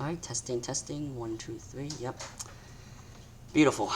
Alright, testing, testing. 1, 2, 3. Yep. Beautiful.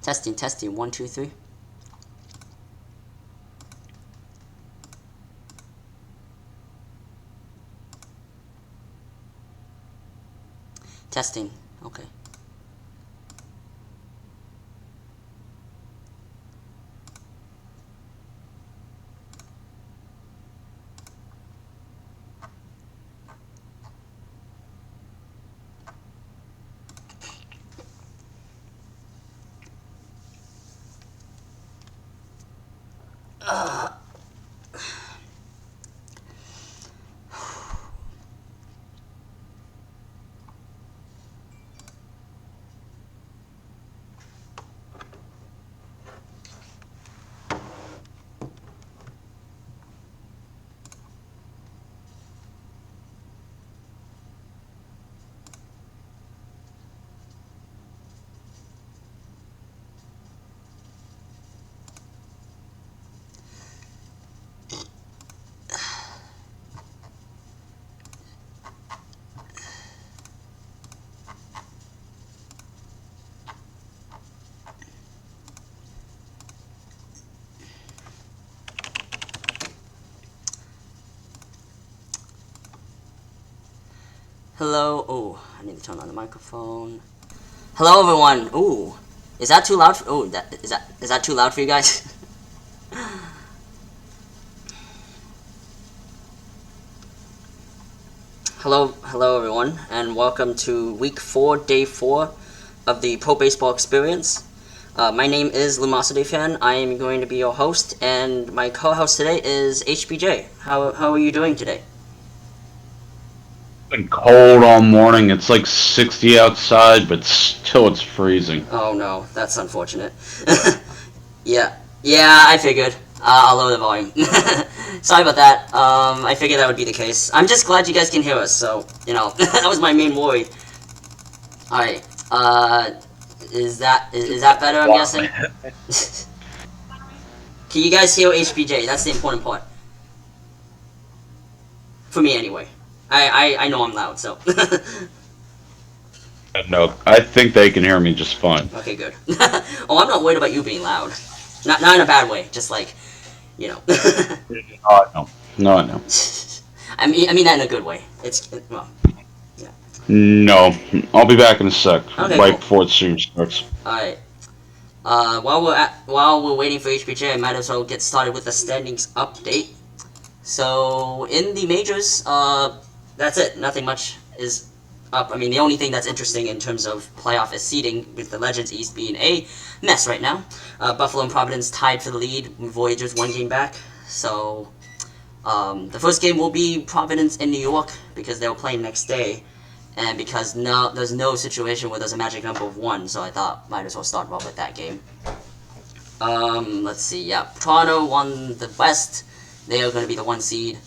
Testing, testing. 1, 2, 3. Testing. Okay. Hello. Oh, I need to turn on the microphone. Hello, everyone. Ooh, is that too loud? Oh, is that too loud for you guys? hello, everyone, and welcome to week 4, day 4 of the Pro Baseball Experience. My name is Lumosity Fan. I am going to be your host, and my co-host today is HBJ. How are you doing today? Been cold all morning. It's like 60 outside, but still it's freezing. Oh no, that's unfortunate. Yeah, I figured. I'll lower the volume. Sorry about that. I figured that would be the case. I'm just glad you guys can hear us, so, that was my main worry. Alright, is that better, I'm guessing? Can you guys hear HBJ? That's the important part. For me, anyway. I know I'm loud, so. No, I think they can hear me just fine. Okay, good. Oh, I'm not worried about you being loud. Not in a bad way. Just like, you know. Oh, no. No, I know. I mean that in a good way. Well, yeah. No, I'll be back in a sec, Okay, right cool. before the stream starts. All right. While we're waiting for HPJ, I might as well get started with the standings update. So in the majors, that's it. Nothing much is up. I mean, the only thing that's interesting in terms of playoff is seeding, with the Legends East being a mess right now. Buffalo and Providence tied for the lead. Voyagers one game back. So the first game will be Providence in New York because they'll play next day, and because there's no situation where there's a magic number of one. So I thought might as well start well with that game. Let's see. Yeah, Toronto won the West. They are going to be the one seed.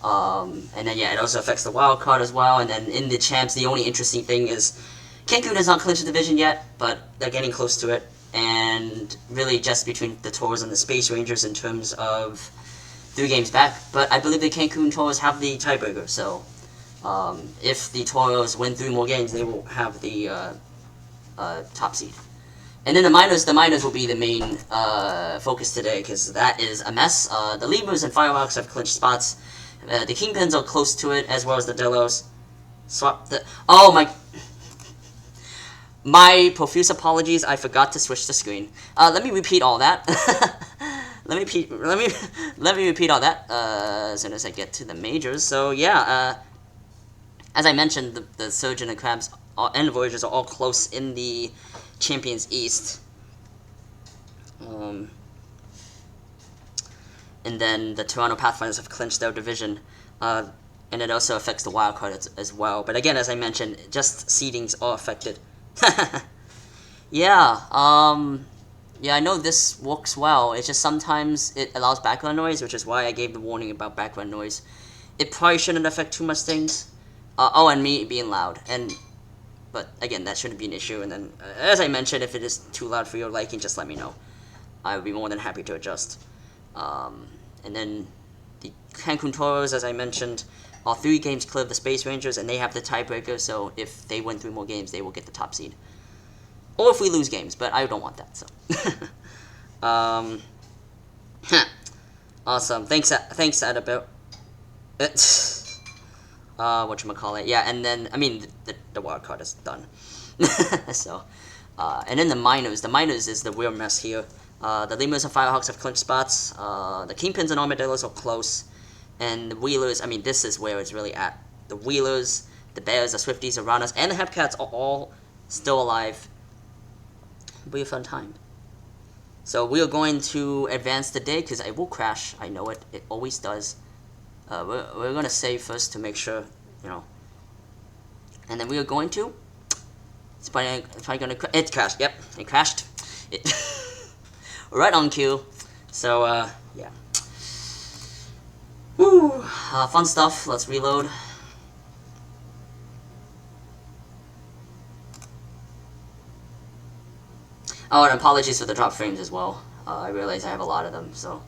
And then yeah, it also affects the wild card as well. And then in the champs, the only interesting thing is Cancun has not clinched the division yet, but they're getting close to it. And really just between the Tours and the Space Rangers in terms of 3 games back. But I believe the Cancun Tours have the tiebreaker. So if the Toros win 3 more games, they will have the top seed. And then the minors will be the main focus today because that is a mess. The Lemurs and Fireworks have clinched spots. The Kingpins are close to it, as well as the Delos. Oh my! My profuse apologies. I forgot to switch the screen. Let me repeat all that. let me repeat all that as soon as I get to the majors. So yeah, as I mentioned, the Surgeon and Crabs and the Voyagers are all close in the Champions East. And then the Toronto Pathfinders have clinched their division, and it also affects the wild card as well. But again, as I mentioned, just seedings are affected. Yeah, yeah, I know this works well. It's just sometimes it allows background noise, which is why I gave the warning about background noise. It probably shouldn't affect too much things. And me being loud. But again, that shouldn't be an issue. And then, as I mentioned, if it is too loud for your liking, just let me know. I would be more than happy to adjust. And then the Cancun Toros, as I mentioned, are 3 games clear of the Space Rangers, and they have the tiebreaker. So if they win 3 more games, they will get the top seed. Or if we lose games, but I don't want that. So, awesome. Thanks, Adabel. Whatchamacallit. Yeah, and then, I mean, the wild card is done. So, and then the minors is the real mess here. The Lemurs and Firehawks have clinched spots. The Kingpins and Armadillos are close. And the Wheelers, I mean, this is where it's really at. The Wheelers, the Bears, the Swifties, the Ranas, and the Hepcats are all still alive. It'll be a fun time. So we are going to advance the day because it will crash. I know it. It always does. We're going to save first to make sure, And then we are going to... It's probably going to... It crashed. Yep, it crashed. Right on cue. So, yeah. Woo! Fun stuff. Let's reload. Oh, and apologies for the drop frames as well. I realize I have a lot of them, so...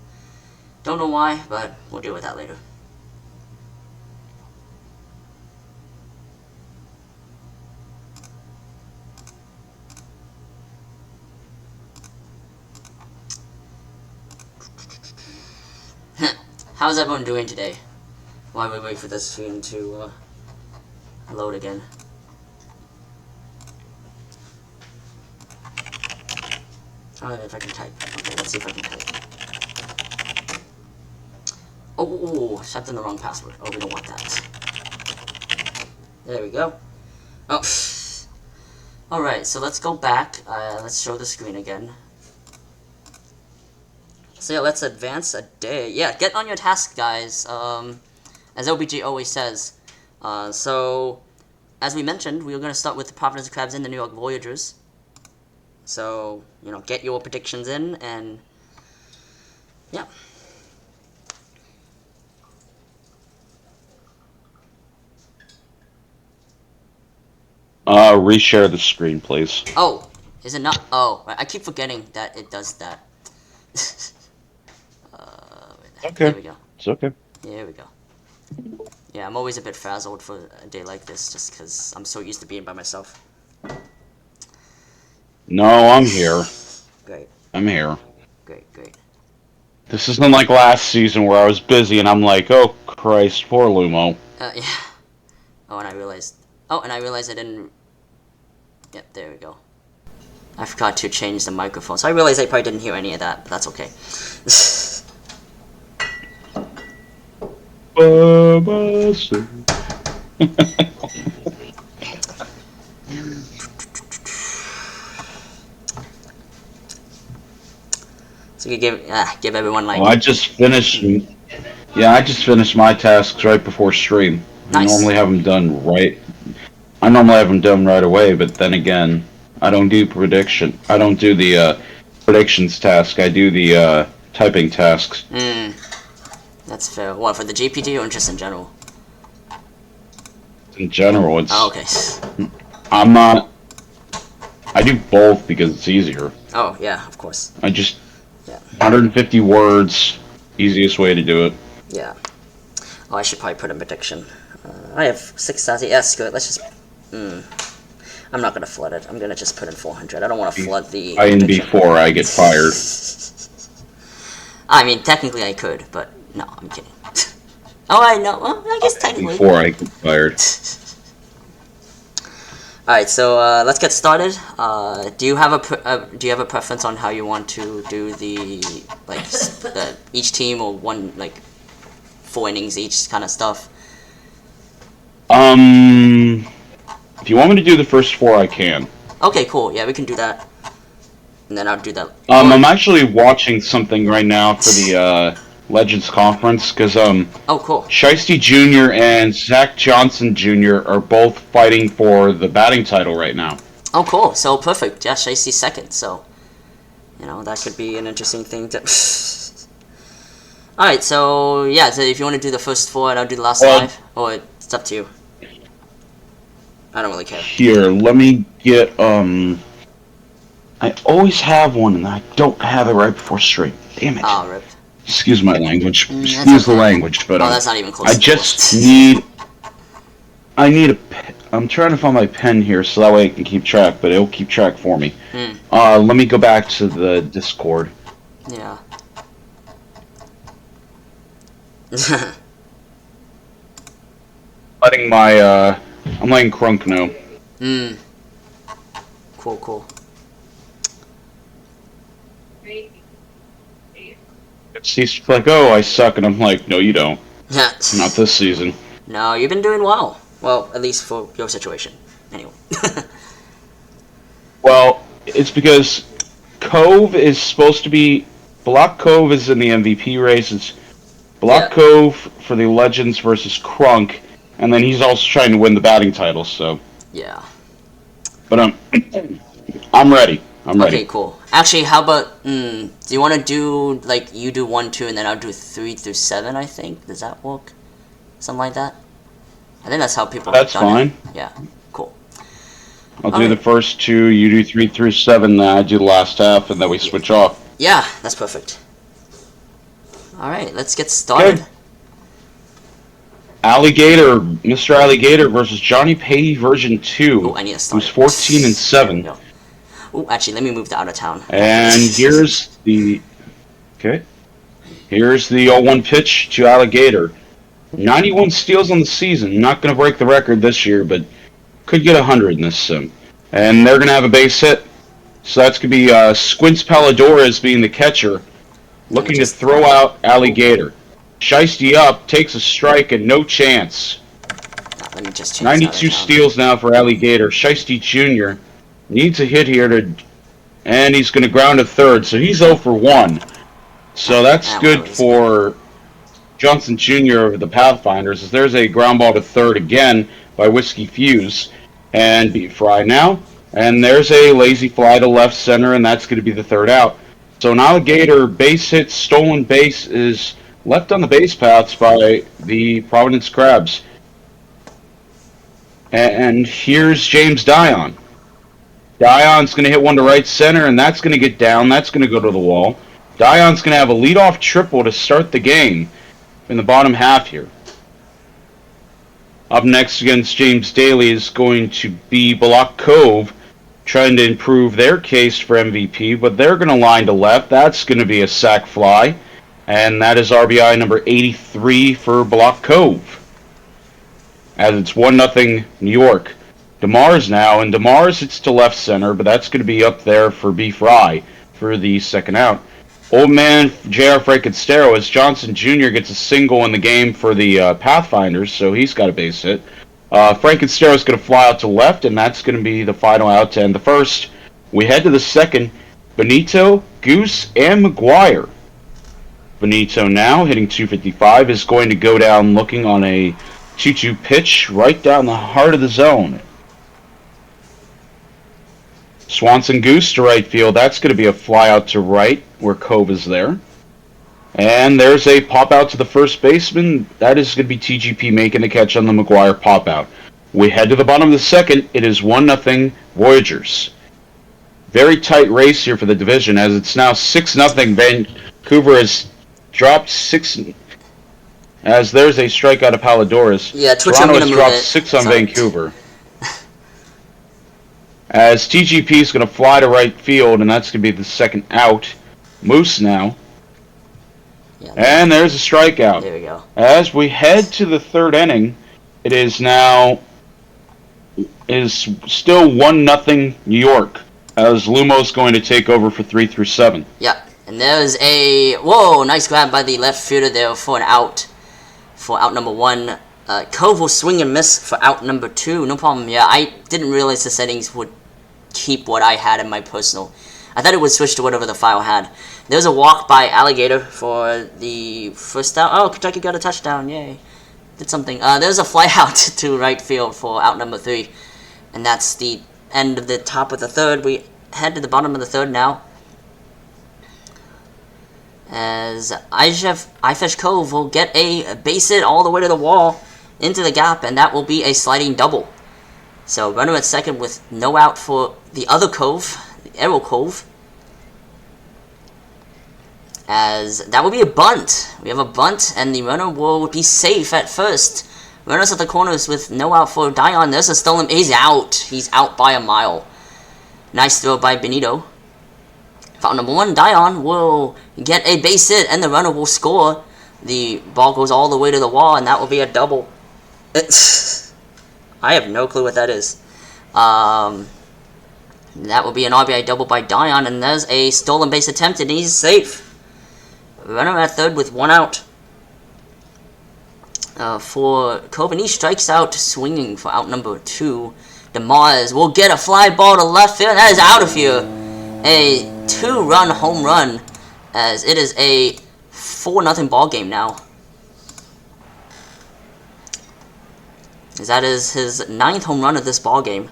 Don't know why, but we'll deal with that later. How's everyone doing today? While we wait for this stream to load again. Oh, if I can type. Okay, let's see if I can type. Oh, typed in the wrong password. Oh, we don't want that. There we go. Oh. Alright, so let's go back. Let's show the screen again. So yeah, let's advance a day. Yeah, get on your task, guys. As OBG always says. So, as we mentioned, we are going to start with the Providence Crabs and the New York Voyagers. So, get your predictions in, and yeah. Reshare the screen, please. Oh, is it not? Oh, I keep forgetting that it does that. Okay. There we go. It's okay. Here we go. Yeah, I'm always a bit frazzled for a day like this, just because I'm so used to being by myself. No, I'm here. Great, I'm here. great. This isn't like last season where I was busy and I'm like, oh Christ, poor Lumo. Yeah. Oh, and I realized. Oh, and I realized I didn't. Yep, there we go. I forgot to change the microphone, so I realized I probably didn't hear any of that, but that's okay. So you give everyone like. Well, I just finished. Yeah, I just finished my tasks right before stream. I Nice. normally have them done right. I normally have them done right away, but then again, I don't do prediction. I don't do the predictions task. I do the typing tasks. That's fair. What, for the GPD or just in general? In general, it's. Oh, okay. I'm not. I do both because it's easier. Oh, yeah, of course. I just Yeah. 150 words, easiest way to do it. Yeah. Oh, I should probably put in prediction. I have 6,000. Yeah, screw it. Let's just. I'm not gonna flood it. I'm gonna just put in 400. I don't want to flood the. prediction. before I get fired. I mean, technically I could, but no, I'm kidding. Oh, I know. Well, I guess technically. Before I get fired. All right, so let's get started. Do you have a preference on how you want to do the each team or one like 4 innings each kind of stuff? If you want me to do the first 4, I can. Okay, cool. Yeah, we can do that. And then I'll do that. I'm actually watching something right now for the Legends Conference because Oh, cool. Shiesty Jr. and Zach Johnson Jr. are both fighting for the batting title right now. Oh, cool. So perfect. Yeah, Shicey's second. So, that could be an interesting thing to. All right. So yeah. So if you want to do the first 4 and I'll do the last 5, or it's up to you. I don't really care. Here, let me get I always have one and I don't have it right before stream. Damn it. Oh, ripped. Excuse my language. That's Excuse the okay. language, but that's not even close. I to just close. need. I need a. I'm trying to find my pen here so that way I can keep track, but it'll keep track for me. Let me go back to the Discord. Yeah. Letting my. I'm letting Crunk know. Cool. He's like, oh, I suck, and I'm like, no, you don't. Yeah. Not this season. No, you've been doing well. Well, at least for your situation. Anyway. Well, it's because Cove is supposed to be. Block Cove is in the MVP races. Block Cove for the Legends versus Crunk, and then he's also trying to win the batting title. So. Yeah. But I'm ready. I'm ready. Okay, cool. Actually, how about do you want to do like you do 1, 2, and then I'll do 3 through 7? I think does that work? Something like that. I think that's how people. That's have done fine. It. Yeah. Cool. I'll do the first 2. You do 3 through 7. Then I do the last half, and then we switch off. Yeah, that's perfect. All right, let's get started. Okay. Alligator, Mr. Alligator versus Johnny Payne version 2. Oh, I need to start. Who's 14 and 7. Oh, actually, let me move to out of town. And here's the. Okay. Here's the 0-1 pitch to Alligator. 91 steals on the season. Not going to break the record this year, but could get 100 in this sim. And they're going to have a base hit. So that's going to be Squints Palladores being the catcher, looking to throw out Alligator. Shiesty up, takes a strike, and no chance. Let me just change 92 steals now for Alligator. Shiesty Jr. needs a hit here and he's going to ground to third, so he's 0 for 1. So that's good for Johnson Jr. of the Pathfinders, as there's a ground ball to third again by Whiskey Fuse, and beat Fry now. And there's a lazy fly to left center, and that's going to be the third out. So an Alligator base hit, stolen base is left on the base paths by the Providence Crabs. And here's James Dion. Dion's going to hit one to right center, and that's going to get down. That's going to go to the wall. Dion's going to have a leadoff triple to start the game in the bottom half here. Up next against James Daly is going to be Block Cove. trying to improve their case for MVP, but they're going to line to left. That's going to be a sac fly, and that is RBI number 83 for Block Cove. As it's 1-0 New York. DeMars now, and DeMars hits to left center, but that's going to be up there for B. Fry for the second out. Old man J.R. Francastero, as Johnson Jr. gets a single in the game for the Pathfinders, so he's got a base hit. Francastero is going to fly out to left, and that's going to be the final out to end the first. We head to the second. Benito, Goose, and McGuire. Benito now, hitting .255, is going to go down looking on a 2-2 pitch right down the heart of the zone. Swanson Goose to right field. That's going to be a fly out to right where Cove is there. And there's a pop out to the first baseman. That is going to be TGP making the catch on the McGuire pop out. We head to the bottom of the second. It is 1-0 Voyagers. Very tight race here for the division as it's now 6-0. Vancouver has dropped 6. As there's a strikeout of Palidorus. Yeah, Twitch, Toronto I'm has gonna dropped move it. 6 on Sorry. Vancouver. As TGP is going to fly to right field, and that's going to be the second out. Moose now. Yeah, And there's a strikeout. there we go. As we head to the third inning, it is still 1-0 New York. As Lumo's going to take over for 3 through 7. Yeah, and there's a nice grab by the left fielder there for an out. For out number 1. Cove will swing and miss for out number 2. No problem. Yeah, I didn't realize the settings would keep what I had in my personal. I thought it would switch to whatever the file had. There's a walk by Alligator for the first out. Oh, Kentucky got a touchdown. Yay. Did something. There's a fly out to right field for out number 3. And that's the end of the top of the third. We head to the bottom of the third now. As Ifesh Cove will get a base hit all the way to the wall into the gap, and that will be a sliding double. So runner at second with no out for the other Cove, the Arrow Cove. As that will be a bunt. We have a bunt, and the runner will be safe at first. Runners at the corners with no out for Dion. There's a stolen. He's out. He's out by a mile. Nice throw by Benito. Foul number 1, Dion will get a base hit, and the runner will score. The ball goes all the way to the wall, and that will be a double. I have no clue what that is. That will be an RBI double by Dion, and there's a stolen base attempt, and he's safe. Runner at third with 1 out. For Cove, and he strikes out swinging for out number 2. DeMars will get a fly ball to left field. That is out of here. A 2-run home run, as it is a 4-0 ball game now. As that is his 9th home run of this ball game.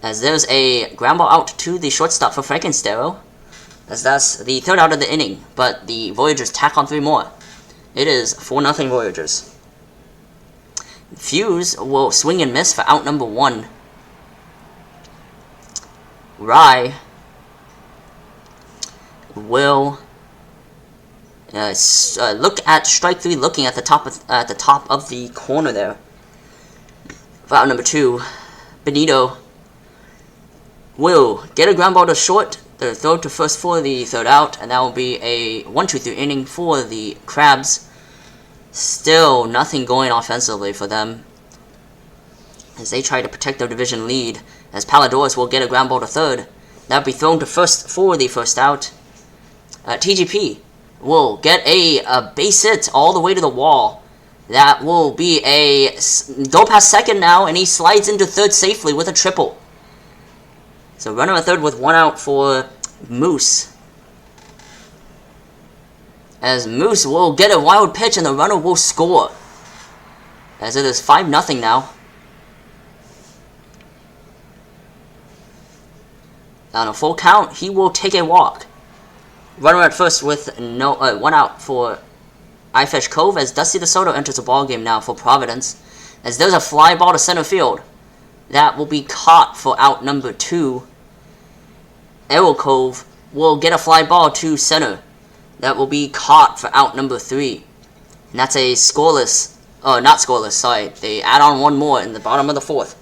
As there's a ground ball out to the shortstop for Francastero. As that's the third out of the inning, but the Voyagers tack on 3 more. It is 4-0 Voyagers. Fuse will swing and miss for out number 1. Rye will look at strike 3, looking at the top of the corner there. For out number 2, Benito will get a ground ball to short. The throw to first for the third out, and that will be a 1-2-3 inning for the Crabs. Still nothing going offensively for them as they try to protect their division lead, as Palidorus will get a ground ball to third. That will be thrown to first for the first out. TGP will get a base hit all the way to the wall. That will be a go past second now, and he slides into third safely with a triple. So runner at third with 1 out for Moose. As Moose will get a wild pitch, and the runner will score. As it is 5-0 now. On a full count, he will take a walk. Runner at first with 1 out for Ifesh Cove, as Dusty DeSoto enters the ball game now for Providence. As there's a fly ball to center field. That will be caught for out number 2. Arrow Cove will get a fly ball to center. That will be caught for out number 3. And that's a scoreless Oh, not scoreless, sorry. They add on one more in the bottom of the 4th.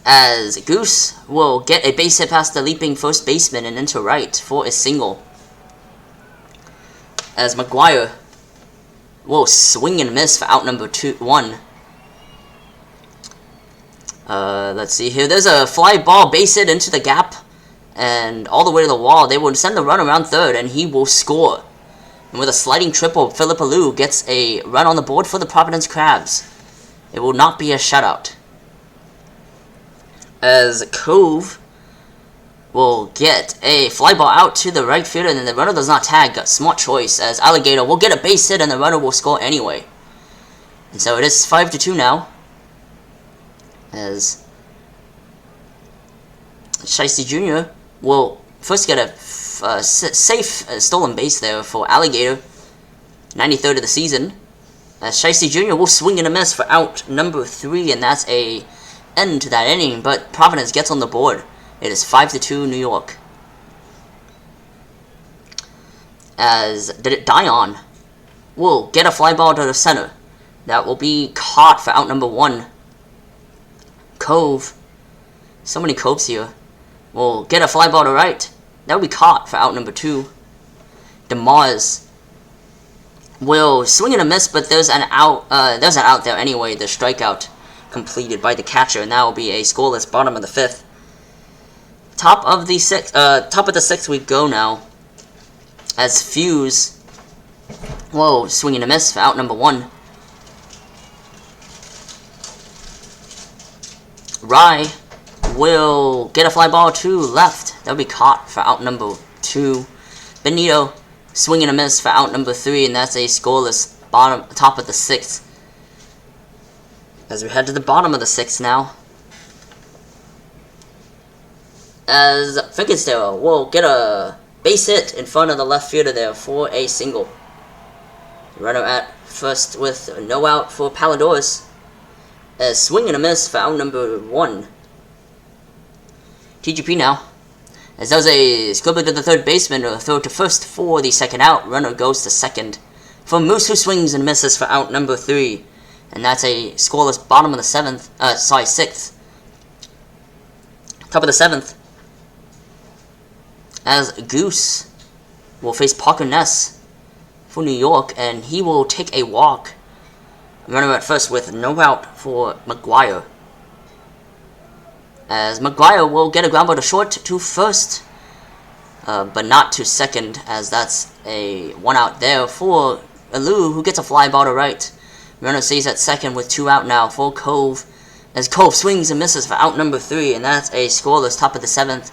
As Goose will get a base hit past the leaping first baseman and into right for a single. As McGuire will swing and miss for out number 1. Let's see here. There's a fly ball base hit into the gap and all the way to the wall. They will send the run around third and he will score. And with a sliding triple, Philip Alou gets a run on the board for the Providence Crabs. It will not be a shutout. As Cove will get a fly ball out to the right fielder, and then the runner does not tag. Smart choice, as Alligator will get a base hit and the runner will score anyway. And so it is 5-2 now. As Shiesty Jr. will first get a safe stolen base there for Alligator. 93rd of the season. As Shiesty Jr. will swing and a miss for out number 3, and that's a end to that inning, but Providence gets on the board. It is 5-2 New York. As Dion will get a fly ball to the center. That will be caught for out number 1. Cove, so many Coves here, will get a fly ball to right. That will be caught for out number 2. DeMars will swing and a miss, but there's an out there anyway. The strikeout completed by the catcher, and that will be a scoreless bottom of the 5th. Top of the 6th we go now, as Fuse will swing and a miss for out number 1. Rye will get a fly ball to left. That'll be caught for out number 2. Benito swing and a miss for out number 3, and that's a scoreless top of the 6th. As we head to the bottom of the 6th now, as Finkensterer will get a base hit in front of the left fielder there for a single. Runner at first with no out for Palindorus. As swing and a miss for out number 1. TGP now. As there's a scribbler to the third baseman, or throw to first for the second out. Runner goes to second. For Moose, who swings and misses for out number 3. And that's a scoreless bottom of the 6th. Top of the 7th. As Goose will face Parker Ness for New York, and he will take a walk. Runner at first with no out for McGuire. As McGuire will get a ground ball to short to first, but not to second, as that's a 1 out there for Alou, who gets a fly ball to right. Runner stays at second with 2 out now for Cove, as Cove swings and misses for out number 3, and that's a scoreless top of the 7th.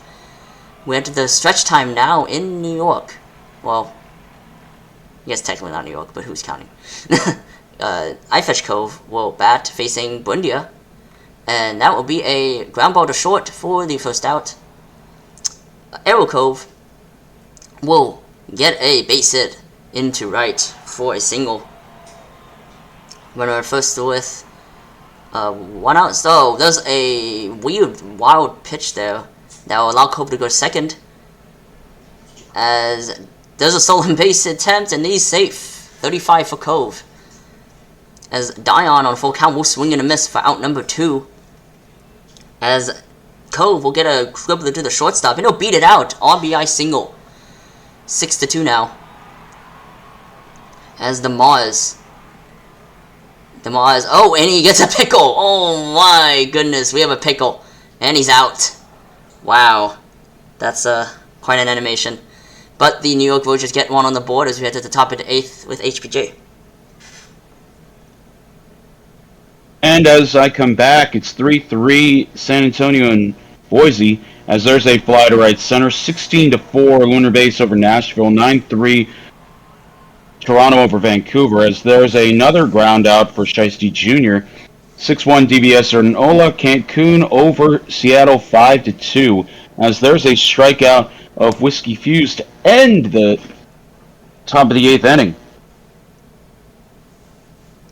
We enter the stretch time now in New York. Well, yes, technically not New York, but who's counting? Ifesh Cove will bat facing Bundia, and that will be a ground ball to short for the first out. Arrow Cove will get a base hit into right for a single. Runner at first with 1 out. So there's a weird, wild pitch there that will allow Cove to go second. As there's a stolen base attempt, and he's safe. 35 for Cove. As Dion on full count will swing and a miss for out number 2. As Cove will get a scribbler to the shortstop, and he'll beat it out. RBI single. 6-2 now. As DeMars, oh, and he gets a pickle. Oh my goodness, we have a pickle. And he's out. Wow. That's quite an animation. But the New York Voters get one on the board as we head to the top of the 8th with HPJ. And as I come back, it's 3-3 San Antonio and Boise, as there's a fly to right center. 16-4 Lunar Base over Nashville. 9-3 Toronto over Vancouver, as there's another ground out for Shiesty Jr. 6-1 DBS Ernola Cancun over Seattle 5-2, as there's a strikeout of Whiskey Fuse to end the top of the 8th inning.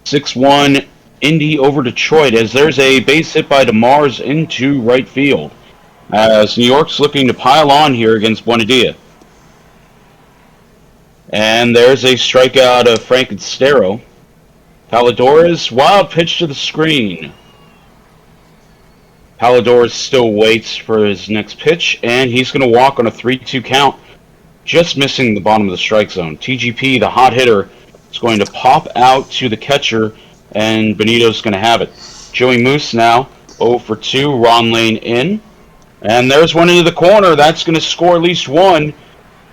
6-1 Indy over Detroit, as there's a base hit by DeMars into right field, as New York's looking to pile on here against Buendia. And there's a strikeout of Frank Estero. Palladores, wild pitch to the screen. Palladores still waits for his next pitch, and he's going to walk on a 3-2 count, just missing the bottom of the strike zone. TGP, the hot hitter, is going to pop out to the catcher, and Benito's going to have it. Joey Moose now 0 for 2, Ron Lane in. And there's one into the corner. That's going to score at least one.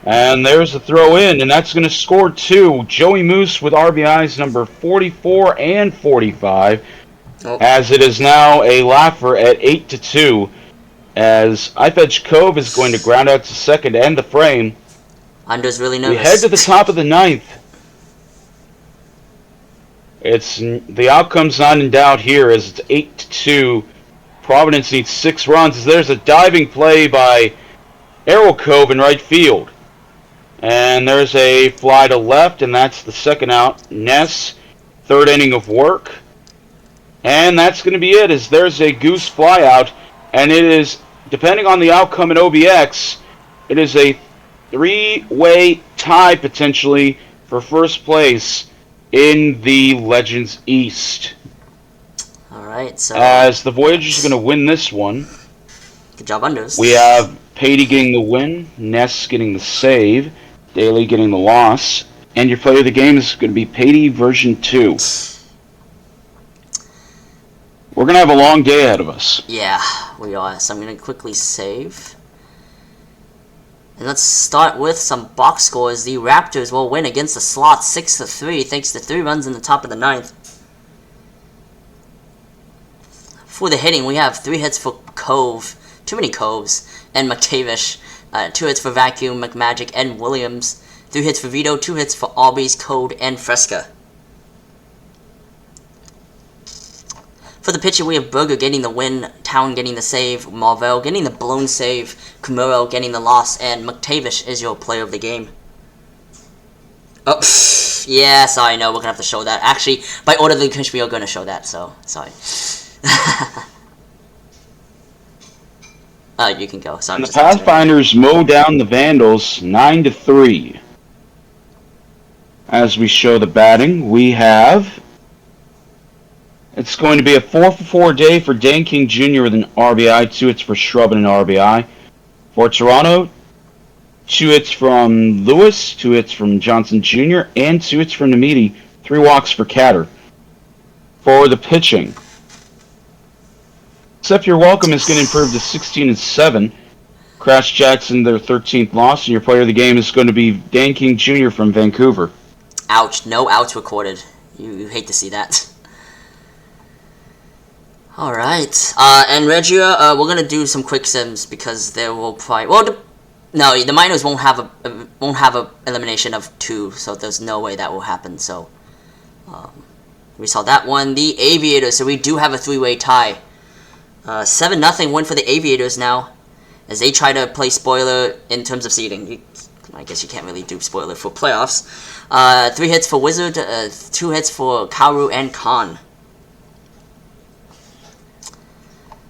And there's a throw in, and that's going to score two. Joey Moose with RBIs number 44 and 45, as it is now a laugher at 8-2, as Ifedge Cove is going to ground out to second and the frame. Under's really nervous. We head to the top of the ninth. The outcome's not in doubt here, as it's 8-2. Providence needs 6 runs, as there's a diving play by Arrow Cove in right field. And there's a fly to left, and that's the second out. Ness, third inning of work. And that's going to be it, as there's a goose fly out. And it is, depending on the outcome at OBX, it is a 3-way tie, potentially, for first place in the Legends East. Alright, so... As the Voyagers are going to win this one. Good job, Unders. We have Patey getting the win, Ness getting the save, Daly getting the loss, and your player of the game is going to be Patey version 2. We're going to have a long day ahead of us. Yeah, we are. So I'm going to quickly save. And let's start with some box scores. The Raptors will win against the Slots 6-3, thanks to 3 runs in the top of the ninth. For the hitting, we have 3 hits for Cove, too many Coves, and McTavish. 2 hits for Vacuum, McMagic, and Williams. 3 hits for Vito, 2 hits for Albies, Code, and Fresca. For the pitcher, we have Berger getting the win, Town getting the save, Marvell getting the blown save, Camuro getting the loss, and McTavish is your player of the game. Oh, yeah, sorry, no, we're going to have to show that. Actually, by order of the commission, we are going to show that, so, sorry. You can go. Sorry, and the Pathfinders mow down the Vandals 9-3. As we show the batting, we have... It's going to be a 4-for-4 day for Dan King Jr. with an RBI, 2 hits for Shrub and an RBI. For Toronto, 2 hits from Lewis, 2 hits from Johnson Jr., and 2 hits from Namidi, 3 walks for Catter. For the pitching, Accept Your Welcome is going to improve to 16-7. Crash Jackson, their 13th loss, and your player of the game is going to be Dan King Jr. from Vancouver. Ouch, no outs recorded. You hate to see that. Alright, and Regia, we're gonna do some quick sims because there will probably... Well, no, the minors won't have a elimination of 2, so there's no way that will happen, so... we saw that one. The Aviators, so we do have a 3-way tie. 7-0 win for the Aviators now, as they try to play spoiler in terms of seeding. I guess you can't really do spoiler for playoffs. 3 hits for Wizard, 2 hits for Kaoru and Khan.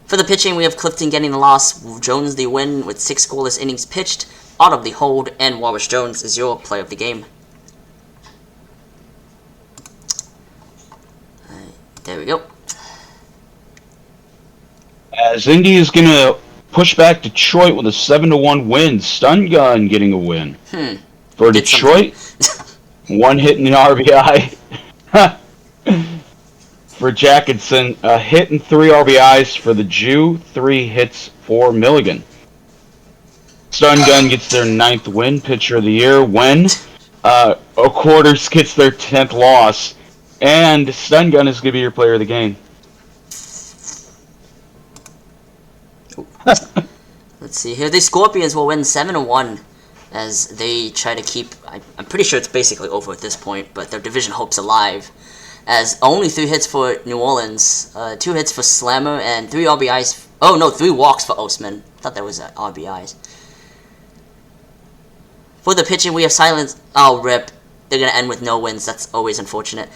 For the pitching, we have Clifton getting the loss, Jones the win with 6 scoreless innings pitched, Autumn the hold, and Wallace Jones is your player of the game. There we go. As Indy is going to push back Detroit with a 7-1 win, Stun Gun getting a win. For Detroit, 1 hit in the RBI. For Jackinson, a hit and 3 RBIs for the Jew, 3 hits for Milligan. Stun Gun gets their 9th win, pitcher of the year, when O'Quarters gets their 10th loss, and Stun Gun is going to be your player of the game. Let's see here. The Scorpions will win 7-1 as they try to keep... I'm pretty sure it's basically over at this point, but their division hope's alive. As only 3 hits for New Orleans, 2 hits for Slammer, and 3 RBIs. Oh no, 3 walks for Osman. I thought that was RBIs. For the pitching, we have Silence. Oh, rip. They're gonna end with no wins. That's always unfortunate.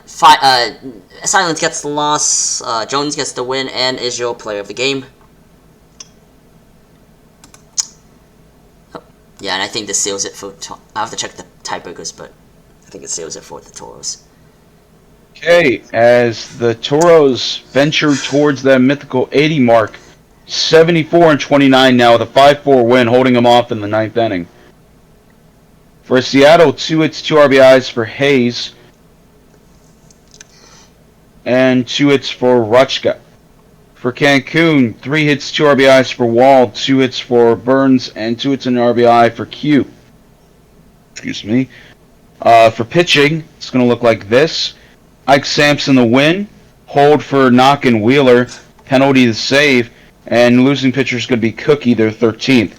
Silence gets the loss. Jones gets the win, and is your player of the game. Yeah, and I think this seals it for... I have to check the tiebreakers, but I think it seals it for the Toros. Okay, as the Toros venture towards that mythical 80 mark, 74-29 now with a 5-4 win, holding them off in the ninth inning. For Seattle, 2 hits, 2 RBIs for Hayes, and 2 hits for Rutschka. For Cancun, 3 hits, 2 RBIs for Wall, 2 hits for Burns, and 2 hits and an RBI for Q. Excuse me. For pitching, it's going to look like this. Ike Sampson the win, hold for Knock and Wheeler, penalty the save, and losing pitcher is going to be Cookie, their 13th.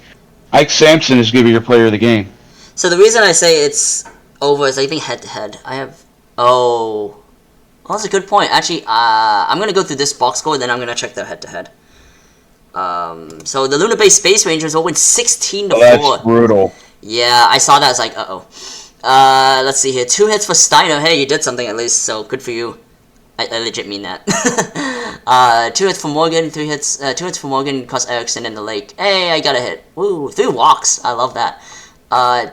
Ike Sampson is going to be your player of the game. So the reason I say it's over is I think head-to-head. I have... Oh... Well, that's a good point. Actually, I'm going to go through this box score, then I'm going to check their head-to-head. So the Luna Bay Space Rangers will win 16-4. Oh, that's brutal. Yeah, I saw that. I was like, uh-oh. Let's see here. 2 hits for Steiner. Hey, you did something at least, so good for you. I legit mean that. 2 hits for Morgan, 2 hits for Morgan, because Erickson in the lake. Hey, I got a hit. Woo, 3 walks. I love that.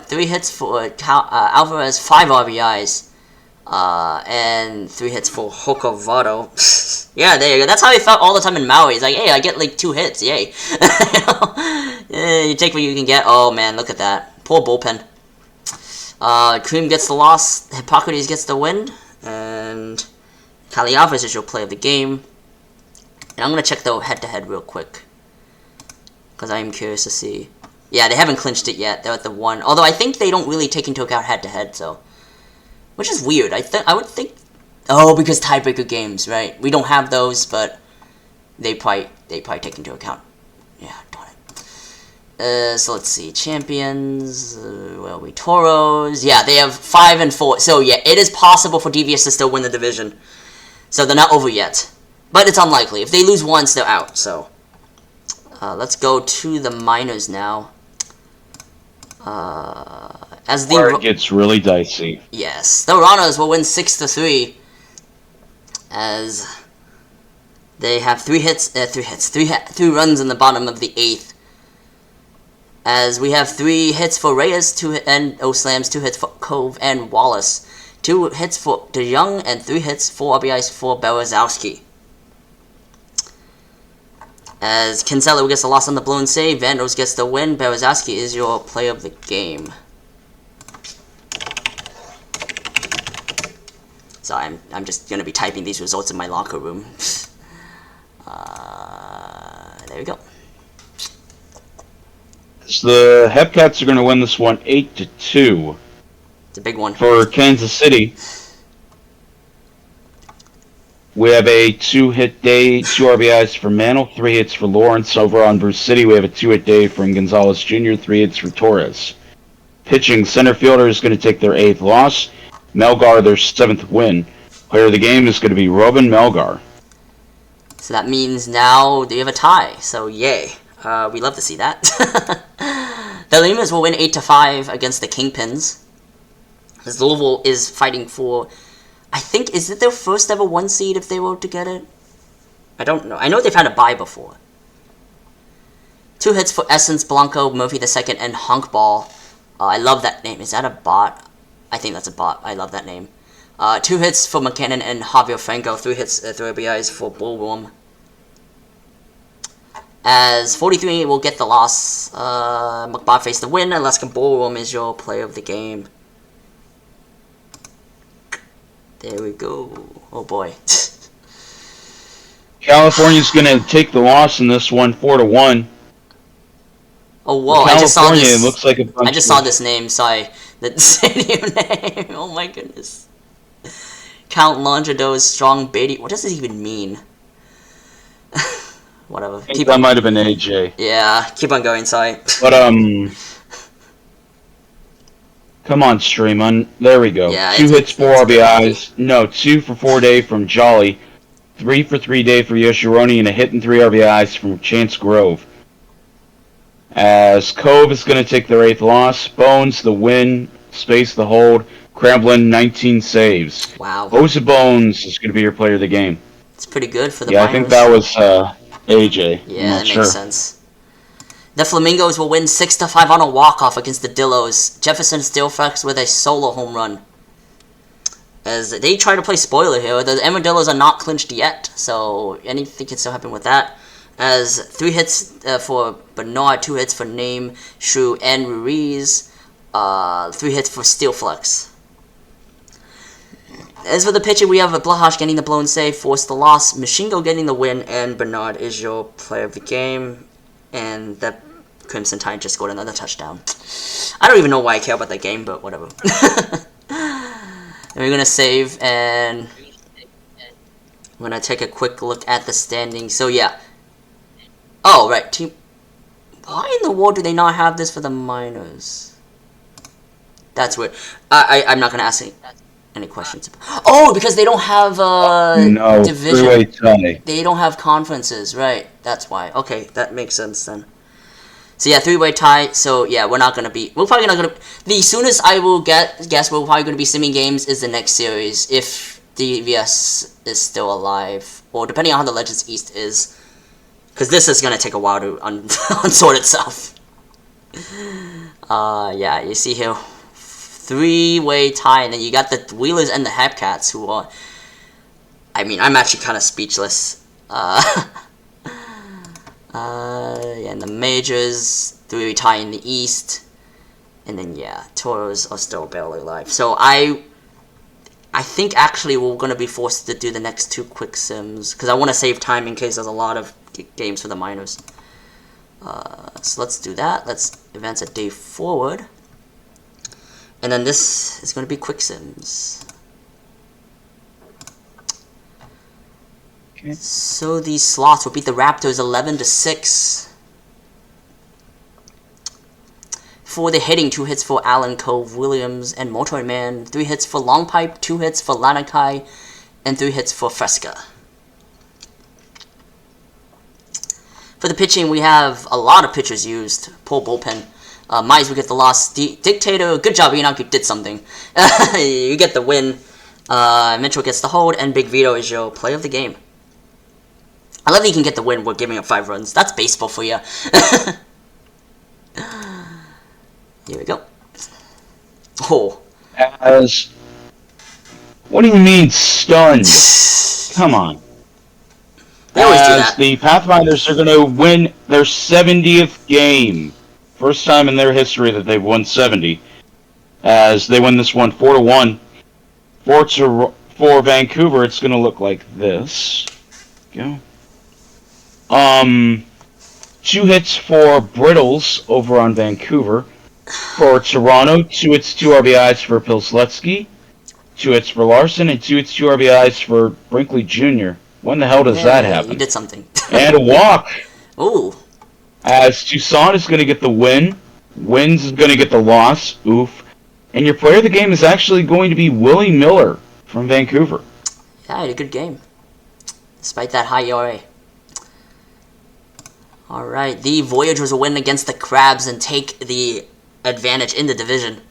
3 hits for Alvarez, 5 RBIs. And 3 hits for Hokovado. Yeah, there you go. That's how I felt all the time in Maui. It's like, hey, I get like 2 hits. Yay. Yeah, you take what you can get. Oh, man, look at that. Poor bullpen. Cream gets the loss. Hippocrates gets the win. And Kali Alvarez is your play of the game. And I'm going to check the head-to-head real quick. Because I am curious to see. Yeah, they haven't clinched it yet. They're at the 1. Although I think they don't really take into account head-to-head, so... Which is weird. I would think... Oh, because tiebreaker games, right? We don't have those, but... They probably take into account. Yeah, darn it. So let's see. Champions... well, we Toros... Yeah, they have 5 and 4. So, yeah, it is possible for DVS to still win the division. So, they're not over yet. But it's unlikely. If they lose once, they're out, so... let's go to the minors now. As the... Where it gets really dicey. Yes. The Ranas will win 6-3. As... They have 3 runs in the bottom of the 8th. As we have 3 hits for Reyes, 2 and Slams, 2 hits for Cove and Wallace. 2 hits for DeYoung and 3 hits, 4 RBIs for Berezowski. As Kinsella gets the loss on the blown save, Vandals gets the win. Berezowski is your player of the game. So I'm just gonna be typing these results in my locker room. There we go. So the Hepcats are going to win this one 8-2. It's a big one. For Kansas City, we have a 2-hit day, 2 RBIs for Mantle, 3 hits for Lawrence. Over on Bruce City, we have a 2-hit day from Gonzalez Jr., 3 hits for Torres. Pitching, center fielder is going to take their 8th loss. Melgar, their 7th win. Player of the game is going to be Robin Melgar. So that means now they have a tie. So yay. We love to see that. The Limas will win 8-5 against the Kingpins. As Louisville is fighting for... I think, is it their first ever 1 seed if they were to get it? I don't know. I know they've had a bye before. 2 hits for Essence, Blanco, Murphy II, and Hunkball. I love that name. Is that a bot? I think that's a bot. I love that name. 2 hits for McKinnon and Javier Franco. 3 hits, 3 RBIs for Bullworm. As 43 will get the loss. McBob faced the win. Alaska Bullworm is your player of the game. There we go. Oh boy. California's going to take the loss in this one, 4-1. Oh whoa! I just saw this. Looks like I just saw this name. Sorry, the stadium name. Oh my goodness. Count Longido's Strong Beatty. What does this even mean? Whatever. That might have been AJ. Yeah. Keep on going. Sorry. But come on, stream. There we go. Yeah, 2 hits, 4 RBIs. No, 2 for 4 day from Jolly. 3 for 3 day for Yoshironi, and a hit and 3 RBIs from Chance Grove. As Cove is going to take their 8th loss. Bones, the win. Space, the hold. Cramblin, 19 saves. Wow. Osa Bones is going to be your player of the game. It's pretty good for the Yeah, minors. I think that was AJ. Yeah, that makes sense. The Flamingos will win 6-5 on a walk-off against the Dillos. Jefferson Steelflex with a solo home run. As they try to play spoiler here, the Armadillos are not clinched yet, so anything can still happen with that. As 3 hits for Bernard, 2 hits for Name, Shrew, and Ruiz. 3 hits for Steelflex. As for the pitcher, we have Blahosh getting the blown save, Force the loss, Machingo getting the win, and Bernard is your player of the game. And the Crimson Tide just scored another touchdown. I don't even know why I care about that game, but whatever. And we're going to save, and I'm going to take a quick look at the standings. So, yeah. Oh, right. Team. Why in the world do they not have this for the minors? That's weird. I'm not going to ask any questions. Oh, because they don't have no, division. They don't have conferences, right? That's why. Okay, that makes sense then. So yeah, 3-way tie. So yeah, we're probably not gonna. The soonest I will guess we're probably gonna be simming games is the next series if the EVS is still alive, or depending on how the Legends East is, because this is gonna take a while to unsort itself. Yeah, you see here, 3-way tie, and then you got the Wheelers and the Hepcats, who are. I mean, I'm actually kind of speechless. Yeah, and the Majors, 3-way tie in the East, and then yeah, Toros are still barely alive. So I think actually we're gonna be forced to do the next 2 quick sims because I want to save time in case there's a lot of games for the minors. So let's do that. Let's advance a day forward, and then this is gonna be quick sims. So these slots will beat the Raptors 11-6. For the hitting, 2 hits for Allen Cove, Williams, and Motorman. 3 hits for Long Pipe, 2 hits for Lanakai, and 3 hits for Fresca. For the pitching, we have a lot of pitchers used. Poor bullpen. Mize will get the loss. Dictator, good job, Enoch, you did something. You get the win. Mitchell gets the hold, and Big Vito is your play of the game. I love that you can get the win with giving up 5 runs. That's baseball for you. Here we go. Oh. What do you mean stunned? Come on. They always do that. The Pathfinders are going to win their 70th game. First time in their history that they've won 70. As they win this one 4-1. For Vancouver, it's going to look like this. Go. 2 hits for Brittles over on Vancouver. For Toronto, 2 hits, 2 RBIs for Pilsudski, 2 hits for Larson, and 2 hits, 2 RBIs for Brinkley Jr. When the hell does that happen? You did something. And a walk. Ooh. As Toussaint is going to get the win, Wins is going to get the loss. Oof. And your player of the game is actually going to be Willie Miller from Vancouver. Yeah, he had a good game, despite that high ERA. Alright, the Voyagers will win against the Crabs and take the advantage in the division.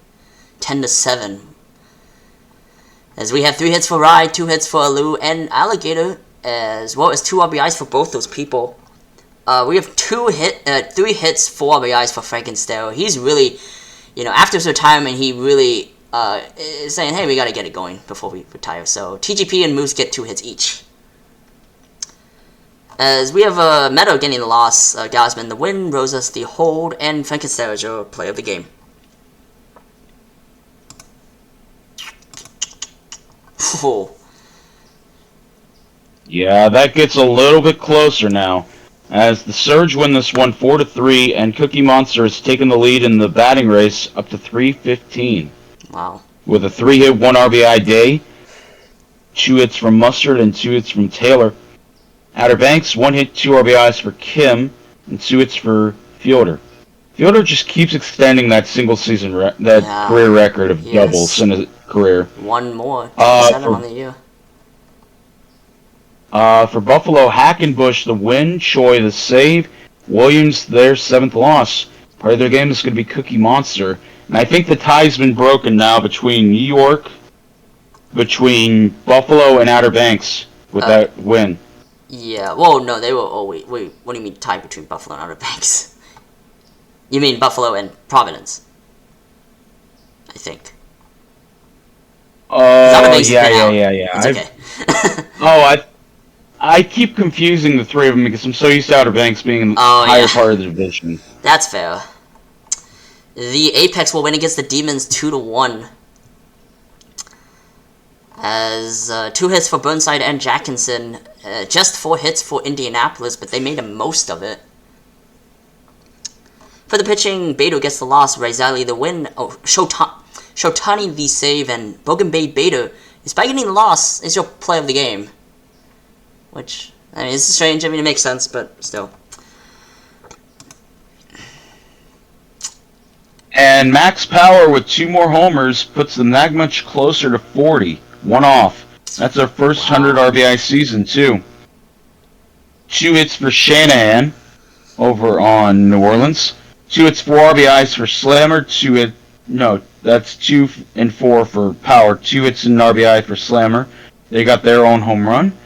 10-7. As we have 3 hits for Rye, 2 hits for Alu, and Alligator, as well as 2 RBIs for both those people. We have 3 hits, 4 RBIs for Frankenstein. He's really, after his retirement, he really is saying, hey, we got to get it going before we retire. So TGP and Moose get 2 hits each. As we have Meadow getting the loss, Gosman the win, Rosas the hold, and Frankenstein is your play of the game. Oh. Yeah, that gets a little bit closer now. As the Surge win this one 4-3, and Cookie Monster has taken the lead in the batting race up to 315. Wow. With a 3-hit, 1 RBI day, 2 hits from Mustard and 2 hits from Taylor. Outer Banks, 1 hit, 2 RBIs for Kim, and 2 hits for Fielder. Fielder just keeps extending that single season, career record of doubles in his career. 1 more, 7 on the year. For Buffalo, Hackenbush the win, Choi the save, Williams their 7th loss. Part of their game is going to be Cookie Monster. And I think the tie's been broken now between New York, between Buffalo and Outer Banks with that win. Yeah, well, no, they were. Oh, wait, what do you mean tie between Buffalo and Outer Banks? You mean Buffalo and Providence? I think. Oh, It's okay. I keep confusing the three of them because I'm so used to Outer Banks being in the higher part of the division. That's fair. The Apex will win against the Demons 2-1. As 2 hits for Burnside and Jackinson. Just 4 hits for Indianapolis, but they made the most of it. For the pitching, Beto gets the loss, Rizali the win. Oh, Shotani the save, and Bogan Bay Beto, despite getting the loss, is your play of the game. Which, I mean, it's strange. I mean, it makes sense, but still. And Max Power with 2 more homers puts them that much closer to 40. 1 off. That's our first 100 RBI season, too. 2 hits for Shanahan over on New Orleans. 2 hits, 4 RBIs for Slammer. 2 hit. No, that's 2 and 4 for Power. 2 hits and RBI for Slammer. They got their own home run.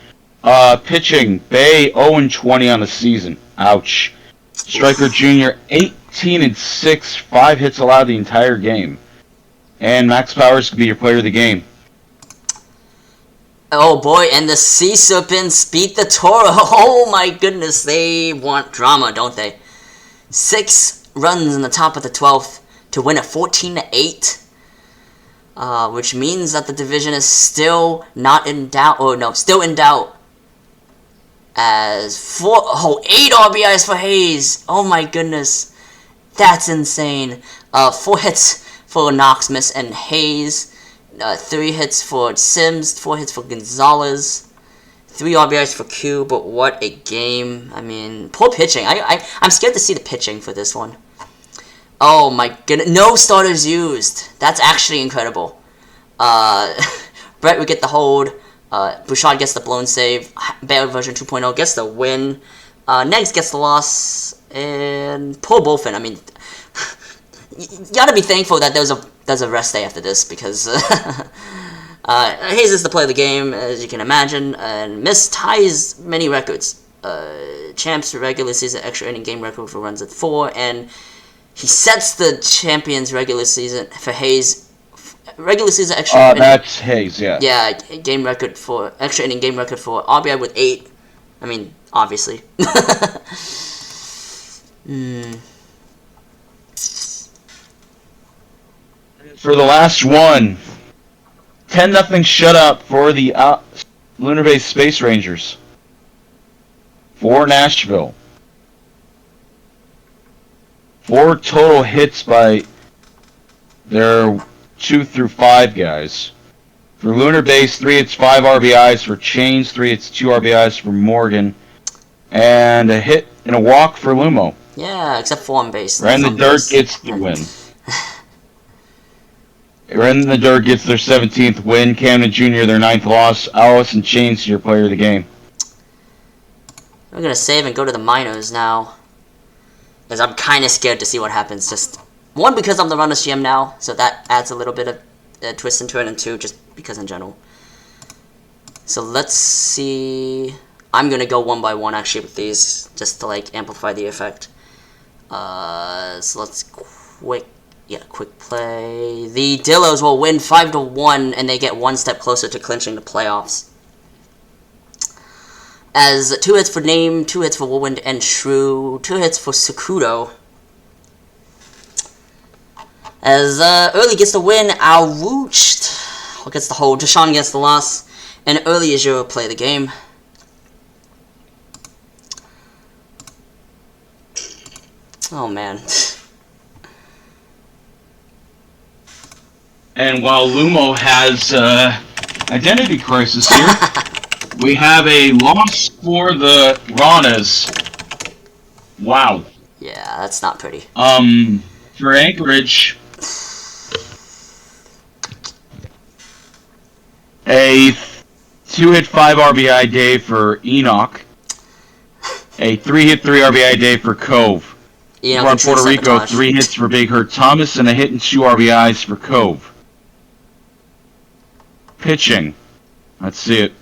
Pitching, Bay 0-20 on the season. Ouch. Striker Jr. 18 and 6, 5 hits allowed the entire game. And Max Powers could be your player of the game. Oh boy, and the Sea Serpents beat the Toro. Oh my goodness, they want drama, don't they? 6 runs in the top of the 12th to win a 14-8. Which means that the division is still not in doubt. Oh no, still in doubt. As 8 RBIs for Hayes. Oh my goodness. That's insane. 4 hits for Knox, Miss, and Hayes. 3 hits for Sims. 4 hits for Gonzalez. 3 RBIs for Q, but what a game. I mean, poor pitching. I'm scared to see the pitching for this one. Oh my goodness. No starters used. That's actually incredible. Brett would get the hold. Bouchard gets the blown save. Bear version 2.0 gets the win. Negs gets the loss. And poor Bolfin. I mean, you gotta be thankful that there's a rest day after this, because Hayes is the play of the game, as you can imagine, and Miss ties many records. Champs regular season extra inning game record for runs at 4, and he sets the champions regular season for Hayes. Regular season extra inning. That's Hayes, yeah. Yeah, game record for extra inning game record for RBI with 8. I mean, obviously. For the last one, 10-0 shutout for the Lunar Base Space Rangers. For Nashville. 4 total hits by their 2 through 5 guys. For Lunar Base, 3 hits, 5 RBIs. For Chains, 3 hits, 2 RBIs for Morgan. And a hit and a walk for Lumo. Yeah, except for on base. Ran the Dirt gets the win. Ran the Dirt gets their 17th win. Camden Jr. their 9th loss. Allison Chains your player of the game. We're going to save and go to the minors now. Because I'm kind of scared to see what happens. Just, 1, because I'm the runner's GM now, so that adds a little bit of a twist into it, and 2, just because in general. So let's see. I'm going to go 1 by 1 actually with these, just to like amplify the effect. So let's quick play. The Dillos will win 5-1, and they get 1 step closer to clinching the playoffs. As 2 hits for Name, 2 hits for Woolwind and Shrew, 2 hits for Sakudo. As Early gets the win, Alwooch gets the hold, Deshaun gets the loss, and Early is your play of the game. Oh man. And while Lumo has identity crisis here, we have a loss for the Ranas. Wow. Yeah, that's not pretty. For Anchorage, a 2-hit 5 RBI day for Enoch. A 3-hit 3 RBI day for Cove. Enoch For Puerto Rico, 3 hits for Big Hurt Thomas and a hit and 2 RBIs for Cove. Pitching. Let's see it.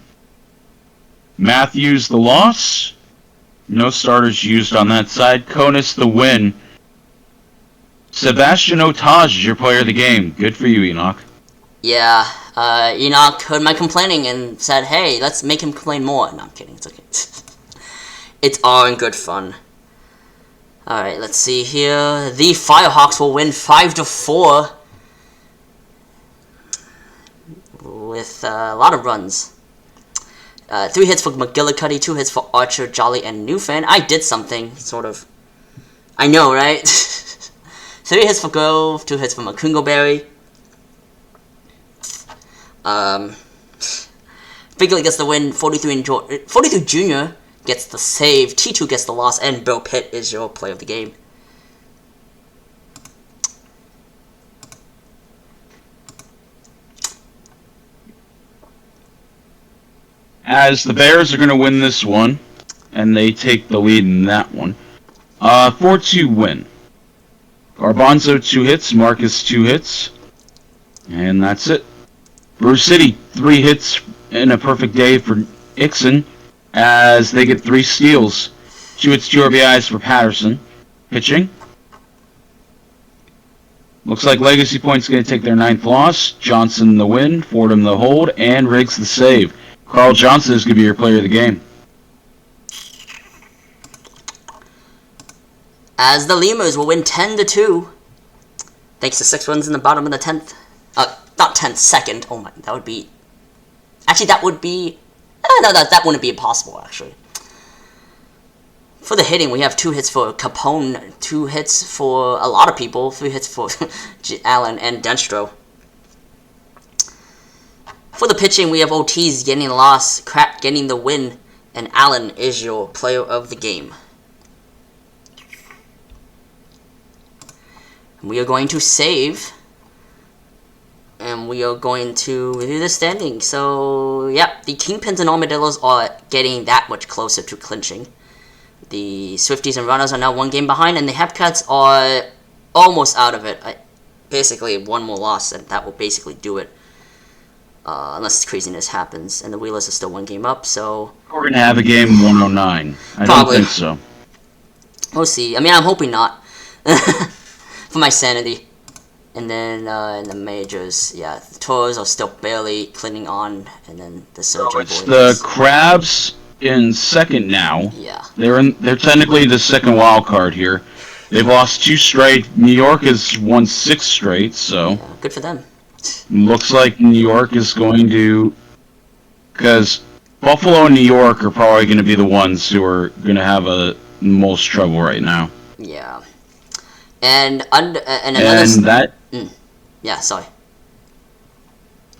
Matthews the loss. No starters used on that side. Konis the win. Sebastian Otage is your player of the game. Good for you, Enoch. Yeah, Enoch heard my complaining and said, hey, let's make him complain more. No, I'm kidding. It's okay. It's all in good fun. Alright, let's see here. The Firehawks will win 5-4 with a lot of runs. 3 hits for McGillicuddy, 2 hits for Archer, Jolly, and Newfan. I did something, sort of. I know, right? 3 hits for Grove, 2 hits for Macungleberry. Bigley gets the win, 43 Jr. gets the save, T2 gets the loss, and Bill Pitt is your player of the game. As the Bears are going to win this one, and they take the lead in that one. 4-2 win. Garbanzo 2 hits, Marcus 2 hits, and that's it. Brew City 3 hits in a perfect day for Ixon, as they get 3 steals. 2 hits, 2 RBIs for Patterson. Pitching. Looks like Legacy Point's going to take their 9th loss. Johnson the win, Fordham the hold, and Riggs the save. Carl Johnson is going to be your player of the game. As the Lemurs will win 10-2. Thanks to 6 runs in the bottom of the 10th. Not 10th, 2nd. Oh my, that would be... Actually, that would be... no, that wouldn't be impossible, actually. For the hitting, we have 2 hits for Capone, 2 hits for a lot of people, 3 hits for Allen and Denstro. For the pitching, we have Ortiz getting the loss, Kraft getting the win, and Allen is your player of the game. We are going to save, and we are going to review the standings. So, yep, the Kingpins and Armadillos are getting that much closer to clinching. The Swifties and Runners are now 1 game behind, and the Hepcats are almost out of it. Basically, 1 more loss, and that will basically do it. Unless craziness happens, and the Wheelers are still 1 game up, so... We're going to have a game 109. I Probably. don't think so. We'll see. I mean, I'm hoping not. For my sanity. And then in the majors, yeah, the Toros are still barely clinging on, and then the Surgeon It's Boys. the Crabs in 2nd now. Yeah. They're technically the 2nd wild card here. They've lost 2 straight. New York has won 6 straight, so... Yeah, good for them. Looks like New York is going to... Because Buffalo and New York are probably going to be the ones who are going to have the most trouble right now. Yeah. And another... And that... Yeah, sorry.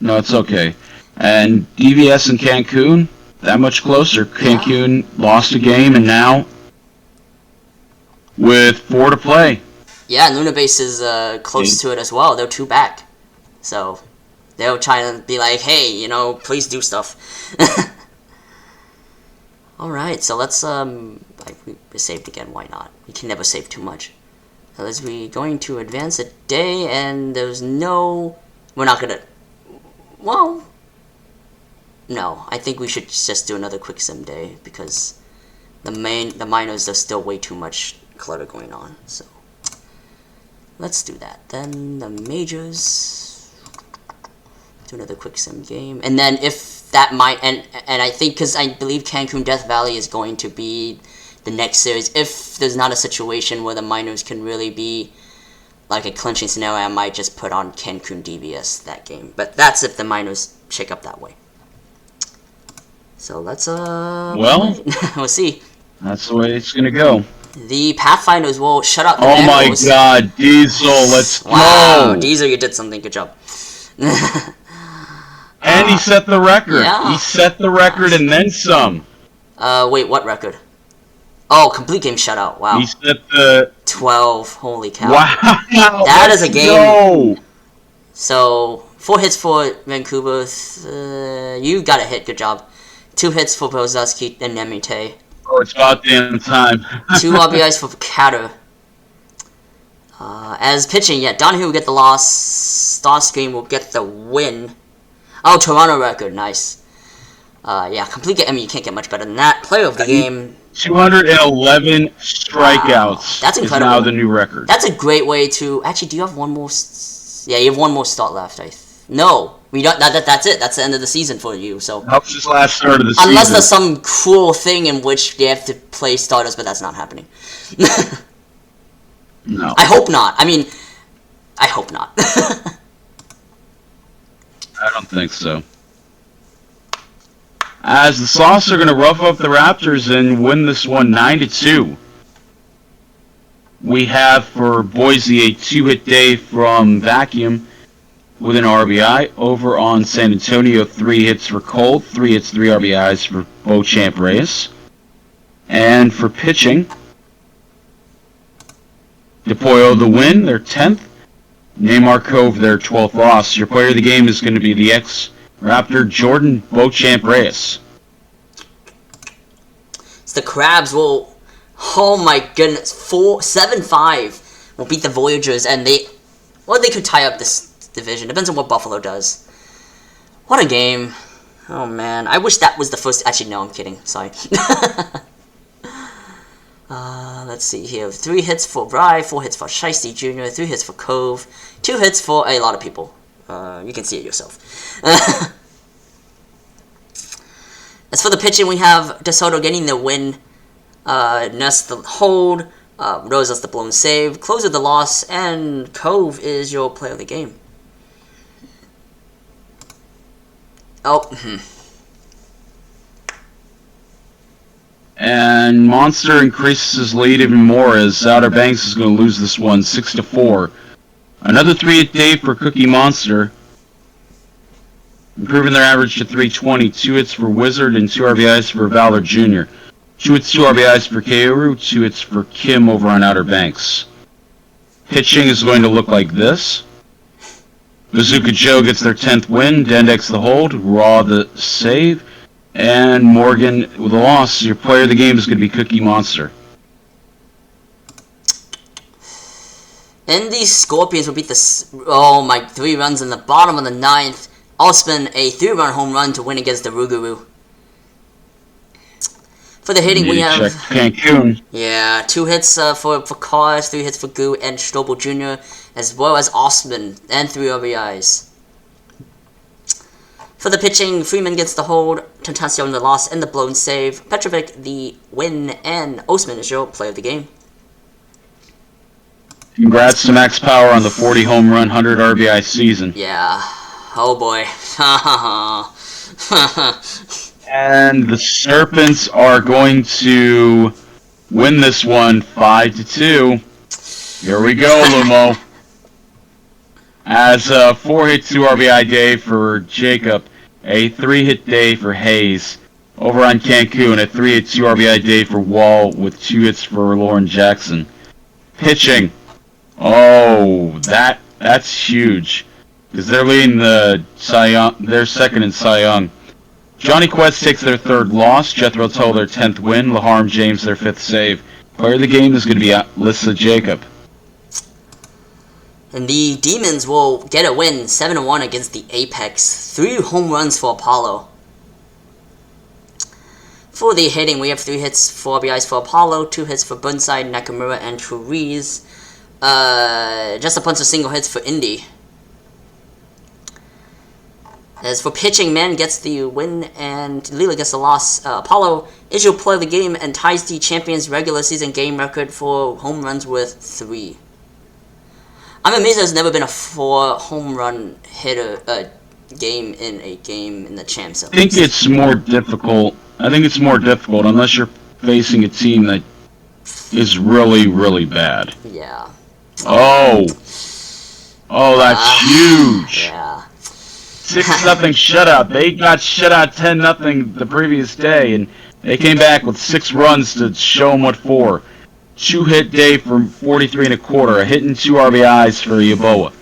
No, it's okay. And DVS and Cancun, that much closer. Cancun lost a game, and now with 4 to play. Yeah, and Lunabase is close to it as well. They're 2 back. So, they're trying to be like, hey, you know, please do stuff. Alright, so let's, we saved again, why not? We can never save too much. So as we going to advance a day, and there's no... We're not gonna... Well... No, I think we should just do another quick sim day, because the minors, there's still way too much clutter going on, so... Let's do that. Then the majors... Do another quick sim game, and then if that might... And I think, because I believe Cancun Death Valley is going to be... the next series, if there's not a situation where the minors can really be like a clinching scenario, I might just put on Cancun DVS that game. But that's if the minors shake up that way. So let's Well, we'll see. That's the way it's gonna go. The Pathfinders will shut up the Oh my Mammals. God, Diesel, let's Wow, go! Diesel, you did something. Good job. And he set the record. Yeah. He set the record and then some. Wait, what record? Oh, complete game shutout. Wow. He set the 12. Holy cow. wow. That is a game. Go. So, 4 hits for Vancouver. You got a hit. Good job. 2 hits for Bozaski and Nemite. Oh, it's about damn time. 2 RBIs for Catter. As pitching, yeah, Donahue will get the loss. Starscream will get the win. Oh, Toronto record. Nice. Yeah, complete game. I mean, you can't get much better than that. Player of the game. 211 strikeouts That's is incredible. now the new record. That's a great way to... Actually, do you have one more... Yeah, you have one more start left. No. We don't, that's it. That's the end of the season for you. So That was his last start of the season. unless there's some cruel thing in which they have to play starters, but that's not happening. No. I hope not. I mean, I hope not. I don't think so. As the Sox are going to rough up the Raptors and win this one 9-2. We have for Boise a 2-hit day from Vacuum with an RBI. Over on San Antonio, 3 hits for Cole, 3 hits, 3 RBIs for Beauchamp Reyes. And for pitching, DePoyo the win, their 10th. Neymar Cove, their 12th loss. Your player of the game is going to be the ex-Raptor Jordan Beauchamp Reyes. So the Crabs will, oh my goodness, 7-5 will beat the Voyagers, and they could tie up this division. Depends on what Buffalo does. What a game. Oh man, I wish that was the first, actually no, I'm kidding, sorry. Let's see here. 3 hits for Bry, 4 hits for Shiesty Jr., 3 hits for Cove, 2 hits for a lot of people. You can see it yourself. As for the pitching, we have DeSoto getting the win, Ness the hold, Rosas the blown save, Closer the loss, and Cove is your player of the game. And Monster increases his lead even more as Outer Banks is going to lose this one 6-4. Another 3-hit day for Cookie Monster, improving their average to 320. 2 hits for Wizard and 2 RBIs for Valor Jr. 2 hits, 2 RBIs for Kaoru, 2 hits for Kim over on Outer Banks. Pitching is going to look like this. Bazooka Joe gets their 10th win, Dendex the hold, Raw the save, and Morgan with a loss. Your player of the game is going to be Cookie Monster. And the Scorpions will beat the... 3 runs in the bottom of the 9th. Osman a 3-run home run to win against the Rougarou. For the hitting, we have... Cancun. Yeah, 2 hits for Cars, 3 hits for Goo and Strobel Jr., as well as Osman, and 3 RBIs. For the pitching, Freeman gets the hold, Tentacion the loss, and the blown save. Petrovic the win, and Osman is your player of the game. Congrats to Max Power on the 40 home run, 100 RBI season. Yeah. Oh boy. And the Serpents are going to win this one 5-2. Here we go, Lumo. As a 4-hit, 2 RBI day for Jacob, a 3-hit day for Hayes. Over on Cancun, a 3-hit, 2 RBI day for Wall with 2 hits for Lauren Jackson. Pitching. Oh, that's huge. Because they're leading the Cy Young, they're second in Cy Young. Johnny Quest takes their 3rd loss, Jethro Tull their 10th win, Laharm James their 5th save. Player of the game is going to be Alyssa Jacob. And the Demons will get a win, 7-1 against the Apex. 3 home runs for Apollo. For the hitting, we have 3 hits, 4 RBIs for Apollo, 2 hits for Burnside, Nakamura, and Therese. Just a bunch of single hits for Indy. As for pitching, Man gets the win and Lila gets the loss. Apollo is your player of the game and ties the Champions regular season game record for home runs with 3. I'm amazed there's never been a 4 home run hitter game in the Champs. I think it's more difficult. Unless you're facing a team that is really, really bad. Yeah. Oh, that's huge. Yeah. 6-0 shutout. They got shut out 10-0 the previous day, and they came back with 6 runs to show them what for. 2-hit day for 43 1/4, a hit and 2 RBIs for Yaboa.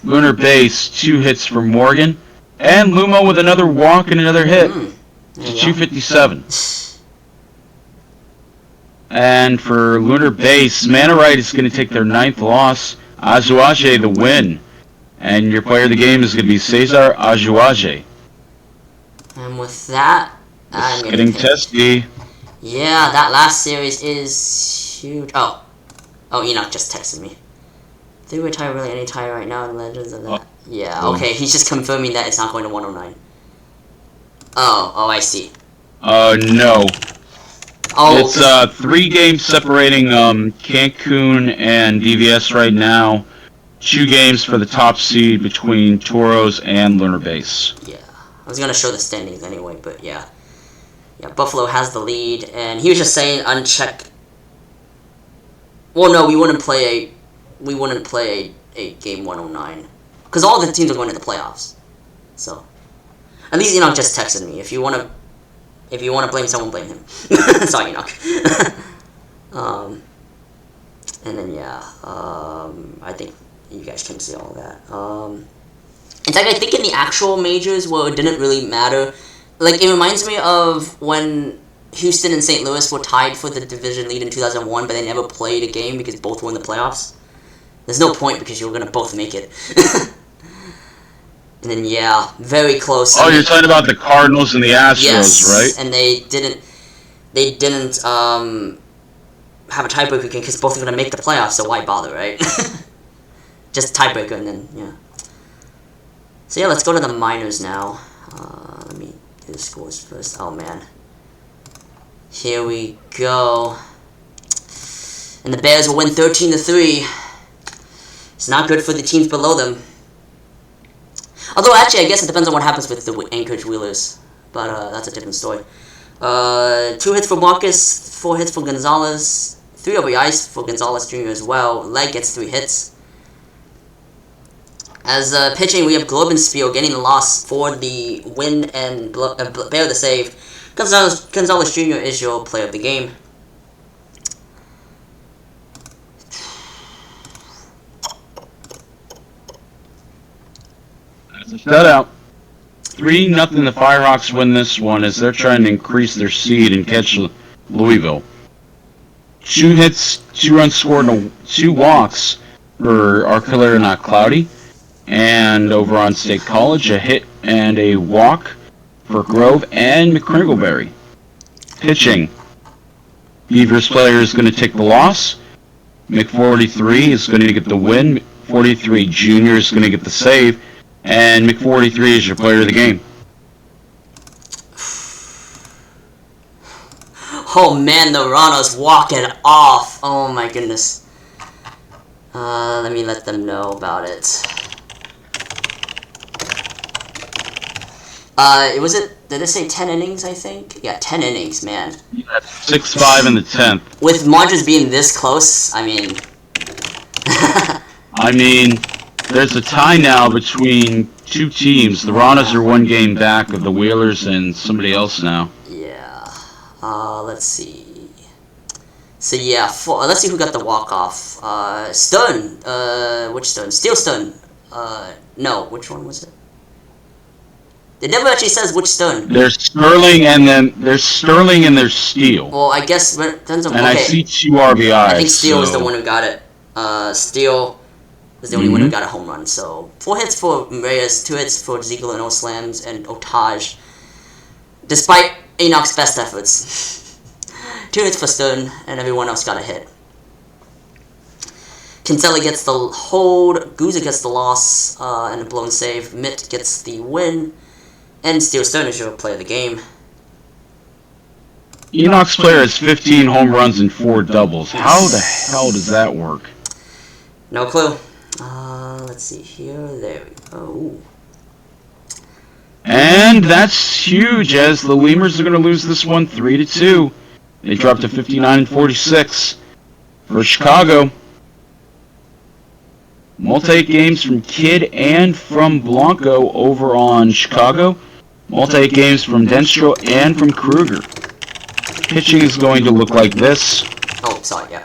Lunar base, 2 hits for Morgan, and Lumo with another walk and another hit to 257. And for Lunar base, Manarite is going to take their 9th loss. Azuaje the win. And your player of the game is going to be Cesar Azuaje. And with that, I'm getting testy. Yeah, that last series is huge. Oh, Enoch just texted me. They retire really any tire right now in Legends of that. Yeah, okay, he's just confirming that it's not going to 109. Oh, I see. No. Oh, It's 3 games separating Cancun and DVS right now. 2 games for the top seed between Toros and Lunar Base. Yeah, I was gonna show the standings anyway, but yeah. Yeah, Buffalo has the lead, and he was just saying uncheck. Well, no, we wouldn't play a game 109 because all the teams are going to the playoffs. So, at least Enoch just texted me. If you wanna blame someone, blame him. Sorry, Enoch. And then yeah, I think you guys can see all that. In fact, I think in the actual majors, well, it didn't really matter. Like, it reminds me of when Houston and St. Louis were tied for the division lead in 2001, but they never played a game because both were in the playoffs. There's no point because you're gonna both make it. And then yeah, very close. Oh, you're talking about the Cardinals and the Astros, yes, right? And they didn't have a tiebreaker because both are gonna make the playoffs, so why bother, right? Just tiebreaker and then yeah. So yeah, let's go to the minors now. Let me do the scores first. Oh man. Here we go. And the Bears will win 13-3. It's not good for the teams below them. Although actually, I guess it depends on what happens with the Anchorage Wheelers. But that's a different story. 2 hits for Marcus, 4 hits for Gonzalez, 3 RBIs for Gonzalez Jr. as well. Leg gets 3 hits. As pitching, we have Globenspiel getting the loss for the win and Bear the save. Gonzalez Jr. is your player of the game. Shutout. 3-0 the Firehawks win this one as they're trying to increase their seed and catch Louisville. 2 hits, 2 runs scored, and 2 walks for Arclair Not Cloudy. And over on State College, a hit and a walk for Grove and McCringleberry. Pitching. Beavers player is going to take the loss. McForty-3 is going to get the win. 43 Jr. is going to get the save. And McForty-3 is your player of the game. Oh man, the Rana's walking off. Oh my goodness. Let me let them know about it. Did it say 10 innings, I think? Yeah, 10 innings, man. 6-5 in the 10th. With margins being this close, I mean... There's a tie now between 2 teams. The Ranas are 1 game back of the Whalers and somebody else now. Yeah. Let's see. So yeah, let's see who got the walk-off. Stern. Which Stern? Steel Stern. No, which one was it? It never actually says which Stern. There's Sterling and there's Steele. Well, I guess it depends on. And okay. I see 2 RBIs. I think Steele was the one who got it. Steele was the only one who got a home run. So 4 hits for Reyes, 2 hits for Ziegler and slams and Otage. Despite Enoch's best efforts, 2 hits for Stern, and everyone else got a hit. Kinsella gets the hold, Guza gets the loss, and a blown save. Mitt gets the win. And Steel Stern is your player of the game. Enoch's player has 15 home runs and 4 doubles. How the hell does that work? No clue. Let's see here. There we go. And that's huge as the Lemurs are going to lose this one 3-2. They dropped to 59-46 for Chicago. Multi-hit games from Kidd and from Blanco over on Chicago. Multi-hit games from Denstro and from Kruger. Pitching is going to look like this. Oh, sorry, yeah.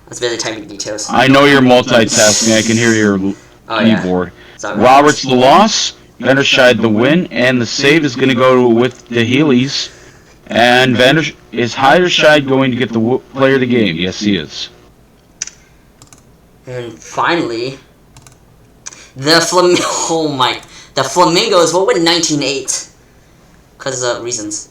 That's very tiny details. I know you're multitasking. I can hear your keyboard. Yeah. Roberts the loss, Vanderscheid the win, and the save is going to go with the Heelys. And is Heiderscheid going to get the player of the game? Yes, he is. And finally, the Flamingos will win 19-8 because of reasons.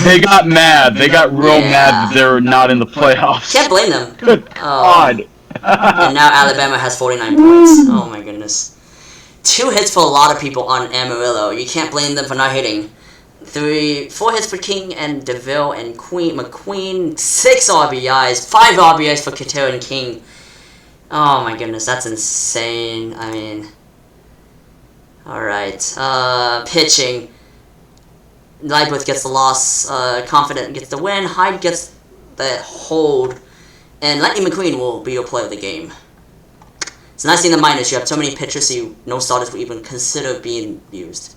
They got mad. They got real Yeah. mad that they're not in the playoffs. Can't blame them. Good God. And now Alabama has 49 points. Oh my goodness. 2 hits for a lot of people on Amarillo. You can't blame them for not hitting. 4 hits for King and DeVille and McQueen. 6 RBIs. 5 RBIs for Katero and King. Oh my goodness, that's insane. I mean... Alright. Pitching. Leibowitz gets the loss. Confident gets the win. Hyde gets the hold. And Lightning McQueen will be your player of the game. It's nice in the minors. You have so many pitchers, so no starters will even consider being used.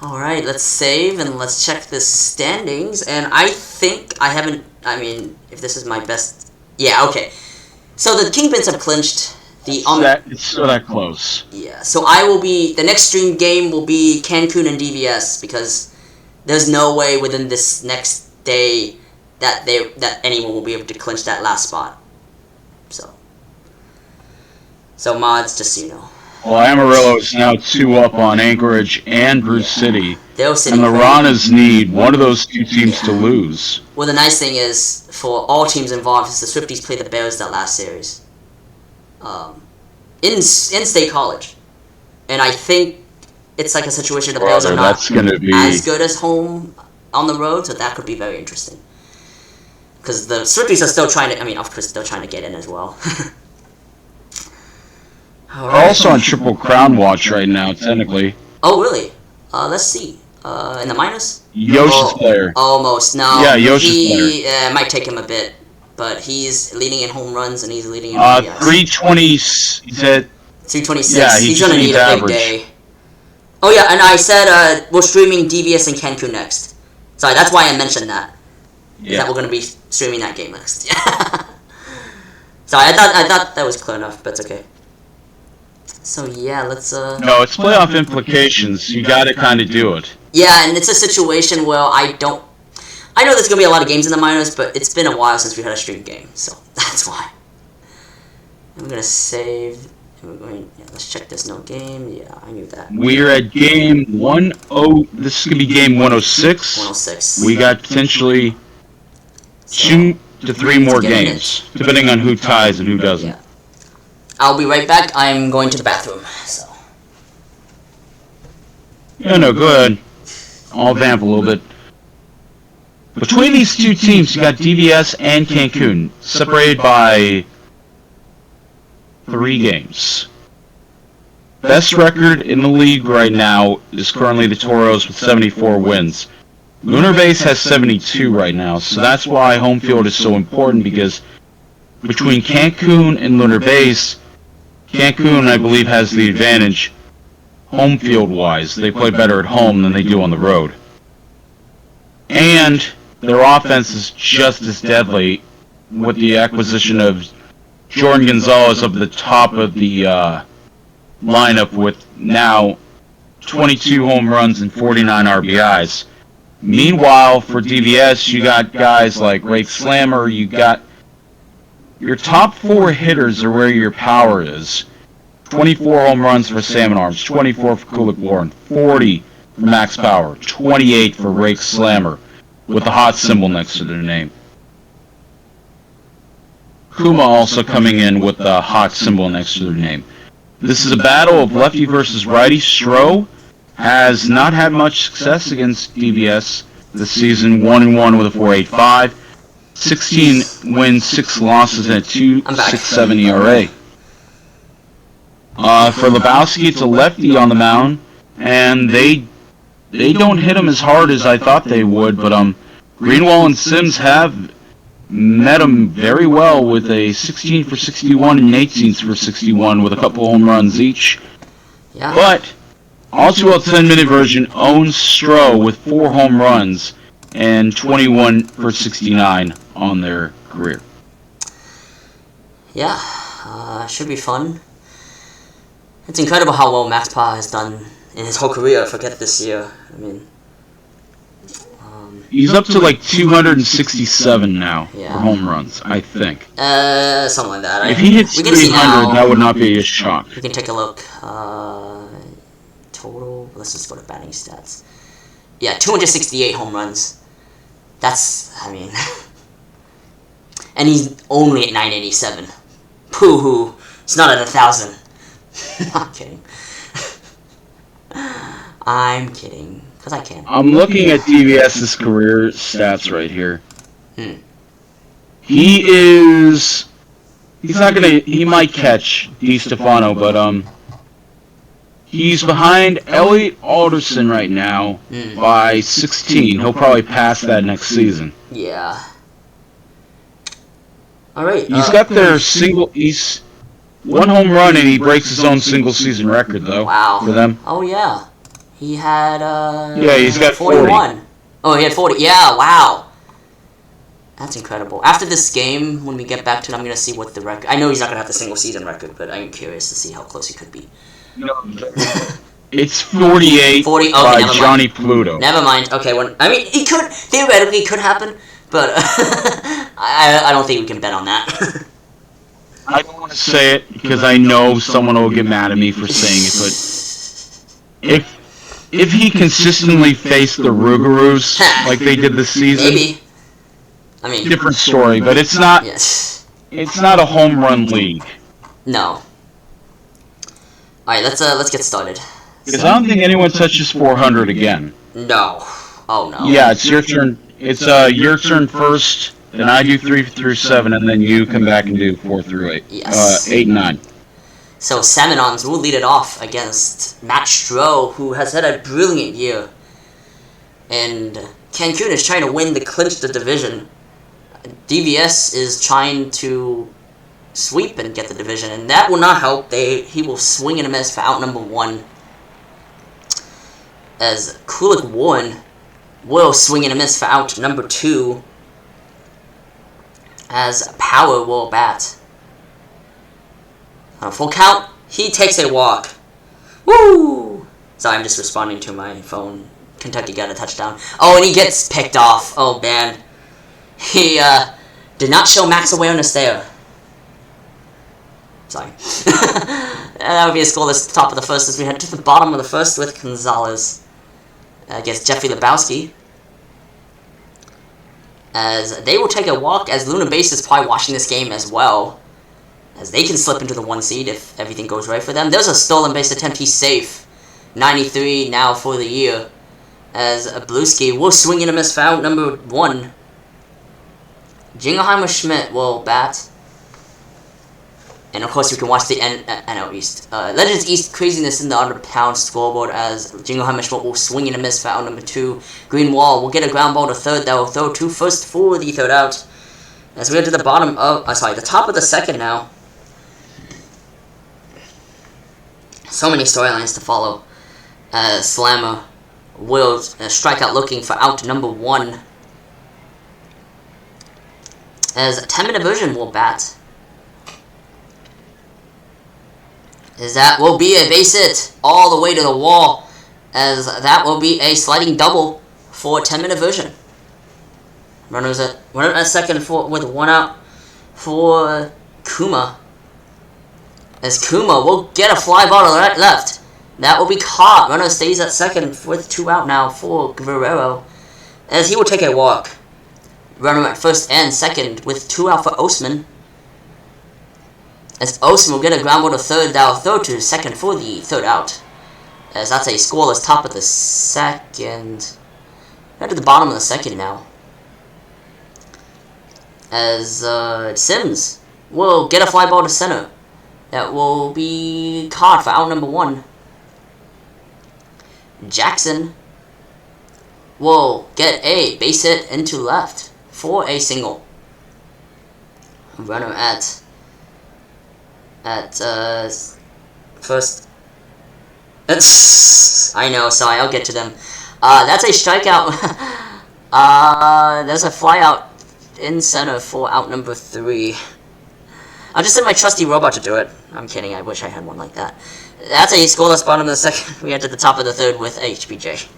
Alright, let's save and let's check the standings. And I think I haven't... I mean, if this is my best... Yeah, okay. So the Kingpins have clinched the... It's so that close. Yeah, so I will be... The next stream game will be Cancun and DVS because there's no way within this next day that anyone will be able to clinch that last spot. So mods, just so you know. Well, Amarillo is now 2 up on Anchorage and Bruce City. City. And the Ranas need one of those 2 teams to lose. Well, the nice thing is, for all teams involved, is the Swifties played the Bears that last series. In State College. And I think it's like a situation the Bears are not as good as home on the road, so that could be very interesting. Because the Swifties are still trying to, I mean, of course, still trying to get in as well. We're also on Triple Crown watch right now, technically. Oh, really? Let's see. In the minus? Yoshi's player. Almost. No. Yeah, Yoshi's player. It might take him a bit, but he's leading in home runs and he's leading in RBIs. 320, he said. 326. Yeah, he's going to need a big day. Oh, yeah, and I said we're streaming DVS and Cancun next. Sorry, that's why I mentioned that. Yeah. That we're going to be streaming that game next. Sorry, I thought that was clear enough, but it's okay. So yeah, let's No, it's playoff implications. You gotta kinda do it. Yeah, and it's a situation where I know there's gonna be a lot of games in the minors, but it's been a while since we had a stream game, so that's why. I'm gonna save and we're going let's check this no game. Yeah, I knew that. We're at game 10 this is gonna be game 106. 106. We got potentially 2 to 3 more games, depending on who ties and who doesn't. Yeah. I'll be right back. I'm going to the bathroom, so. Yeah, no, go ahead. I'll vamp a little bit. Between these 2 teams, you got DVS and Cancun, separated by 3 games. Best record in the league right now is currently the Toros with 74 wins. Lunar Base has 72 right now, so that's why home field is so important, because between Cancun and Lunar Base, Cancun, I believe, has the advantage home field-wise. They play better at home than they do on the road. And their offense is just as deadly with the acquisition of Jordan Gonzalez up at the top of the lineup with now 22 home runs and 49 RBIs. Meanwhile, for DVS, you got guys like Rake Slammer, you got... Your top 4 hitters are where your power is. 24 home runs for Salmon Arms, 24 for Kulik Warren, 40 for Max Power, 28 for Rake Slammer, with the hot symbol next to their name. Kuma also coming in with the hot symbol next to their name. This is a battle of lefty versus righty. Stroh has not had much success against DVS this season, 1-1 with a 4.85. 16 wins, 6 losses, and a 2.67 ERA. For Lebowski, it's a lefty on the mound, and they don't hit him as hard as I thought they would, but Greenwald and Sims have met him very well with a 16 for 61 and 18 for 61 with a couple home runs each. Yeah. But also a 10-minute version owns Stroh with 4 home runs and 21 for 69 on their career. Yeah, should be fun. It's incredible how well Max Pa has done in his whole career. Forget this year. I mean, he's up to like 267 now for home runs, I think. Something like that. If he hits 300, that would not be a shock. We can take a look. Total. Let's just go to batting stats. Yeah, 268 home runs. That's, I mean... and he's only at 987. Pooh-hoo. It's not at 1,000. I'm kidding. I'm kidding. Because I can. I'm looking at DVS's career stats right here. He is... He's not gonna... He might catch DiStefano, but, he's behind Elliot Alderson right now by 16. He'll probably pass that next season. Yeah. Alright. He's got their single... He's... One home run and he breaks his own single season record, though. Wow. For them. Oh, yeah. He had, Yeah, he's got 41. 40. Oh, he had 40. Yeah, wow. That's incredible. After this game, when we get back to it, I'm going to see what the record... I know he's not going to have the single season record, but I'm curious to see how close he could be. It's 48 by Johnny Pluto. Never mind. Okay, I mean, it could... Theoretically, it could happen, but I don't think we can bet on that. I don't want to say it because I know someone will get mad at me for saying it, but if he consistently faced the Rougarous like they did this season, maybe. I mean, different story. But it's not. Yes. It's not a home run league. No. All right, let's get started. Because I don't think anyone touches 400 again. No. Oh no. Yeah, it's your turn. It's your turn first. Then I do 3 through 7, and then you come back and do 4 through 8. Yes. 8 and 9. So Seminons will lead it off against Matt Stroh, who has had a brilliant year. And Cancun is trying to clinch the division. DVS is trying to sweep and get the division, and that will not help. He will swing and a miss for out number 1. As Kulik Warren will swing and a miss for out number 2. As Power will bat. On a full count, he takes a walk. Woo! Sorry, I'm just responding to my phone. Kentucky got a touchdown. Oh, and he gets picked off. Oh, man. He did not show max awareness there. Sorry. That would be a scoreless top of the first as we head to the bottom of the first with Gonzalez against Jeffrey Lebowski. As they will take a walk, as Luna Base is probably watching this game as well. As they can slip into the 1 seed if everything goes right for them. There's a stolen base attempt, he's safe. 93 now for the year. As Blueski will swing in a miss for out number 1. Jingleheimer Schmidt will bat. And of course we can watch the NL East. Legends East craziness in the under-pound scoreboard as Jingleheimer Schmidt will swing in a miss for out number 2. Greenwald will get a ground ball to third that will throw to first for the third out. As we get to the bottom of, the top of the second now. So many storylines to follow. Slammer will strike out looking for out number 1. As 10-minute version will bat. As that will be a base hit all the way to the wall. As that will be a sliding double for 10-minute version. Runners at second with 1 out for Kuma. As Kuma will get a fly ball to the right left. That will be caught. Runner stays at second with 2 out now for Guerrero. As he will take a walk. Runner at first and second with 2 out for Osman. As Osman will get a ground ball to third, that will throw to second for the third out. As that's a scoreless top of the second. Right to the bottom of the second now. As Sims will get a fly ball to center. That will be caught for out number 1. Jackson will get a base hit into left for a single. Runner at first. I know, sorry, I'll get to them. That's a strikeout. There's a fly out in center for out number 3. I'll just send my trusty robot to do it. I'm kidding, I wish I had one like that. That's a scoreless bottom of the second. We head to the top of the third with HBJ.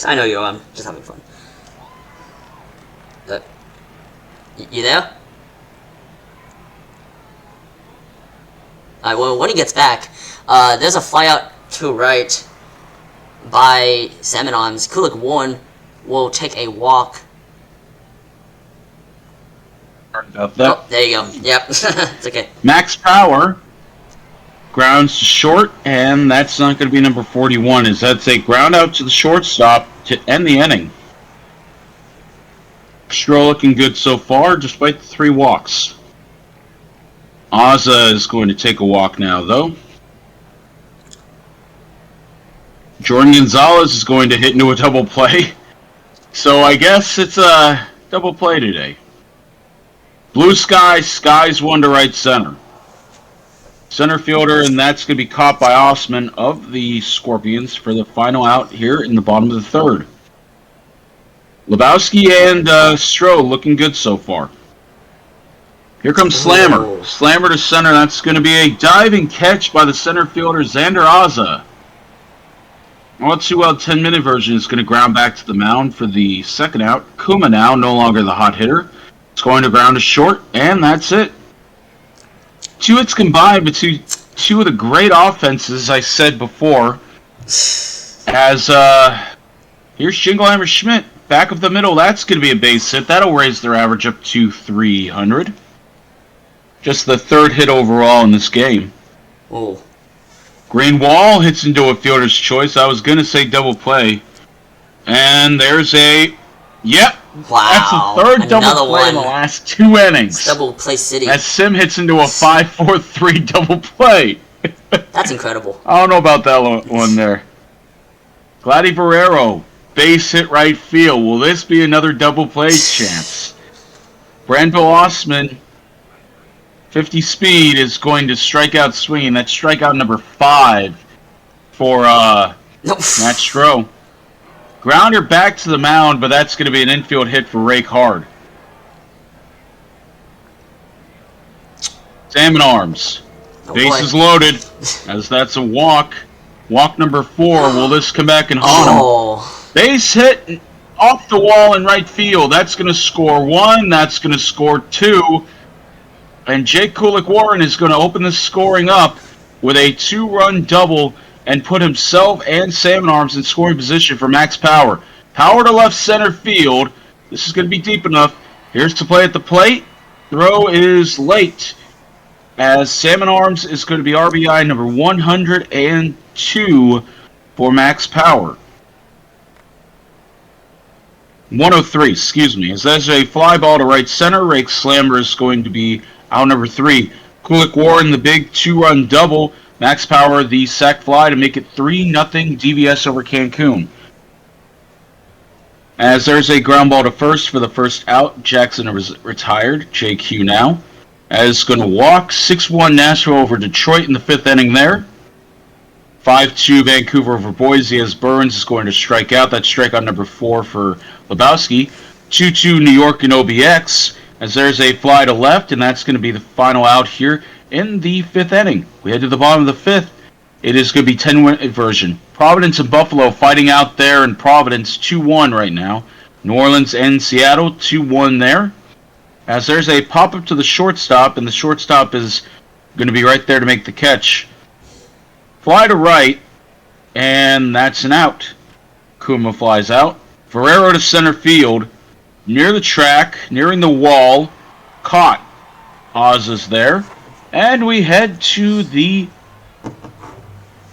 I know you're just having fun. You there? Well, when he gets back, there's a fly out to right by Salmon Arms. Kulik Warren will take a walk. About that. Oh, there you go. Yep, it's okay. Max Power grounds to short, and that's not going to be number 41, as that's a ground out to the shortstop to end the inning. Stroh looking good so far, despite the 3 walks. Ozza is going to take a walk now, though. Jordan Gonzalez is going to hit into a double play. So I guess it's a double play today. Blue Sky, Skies one to right center. Center fielder, and that's going to be caught by Osman of the Scorpions for the final out here in the bottom of the third. Lebowski and Stroh looking good so far. Here comes Slammer. Ooh. Slammer to center. That's going to be a diving catch by the center fielder, Xander Ozza. All too well, 10-minute version is going to ground back to the mound for the second out. Kuma now, no longer the hot hitter. It's going to ground to short, and that's it. 2 hits combined between two of the great offenses I said before. As, here's Jingleheimer Schmidt. Back of the middle, that's going to be a base hit. That'll raise their average up to 300. Just the 3rd hit overall in this game. Oh. Greenwald hits into a fielder's choice. I was going to say double play. And there's a... Yep. Wow. That's the 3rd double Another play in the one. last 2 innings. It's double play city. As Sim hits into a 5-4-3 double play. That's incredible. I don't know about that one there. Gladdy Barrero, base hit right field. Will this be another double play chance? Brandville Osman, 50 speed, is going to strike out swinging. That's strikeout number 5 for Matt Stroh. Grounder back to the mound, but that's going to be an infield hit for Rake Hard. Salmon Arms. Bases loaded, as that's a walk. Walk number 4. Will this come back and haunt him? Base hit off the wall in right field. That's going to score 1. That's going to score 2. And Jake Kulik Warren is going to open the scoring up with a 2-run double and put himself and Salmon Arms in scoring position for Max Power. Power to left center field. This is going to be deep enough. Here's to play at the plate. Throw is late, as Salmon Arms is going to be RBI number 102 for Max Power. 103, excuse me. As there's a fly ball to right center, Rake Slammer is going to be out number 3. Kulik Warren, the big 2-run double. Max Power, the sac fly to make it 3-0 DVS over Cancun. As there's a ground ball to first for the first out, Jackson is retired. JQ now. As going to walk 6-1 Nashville over Detroit in the 5th inning there. 5-2 Vancouver over Boise, as Burns is going to strike out. That's strikeout number 4 for Lebowski. 2-2 New York and OBX, as there's a fly to left, and that's going to be the final out here in the 5th inning. We head to the bottom of the 5th. It is going to be 10-win version. Providence and Buffalo fighting out there in Providence, 2-1 right now. New Orleans and Seattle, 2-1 there. As there's a pop-up to the shortstop, and the shortstop is going to be right there to make the catch. Fly to right, and that's an out. Kuma flies out. Ferrero to center field, near the track, nearing the wall, caught. Oz is there. And we head to the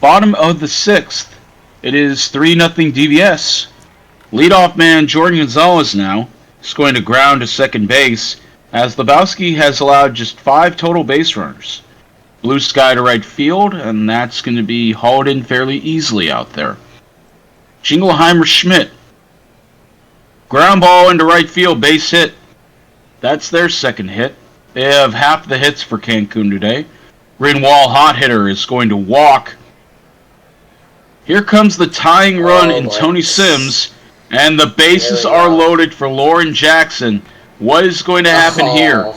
bottom of the 6th. It is 3-0 DVS. Leadoff man Jordan Gonzalez now is going to ground to second base, as Lebowski has allowed just 5 total base runners. Blue Sky to right field, and that's going to be hauled in fairly easily out there. Jingleheimer Schmidt. Ground ball into right field, base hit. That's their second hit. They have half the hits for Cancun today. Greenwald, hot hitter, is going to walk. Here comes the tying run in Tony Sims, and the bases are loaded for Lauren Jackson. What is going to happen here?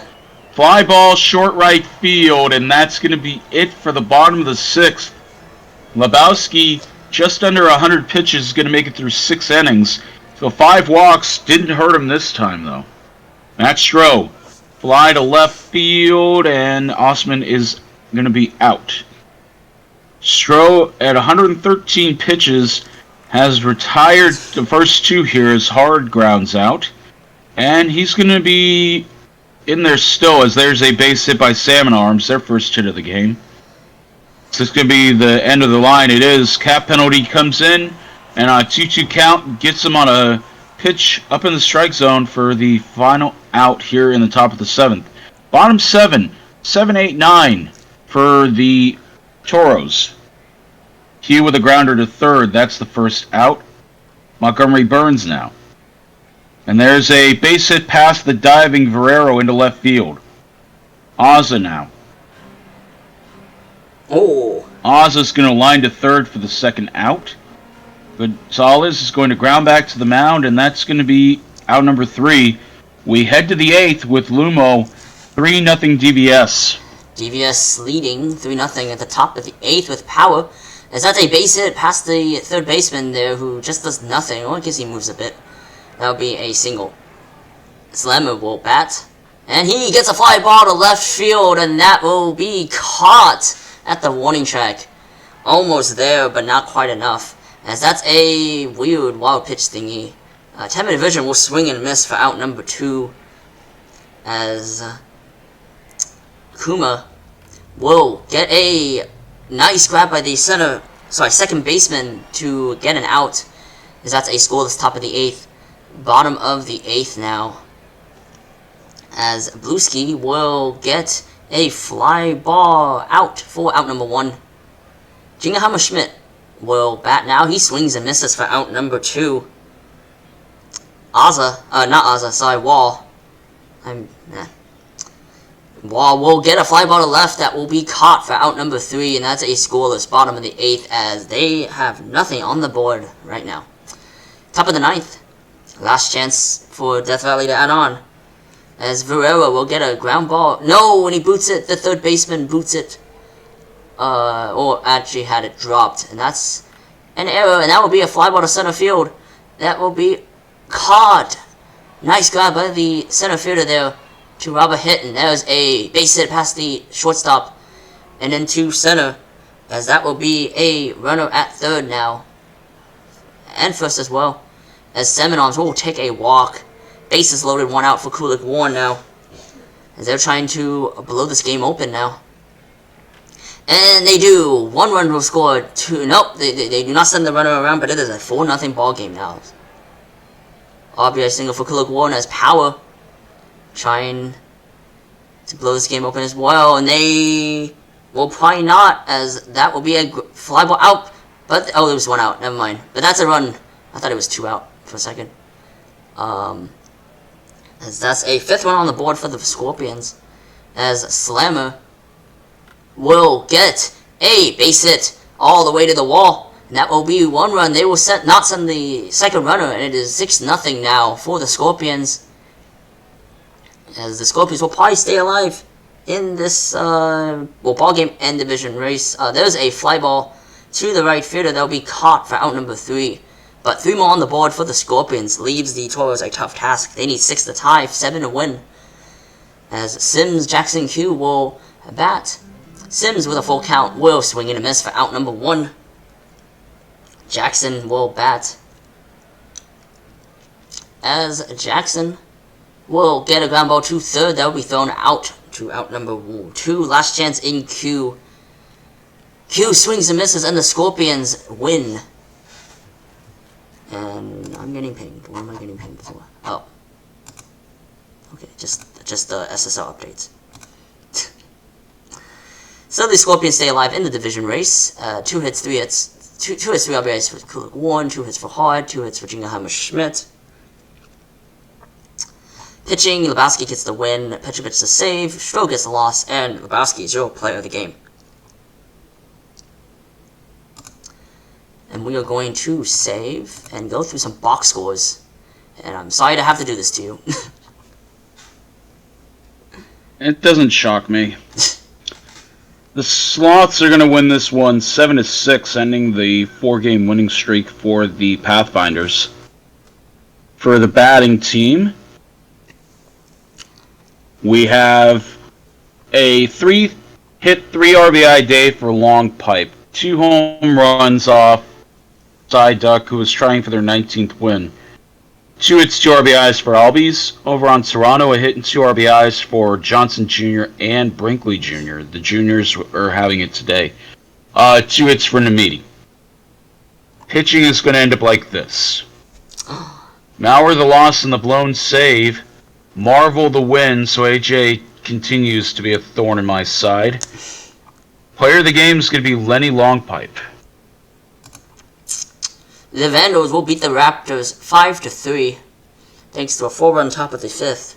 Fly ball, short right field, and that's going to be it for the bottom of the 6th. Lebowski, just under 100 pitches, is going to make it through 6 innings. So 5 walks didn't hurt him this time, though. Matt Stroh, fly to left field, and Osman is going to be out. Stroh at 113 pitches has retired the first two here as Hard grounds out. And he's going to be in there still as there's a base hit by Salmon Arms, their first hit of the game. So it's going to be the end of the line. It is. Cap penalty comes in, and on a 2-2 count, gets him on a pitch up in the strike zone for the final out here in the top of the 7th. Bottom 7, 7, 8, 9 for the Toros. Hugh with a grounder to third. That's the first out. Montgomery Burns now. And there's a base hit past the diving Verrero into left field. Ozza now. Oh. Ozza's going to line to third for the second out. Gonzalez is going to ground back to the mound, and that's going to be out number 3. We head to the 8th with Lumo, 3-0 DVS. DVS leading 3-0 at the top of the 8th with power, as that's a base hit past the third baseman there who just does nothing, or I guess he moves a bit. That'll be a single. Slammer will bat, and he gets a fly ball to left field, and that will be caught at the warning track. Almost there, but not quite enough, as that's a weird wild pitch thingy. 10-minute vision will swing and miss for out number 2, as Kuma will get a nice grab by the second baseman to get an out, as that's a scoreless top of the 8th. Bottom of the 8th now, as Blueski will get a fly ball out for out number 1. Jingleheimer Schmidt will bat now. He swings and misses for out number 2. Wall. Wall will get a fly ball to left that will be caught for out number 3, and that's a scoreless bottom of the 8th, as they have nothing on the board right now. Top of the 9th. Last chance for Death Valley to add on, as Verrero will get a ground ball. No, when he boots it, the third baseman boots it. Or actually had it dropped. And that's an error, and that will be a fly ball to center field. That will be caught. Nice grab by the center fielder there to rob a hit, and there's a base hit past the shortstop and into center, as that will be a runner at third now. And first as well, as Seminoles will take a walk. Bases loaded, 1 out for Kulik Warren now, as they're trying to blow this game open now. And they do. 1 run will score. 2. Nope, they do not send the runner around, but it is a 4-0 ball game now. RBI single for Kulik Warren as Power trying to blow this game open as well, and they will probably not, as that will be a fly ball out. But oh, there was 1 out. Never mind. But that's a run. I thought it was 2 out for a second. As that's a 5th one on the board for the Scorpions, as Slammer will get a base hit all the way to the wall, and that will be 1 run. They will not send the second runner, and it is 6-0 now for the Scorpions, as the Scorpions will probably stay alive in this ball game and division race. There's a fly ball to the right fielder that will be caught for out number 3. But 3 more on the board for the Scorpions leaves the Toros a tough task. They need 6 to tie, 7 to win. As Sims, Jackson, Q will bat. Sims with a full count will swing and a miss for out number 1. Jackson will bat. As Jackson will get a ground ball to third, that will be thrown out to out number 2. Last chance in Q. Q swings and misses, and the Scorpions win. And I'm getting pinged. What am I getting pinged for? Oh. Okay, just the SSL updates. So the Scorpions stay alive in the division race. 2 hits, 3 hits. 2 hits, 3 RBIs for Kulik Warren, 2 hits for Hard, 2 hits for Jingleheimer Schmidt. Pitching, Lebowski gets the win, Petrovic the save, Stroh gets the loss, and Lebowski is your player of the game. And we are going to save and go through some box scores. And I'm sorry to have to do this to you. It doesn't shock me. The Sloths are going to win this one 7-6, ending the 4-game winning streak for the Pathfinders. For the batting team, we have a hit 3 RBI day for Long Pipe. 2 home runs off Cy Duck, who was trying for their 19th win. 2 hits, 2 RBIs for Albies. Over on Toronto, a hit and 2 RBIs for Johnson Jr. and Brinkley Jr. The juniors are having it today. 2 hits for Namiti. Pitching is going to end up like this. Mauer the loss and the blown save. Marvel the win, so AJ continues to be a thorn in my side. Player of the game is going to be Lenny Longpipe. The Vandals will beat the Raptors 5-3, thanks to a 4-run top of the 5th.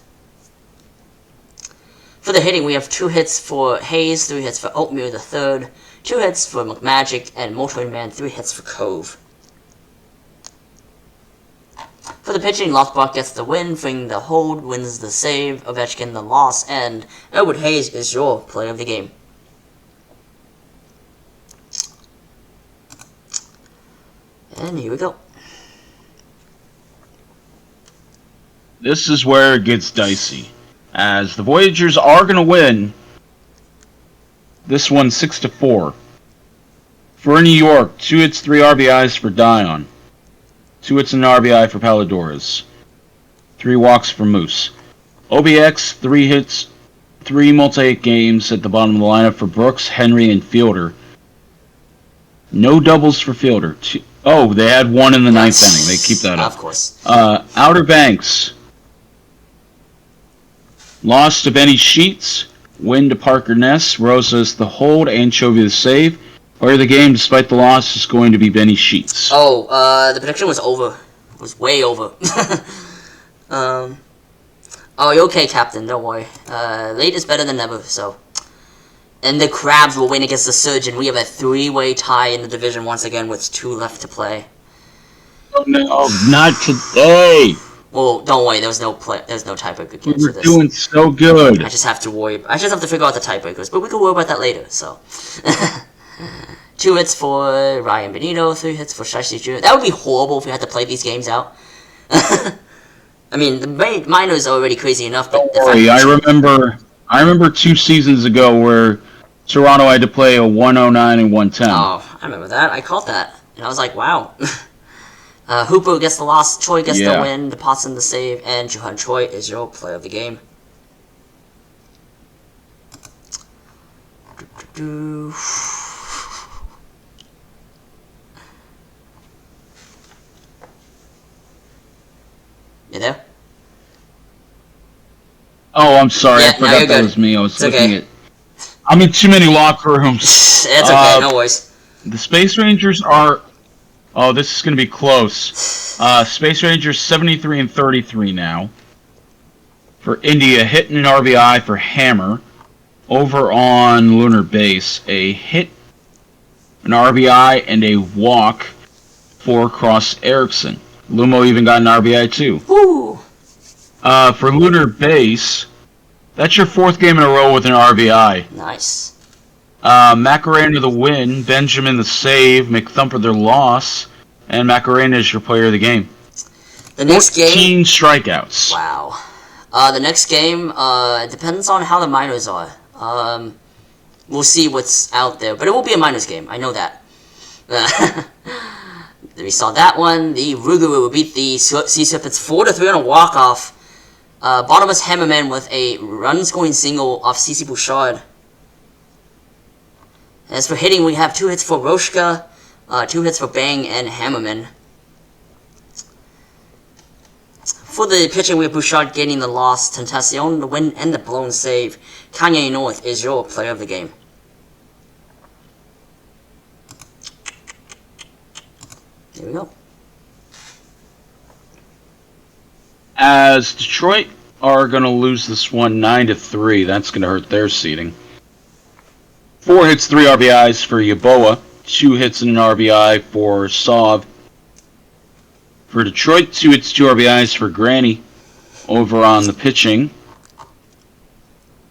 For the hitting, we have 2 hits for Hayes, 3 hits for Oatmeal the 3rd, 2 hits for McMagic, and Motoring Man 3 hits for Cove. For the pitching, Lothbrock gets the win, Fring the hold, wins the save, Ovechkin the loss, and Edward Hayes is your player of the game. And here we go. This is where it gets dicey, as the Voyagers are going to win this one 6-4. For New York, 2 hits, 3 RBIs for Dion. 2 hits and an RBI for Palidorus. 3 walks for Moose. OBX, 3 hits, 3 multi-hit games at the bottom of the lineup for Brooks, Henry, and Fielder. No doubles for Fielder. Oh, they had 1 in the 9th inning. They keep that up. Of course. Outer Banks. Loss to Benny Sheets. Win to Parker Ness. Rosas the hold. Anchovy the save. Player of the game, despite the loss, is going to be Benny Sheets. Oh, the prediction was over. It was way over. Oh, you're okay, Captain. Don't worry. Late is better than never, so. And the Crabs will win against the Surgeon. We have a 3-way tie in the division once again with 2 left to play. Oh, no, not today. Well, don't worry. There's no tiebreaker against We're this. doing so good. I just have to figure out the tiebreakers, but we can worry about that later. So, 2 hits for Ryan Benito, 3 hits for Shiesty Jr. That would be horrible if we had to play these games out. I mean, the minors are already crazy enough. But Don't worry, I remember 2 seasons ago where Toronto had to play a 109 and 110. Oh, I remember that. I called that, and I was like, wow. Hooper gets the loss, Choi gets the win, DePotson the save, and Johan Choi is your player of the game. You there? Oh, I'm sorry. Yeah, I forgot that was me. I was looking at... I'm in too many locker rooms. It's okay, no worries. The Space Rangers are... Oh, this is going to be close. Space Rangers 73 and 33 now. For India, hit and an RBI for Hammer. Over on Lunar Base, a hit, an RBI, and a walk for Cross Erickson. Lumo even got an RBI too. Woo! For Lunar Base, that's your 4th game in a row with an RBI. Nice. Macarena the win, Benjamin the save, McThumper their loss, and Macarena is your player of the game. The next 14 strikeouts. Wow. The next game depends on how the minors are. We'll see what's out there, but it will be a minors game. I know that. We saw that one. The Rougarou will beat the Sea Serpents 4-3 on a walk-off. Bottomless Hammerman with a run-scoring single off CC Bouchard. As for hitting, we have 2 hits for Roshka, 2 hits for Bang and Hammerman. For the pitching, we have Bouchard getting the loss, Tentacion the win, and the blown save. Kanye North is your player of the game. Here we go. As Detroit are going to lose this one 9-3, that's going to hurt their seeding. 4 hits, 3 RBIs for Yeboah. 2 hits and an RBI for Sauve. For Detroit, 2 hits, 2 RBIs for Granny. Over on the pitching,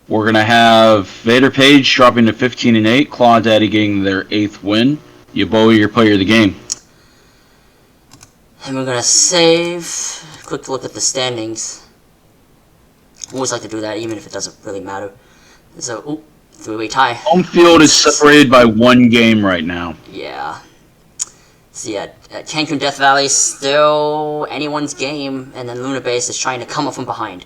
we're going to have Vader Page dropping to 15 and 8. Claw Daddy getting their 8th win. Yeboah, your player of the game. And we're going to save. Quick look at the standings. I always like to do that, even if it doesn't really matter. So, three-way tie. Home field is separated by 1 game right now. Yeah. So yeah, Cancun Death Valley still anyone's game, and then Luna Base is trying to come up from behind.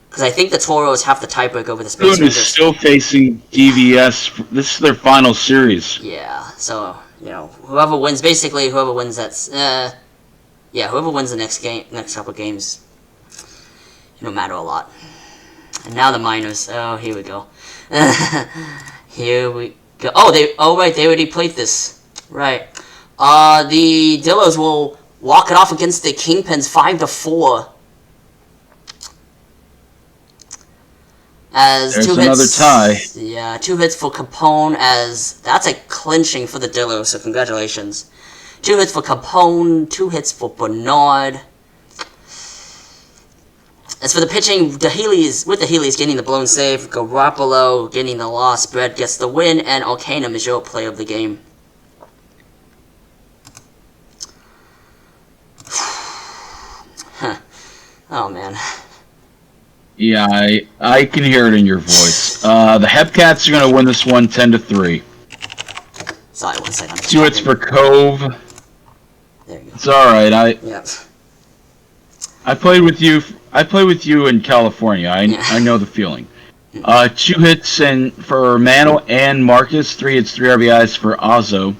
Because I think the Toros have the tiebreak over the Space Luna Rangers. is still facing DVS. This is their final series. Yeah, so, whoever wins that's, whoever wins the next couple games, matter a lot. And now the Miners. Oh, here we go. Here we go. Right, they already played this. Right. The Dillos will walk it off against the Kingpins 5-4. As There's 2 another hits, tie. Yeah, 2 hits for Capone, as that's a clinching for the Dillos, so congratulations. 2 hits for Capone, 2 hits for Bernard. As for the pitching, with the Heelys getting the blown save, Garoppolo getting the loss, Brett gets the win, and Arcanum is your player of the game. Oh, man. Yeah, I can hear it in your voice. The Hepcats are going to win this one 10-3. Sorry, 1 second. 2 hits for Cove. There you go. It's alright. Yep. I played with you in California. I know the feeling. 2 hits for Mano and Marcus. 3 hits, 3 RBIs for Ozzo.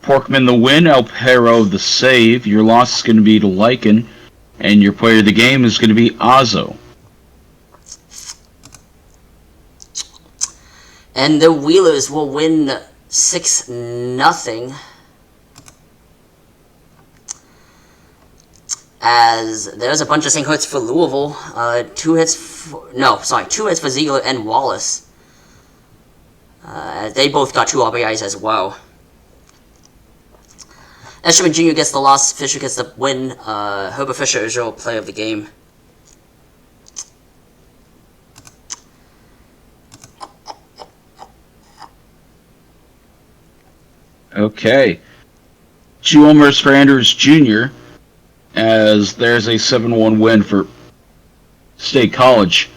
Porkman the win. El Perro the save. Your loss is going to be to Lycan. And your player of the game is going to be Ozzo. And the Wheelers will win 6-0. As there's a bunch of single hits for Louisville. 2 hits for Ziegler and Wallace. They both got 2 RBIs as well. Escherman Jr. gets the loss, Fisher gets the win. Herbert Fisher is your player of the game. Okay. 2 homers for Andrews Jr. as there's a 7-1 win for State College,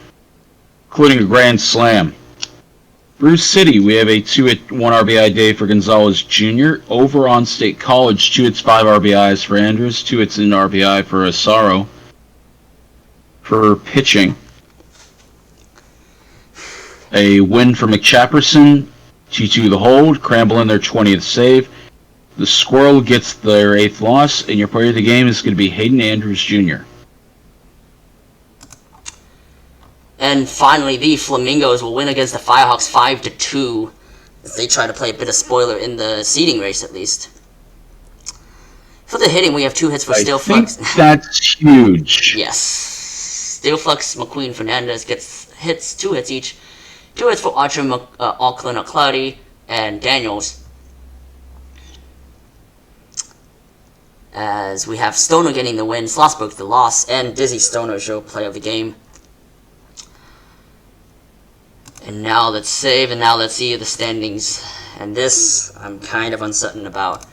including a grand slam. Bruce City, we have a 2-hit, 1 RBI day for Gonzalez Jr. Over on State College, 2 hits, 5 RBIs for Andrews, 2 hits and RBI for Asaro. For pitching, a win for McChapperson, 2-2 the hold, Cramble in their 20th save. The Squirrel gets their 8th loss, and your player of the game is going to be Hayden Andrews Jr. And finally, the Flamingos will win against the Firehawks 5-2, as they try to play a bit of spoiler in the seeding race, at least. For the hitting, we have 2 hits for Steelflux. That's huge. Yes. Steelflux, McQueen, Fernandez gets 2 hits each. 2 hits for Archer, Auckland, Cloudy, and Daniels. As we have Stoner getting the win, Schlossberg the loss, and Dizzy Stoner is your player of the game. And now let's save, and now let's see the standings. And this, I'm kind of uncertain about.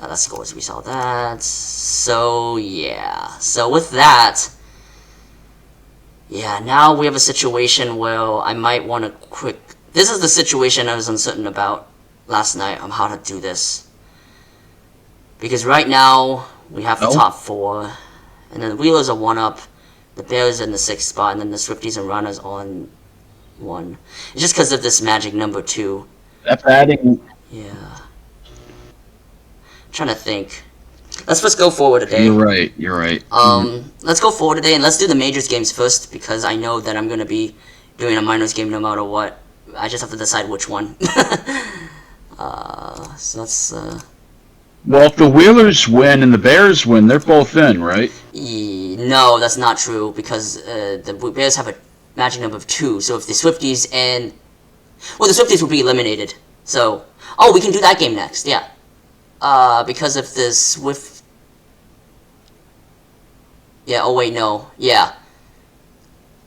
Let's go as we saw that. So, yeah. So, with that, yeah, now we have a situation where I might want to This is the situation I was uncertain about last night on how to do this. Because right now, we have the top 4. And then the Wheelers are 1 up. The Bears in the 6th spot. And then the Swifties and Runners on 1. It's just because of this magic number 2. That's adding. Yeah. I'm trying to think. Let's just go forward today. You're right. Let's go forward today, and let's do the majors games first, because I know that I'm going to be doing a minors game no matter what. I just have to decide which one. So let's... Well, if the Wheelers win and the Bears win, they're both in, right? No, that's not true, because the Bears have a magic number of 2, so if the Swifties and... Well, the Swifties will be eliminated, so... Oh, we can do that game next, yeah. Because if the Swift... Yeah, oh wait, no. Yeah.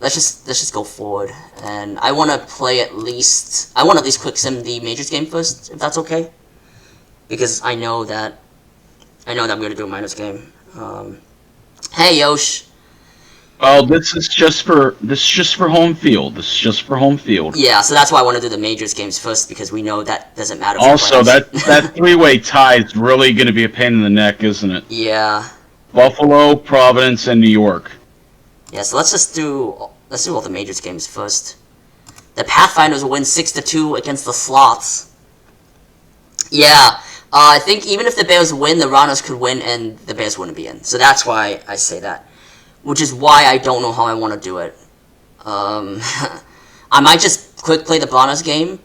Let's just go forward. And I want to play at least... I want to at least quick sim the majors game first, if that's okay. Because I know that I'm going to do a minors game. Hey, Yosh. Oh, this is just for home field. This is just for home field. Yeah, so that's why I want to do the majors games first, because we know that doesn't matter for Also, playoffs. that three-way tie is really going to be a pain in the neck, isn't it? Yeah. Buffalo, Providence, and New York. Yeah, so let's do all the majors games first. The Pathfinders will win 6-2 against the Sloths. Yeah, I think even if the Bears win, the Rhinos could win, and the Bears wouldn't be in. So that's why I say that. Which is why I don't know how I want to do it. I might just quick play the Rhinos game.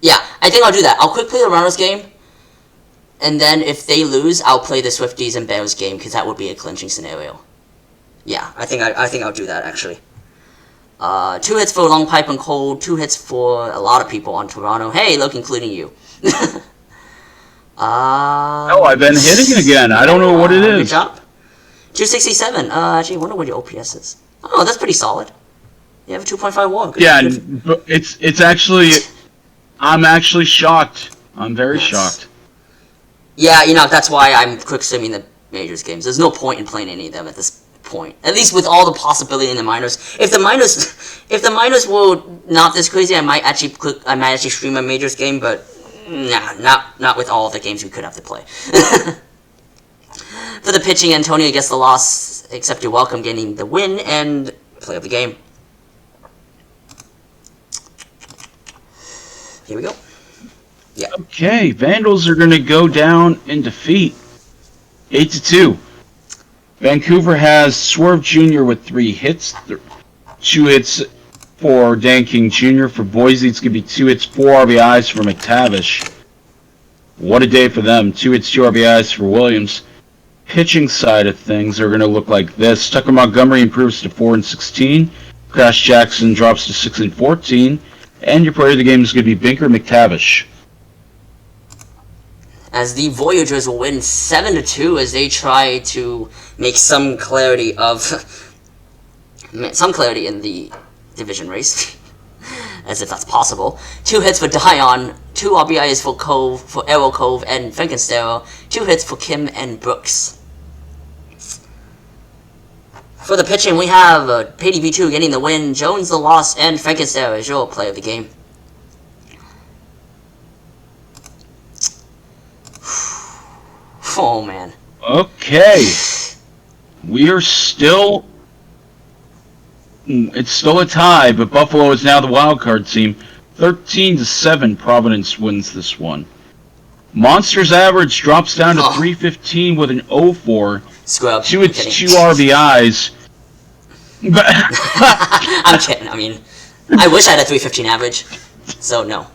Yeah, I think I'll do that. I'll quick play the Rhinos game, and then if they lose, I'll play the Swifties and Bears game, because that would be a clinching scenario. Yeah, I think I'll do that, actually. 2 hits for Long Pipe and Cold, 2 hits for a lot of people on Toronto. Hey, look, including you. Oh, I've been hitting again. I don't know what it Good is. job. 267. Actually, I wonder what your OPS is. Oh, that's pretty solid. You have a 2.5 WAR. Good, Yeah, good. but it's actually. I'm actually shocked. I'm very shocked. Yeah, that's why I'm quick simming the majors games. There's no point in playing any of them at this point. At least with all the possibility in the minors. If the minors were not this crazy, I might actually stream a majors game, but nah, not with all of the games we could have to play. For the pitching, Antonio gets the loss, except you're welcome getting the win and play of the game. Here we go. Yeah. Okay, Vandals are going to go down in defeat, 8-2. Vancouver has Swerve Jr. with 3 hits, 2 hits for Dan King Jr. For Boise, it's going to be 2 hits, 4 RBIs for McTavish. What a day for them. 2 hits, 2 RBIs for Williams. Pitching side of things are going to look like this. Tucker Montgomery improves to 4-16. Crash Jackson drops to 6-14. And your player of the game is going to be Binker McTavish. As the Voyagers will win 7-2 as they try to make some clarity in the division race, as if that's possible. 2 hits for Dion, 2 RBIs for Arrow Cove and Frankenstero, 2 hits for Kim and Brooks. For the pitching, we have Pady V2 getting the win, Jones the loss, and Frankenstero is your player of the game. Oh man. Okay. We are still... It's still a tie, but Buffalo is now the wild card team. 13-7, Providence wins this one. Monsters average drops down to 315 with an 0-4. Scrub. 2 hits, 2 RBIs. I'm kidding. I mean, I wish I had a 315 average. So, no.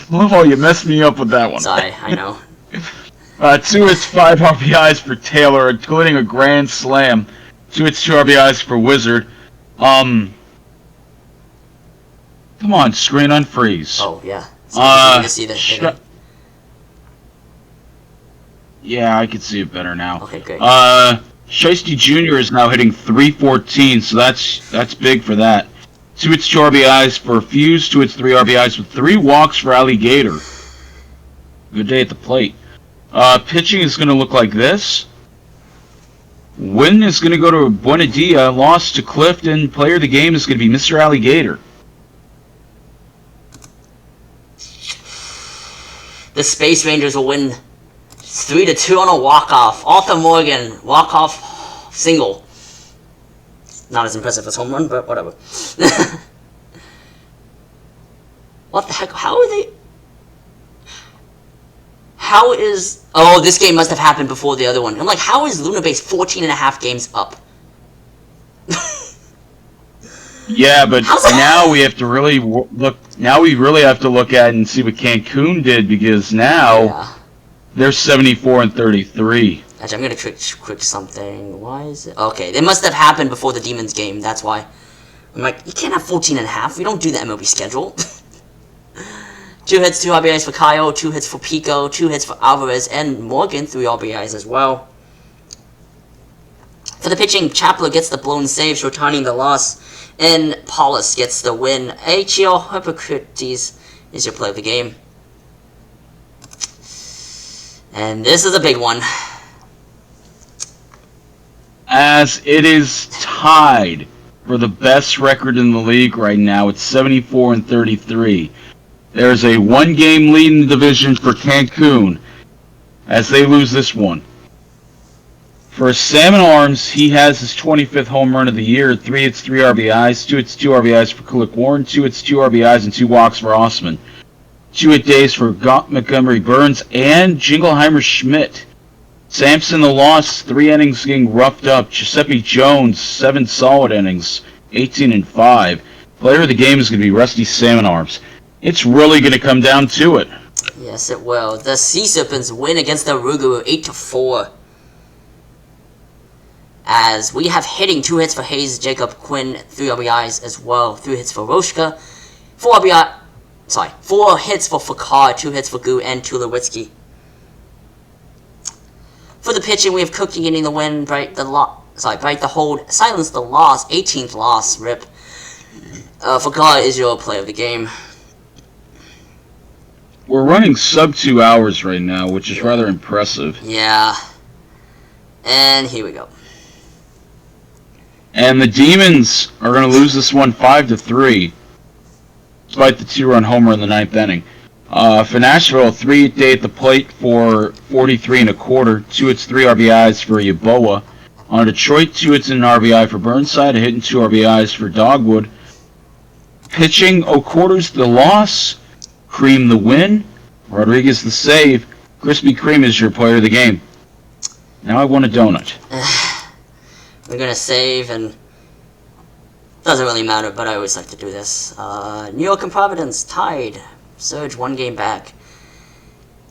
Oh, you messed me up with that one. Sorry, I know. 2 hits, 5 RBIs for Taylor, including a grand slam. 2 hits, 2 RBIs for Wizard. Come on, screen unfreeze. Oh, yeah. So you can see the Yeah, I can see it better now. Okay, great. Shiesty Jr. is now hitting 314, so that's big for that. 2 hits, 2 RBIs for Fuse, 2 hits, 3 RBIs with 3 walks for Alligator. Good day at the plate. Pitching is going to look like this. Win is going to go to Buenadia. Loss to Clifton. Player of the game is going to be Mr. Alligator. The Space Rangers will win 3-2 on a walk-off. Arthur Morgan, walk-off single. Not as impressive as home run, but whatever. What the heck? How are they... How is... Oh, this game must have happened before the other one. I'm like, how is Luna Base 14.5 games up? Yeah, but now we have to really look... Now we really have to look at and see what Cancun did, because now they're 74-33. Actually, I'm gonna quick something. Why is it... Okay, it must have happened before the Demons game. That's why. I'm like, you can't have 14.5. We don't do the MLB schedule. 2 hits, 2 RBIs for Kyle, 2 hits for Pico, 2 hits for Alvarez, and Morgan, 3 RBIs as well. For the pitching, Chapler gets the blown saves, returning the loss, and Paulus gets the win. H.E.L. Hippocrates is your play of the game. And this is a big one. as it is tied for the best record in the league right now. It's 74-33. There's a one-game lead in the division for Cancun as they lose this one. For Salmon Arms, he has his 25th home run of the year. 3 hits, 3 RBIs. 2 hits, 2 RBIs for Kulik Warren. 2 hits, 2 RBIs, and 2 walks for Osman. 2 hit days for Montgomery Burns and Jingleheimer Schmidt. Sampson the loss, 3 innings getting roughed up. Giuseppe Jones, 7 solid innings, 18-5. Player of the game is going to be Rusty Salmon Arms. It's really going to come down to it. Yes, it will. The Sea Serpents win against the Rugu 8-4. As we have hitting 2 hits for Hayes, Jacob Quinn, 3 RBIs as well. 3 hits for Roshka, 4 hits for Fakar, 2 hits for Gu, and Tulowitzki. For the pitching, we have Cookie getting the win, Bright the hold, Silence the loss, 18th loss, rip. Fakar is your play of the game. We're running sub 2 hours right now, which is rather impressive. Yeah. And here we go. And the Demons are going to lose this one 5-3, despite the 2-run homer in the 9th inning. For Nashville, 3 day at the plate for 43 1/4, 2 hits, 3 RBIs for Yaboa. On Detroit, 2 hits and an RBI for Burnside, a hit and 2 RBIs for Dogwood. Pitching, O'Quarters the loss, Cream the win, Rodriguez the save. Krispy Kreme is your player of the game. Now I want a donut. We're gonna save, and doesn't really matter, but I always like to do this. New York and Providence tied. Surge 1 game back.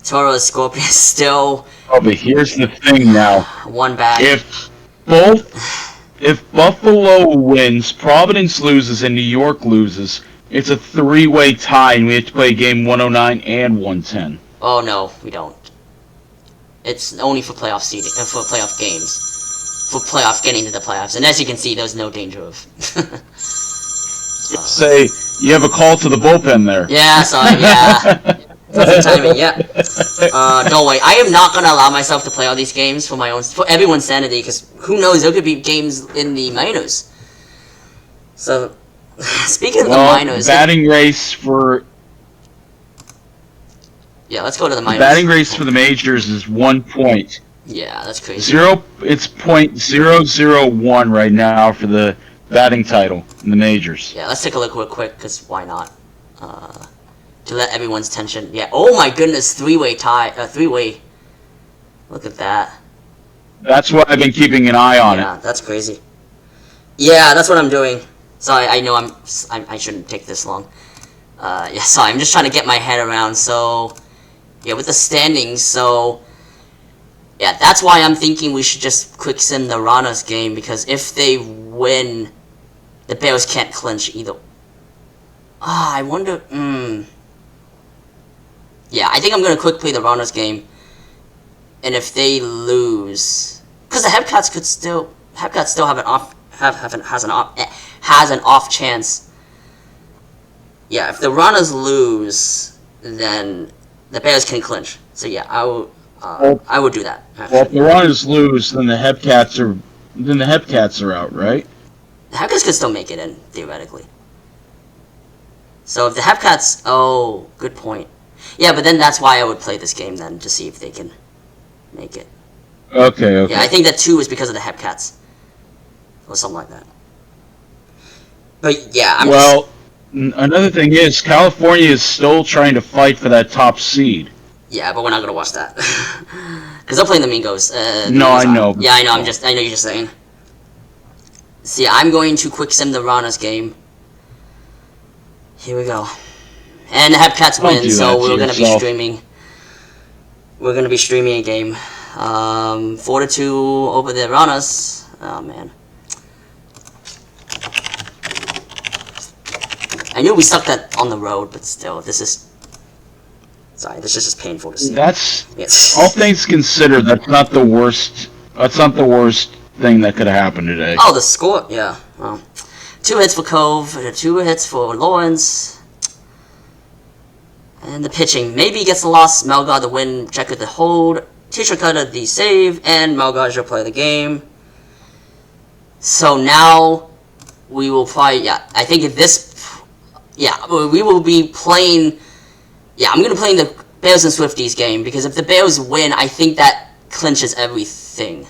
Toros Scorpions still. Oh, but here's the thing now. 1 back. If Buffalo wins, Providence loses, and New York loses, it's a 3-way tie, and we have to play game 109 and 110. Oh no, we don't. It's only for playoff seeding, for playoff games. For getting to the playoffs, and as you can see, there's no danger of. Say you have a call to the bullpen there. Yeah, sorry, yeah. Perfect timing, yeah. Don't worry, I am not gonna allow myself to play all these games for everyone's sanity, because who knows, there could be games in the minors. So, speaking of the minors, batting race for. Yeah, let's go to the minors. The batting race for the majors is 1 point. Yeah, that's crazy. It's .001 right now for the batting title in the majors. Yeah, let's take a look real quick, because why not? To let everyone's attention. Yeah, oh my goodness, 3-way tie. 3-way. Look at that. That's why I've been keeping an eye on it. Yeah, that's crazy. Yeah, that's what I'm doing. Sorry, I know I shouldn't take this long. Yeah, sorry, I'm just trying to get my head around. So, yeah, with the standings, so. Yeah, that's why I'm thinking we should just quick sim the Rana's game, because if they win, the Bears can't clinch either. I wonder. Yeah, I think I'm gonna quick play the Rana's game, and if they lose, because the Hepcats still have an off chance. Yeah, if the Ranas lose, then the Bears can clinch. So yeah, I would do that. Well, if the Ranas lose, then the Hepcats are out, right? The Hepcats could still make it in, theoretically. So if the Hepcats, oh, good point. Yeah, but then that's why I would play this game then, to see if they can make it. Okay. Yeah, I think that 2 is because of the Hepcats. Or something like that. But yeah, another thing is, California is still trying to fight for that top seed. Yeah, but we're not gonna watch that. Because they're playing the Mingos. No, I know. Yeah, I know, I know you're just saying. So yeah, I'm going to quick sim the Rana's game. Here we go. And the Hepcats win, so we're gonna be streaming. We're gonna be streaming a game. 4-2 over the Ranas. Oh man. I knew we sucked that on the road, but still, this is just painful to see. Yes. All things considered, that's not the worst. That's not the worst thing that could have happened today. Oh, the score, yeah. Well, 2 hits for Cove, 2 hits for Lawrence. And the pitching, maybe gets the loss, Melgar the win, Checker the hold, Teacher Cutter the save, and Melgar your play of the game. So now we will probably, yeah, I think if this, yeah, we will be playing, yeah, I'm going to play in the Bears and Swifties game, because if the Bears win, I think that clinches everything.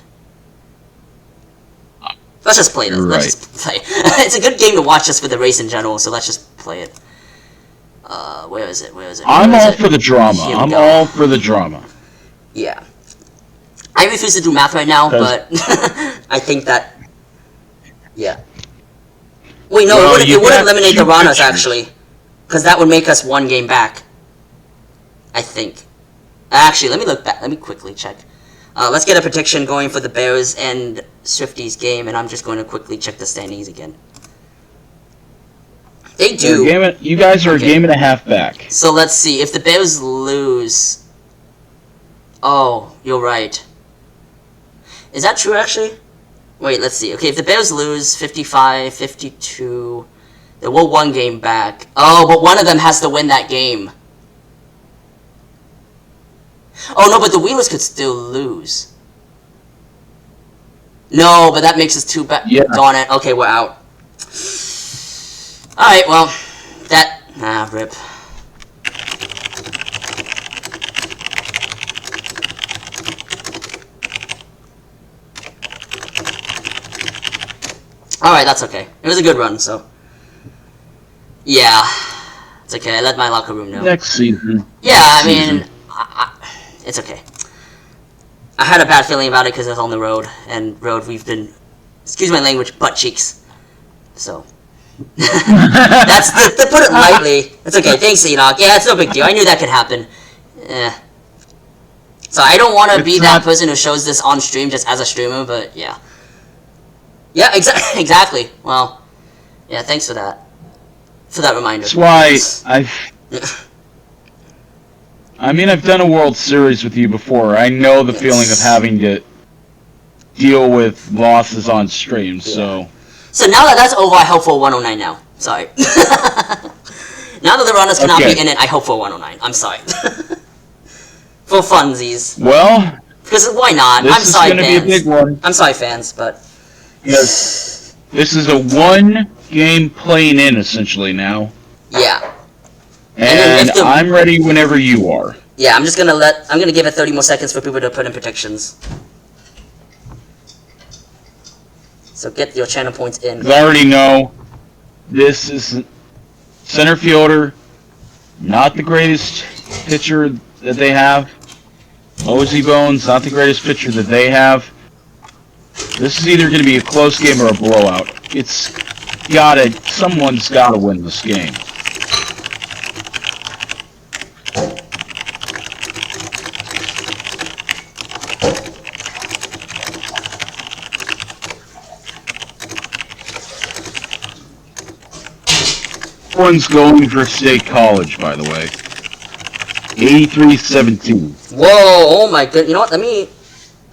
Let's just play this. Right. Let's just play. It's a good game to watch just for the race in general, so let's just play it. Where is it? I'm all for the drama. I'm all for the drama. Yeah. I refuse to do math right now, but I think that... Yeah. Wait, no, Well, it would eliminate the two Ranas, pitchers. actually. Because that would make us one game back. I think. Actually, let me look back. Let me quickly check. Let's get a prediction going for the Bears and Swifties game, and I'm just going to quickly check the standings again. They do. You guys are a game and a half back. So let's see. If the Bears lose... Oh, you're right. Is that true, actually? Wait, let's see. Okay, if the Bears lose 55, 52... Then we're one game back. Oh, but one of them has to win that game. Oh, no, but the Wheelers could still lose. No, but that makes us two back. Yeah. Darn it. Okay, we're out. Alright, well, that... Ah, rip. Alright, that's okay. It was a good run, so... Yeah. It's okay, I let my locker room know. Next season. Yeah, I mean... it's okay. I had a bad feeling about it because I was on the road, and we've been... Excuse my language, butt cheeks. So... That's to put it lightly. It's okay. Thanks, Enoch. Yeah, it's no big deal. I knew that could happen. So I don't want to be that person who shows this on stream just as a streamer, but yeah. Yeah, exactly. Well, yeah. Thanks for that. For that reminder. That's why I've done a World Series with you before. I know the feeling of having to deal with losses on stream. So. So now that that's over, I hope for 109 now. Sorry. Now that the runners cannot be in it, I hope for 109. I'm sorry. For funsies. Well... Because why not? This I'm sorry, is going to be a big one. I'm sorry, fans, but... Yes. This is a one-game playing in, essentially, now. Yeah. And I'm ready whenever you are. Yeah, I'm gonna give it 30 more seconds for people to put in predictions. So get your channel points in. I already know this is center fielder, not the greatest pitcher that they have. Ozzie Bones, not the greatest pitcher that they have. This is either going to be a close game or a blowout. Someone's gotta win this game. One's going for State College, by the way. 83-17. Whoa, oh my god. You know what, let me...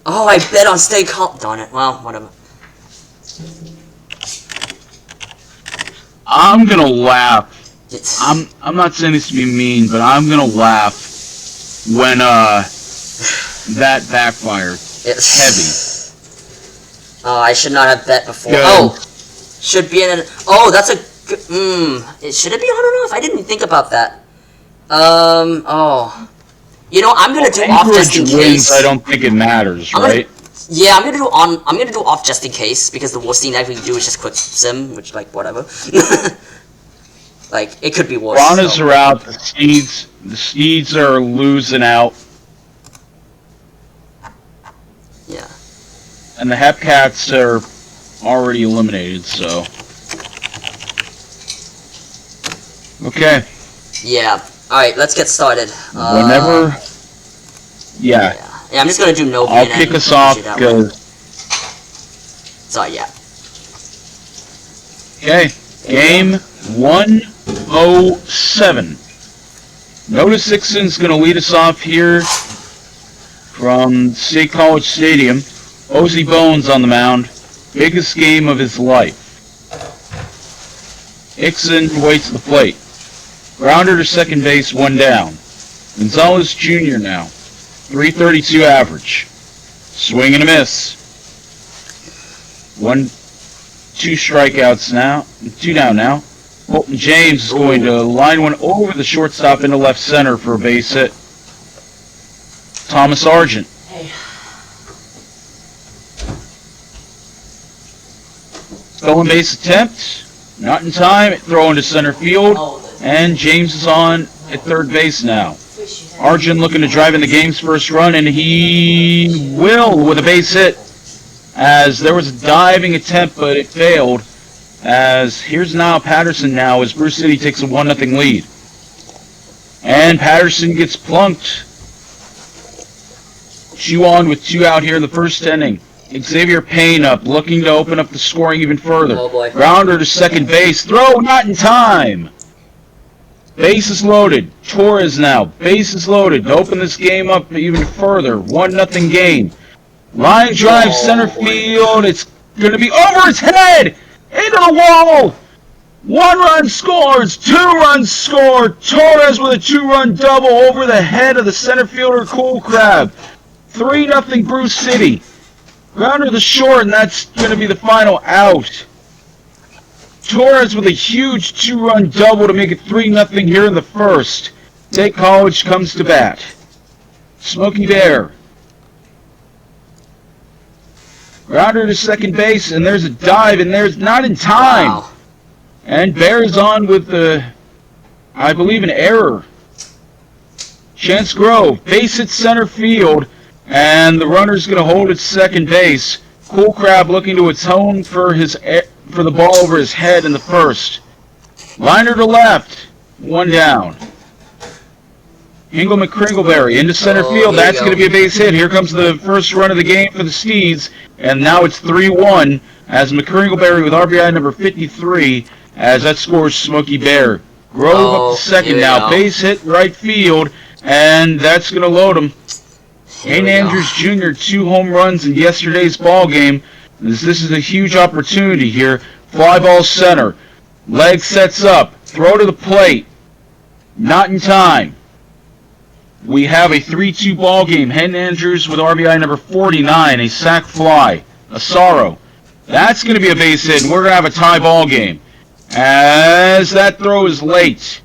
Oh, I bet on State College. Darn it. Well, whatever. I'm gonna laugh. I'm not saying this to be mean, but I'm gonna laugh when, that backfired. Heavy. Oh, I should not have bet before. Good. Oh! Should be in an... Oh, that's a... Should it be on or off? I didn't think about that. Oh. You know, I'm gonna do off just in case. I don't think it matters, right? Yeah, I'm gonna do off just in case, because the worst thing that we can do is just quick sim, which, like, whatever. Like, it could be worse. Ranas are out, the Steeds are losing out. Yeah. And the Hepcats are already eliminated, so... Okay. Yeah. Alright, let's get started. Whenever... Yeah. Yeah, I'm just gonna do no. I'll kick us off, because... So, yeah. Okay. Game 107. Notice Dixon's gonna lead us off here from State College Stadium. Ozzie Bones on the mound. Biggest game of his life. Ixon waits the plate. Grounder to second base, one down. Gonzalez Jr. now. 332 average. Swing and a miss. 2 strikeouts now. 2 down now. Colton James is going to line one over the shortstop into left center for a base hit. Thomas Argent. Stolen base attempt. Not in time. Throw into center field. And James is on at third base now. Argent looking to drive in the game's first run, and he will with a base hit. As there was a diving attempt, but it failed. As here's now Patterson now as Bruce City takes a 1-0 lead. And Patterson gets plunked. 2 on with 2 out here in the first inning. Xavier Payne up, looking to open up the scoring even further. Oh boy. Grounder to second base. Throw not in time. Bases loaded. Torres now. Bases loaded to open this game up even further. 1-0 game. Line drive center field. It's going to be over his head. Into the wall. 1 run scores. 2 runs scored. Torres with a 2-run double over the head of the center fielder Cool Crab. 3-0 Bruce City. Grounder to short, and that's going to be the final out. Torres with a huge 2-run double to make it 3-0 here in the first. State College comes to bat. Smokey Bear. Grounder to second base, and there's a dive, and there's not in time. Wow. And Bear's on with the, I believe, an error. Chance Grove, base hit center field, and the runner's going to hold at second base. Cool Crab looking to atone for the ball over his head in the first. Liner to left, 1 down. Hingle McCringleberry into center field. That's going to be a base hit. Here comes the first run of the game for the Steeds. And now it's 3-1 as McCringleberry with RBI number 53 as that scores Smokey Bear. Grove up to second now. Base hit right field. And that's going to load him. Hayden Andrews Jr. 2 home runs in yesterday's ball game. This is a huge opportunity here. Fly ball center. Leg sets up. Throw to the plate. Not in time. We have a 3-2 ball game. Hayden Andrews with RBI number 49. A sac fly. A sorrow. That's going to be a base hit, and we're going to have a tie ball game. As that throw is late.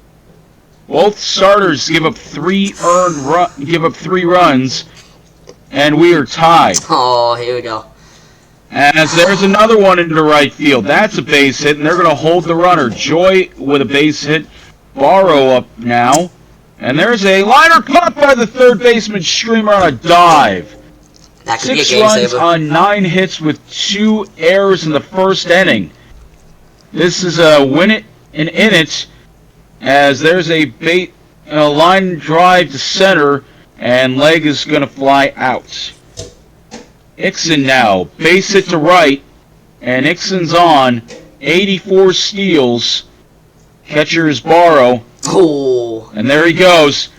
Both starters give up 3 runs, and we are tied. Oh, here we go. As there's another one into right field. That's a base hit, and they're going to hold the runner. Joy with a base hit. Barrow up now. And there's a liner caught by the third baseman Streamer on a dive. That could 6 be a game runs saver. on 9 hits with 2 errors in the first inning. This is a win it and in it, as there's a line drive to center, and leg is going to fly out. Ixon now, base hit to right, and Ixon's on, 84 steals. Catcher is Barrow. Oh. And there he goes.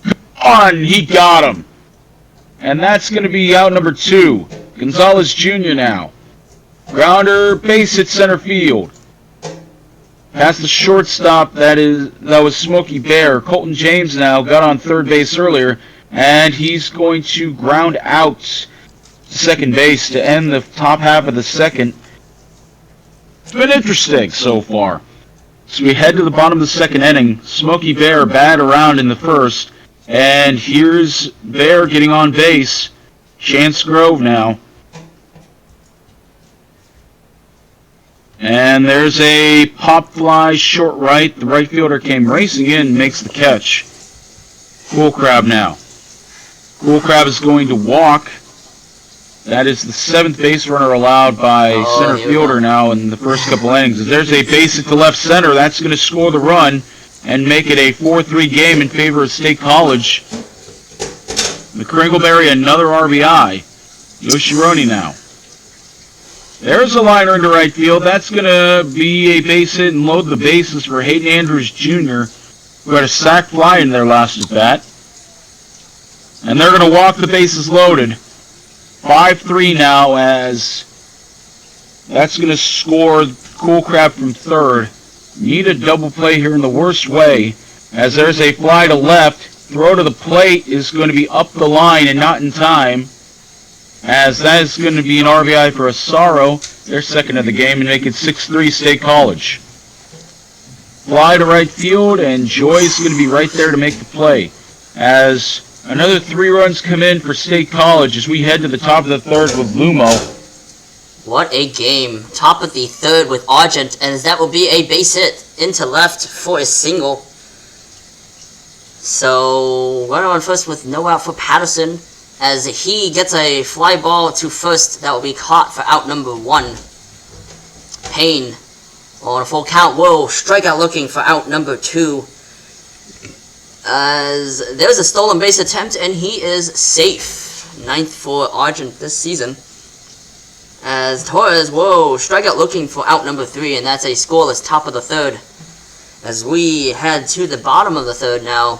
Come on, he got him. And that's going to be out number 2. Gonzalez Jr. now. Grounder, base hit center field. Past the shortstop, that was Smokey Bear. Colton James now got on third base earlier, and he's going to ground out to second base to end the top half of the second. It's been interesting so far. So we head to the bottom of the second inning. Smokey Bear bat around in the first. And here's Bear getting on base. Chance Grove now. And there's a pop fly short right. The right fielder came racing in and makes the catch. Cool Crab now. Cool Crab is going to walk. That is the 7th base runner allowed by center fielder now in the first couple innings. If there's a base hit to left center, that's going to score the run and make it a 4-3 game in favor of State College. McCringleberry, another RBI. Yoshironi now. There's a liner into right field. That's going to be a base hit and load the bases for Hayden Andrews Jr., who had a sac fly in their last at bat. And they're going to walk the bases loaded. 5-3 now, as that's going to score Cool Crab from third. Need a double play here in the worst way, as there's a fly to left. Throw to the plate is going to be up the line and not in time. as that is going to be an RBI for Asaro, their second of the game, and make it 6-3 State College. Fly to right field, and Joy's going to be right there to make the play. As another 3 runs come in for State College as we head to the top of the third with Lumo. What a game. Top of the third with Argent, and that will be a base hit into left for a single. So, runner on first with no out for Patterson, as he gets a fly ball to first that will be caught for out number 1. Payne on a full count will strike out looking for out number 2. As there's a stolen base attempt, and he is safe. 9th for Argent this season. As Torres will strike out looking for out number 3, and that's a scoreless top of the third. As we head to the bottom of the third now,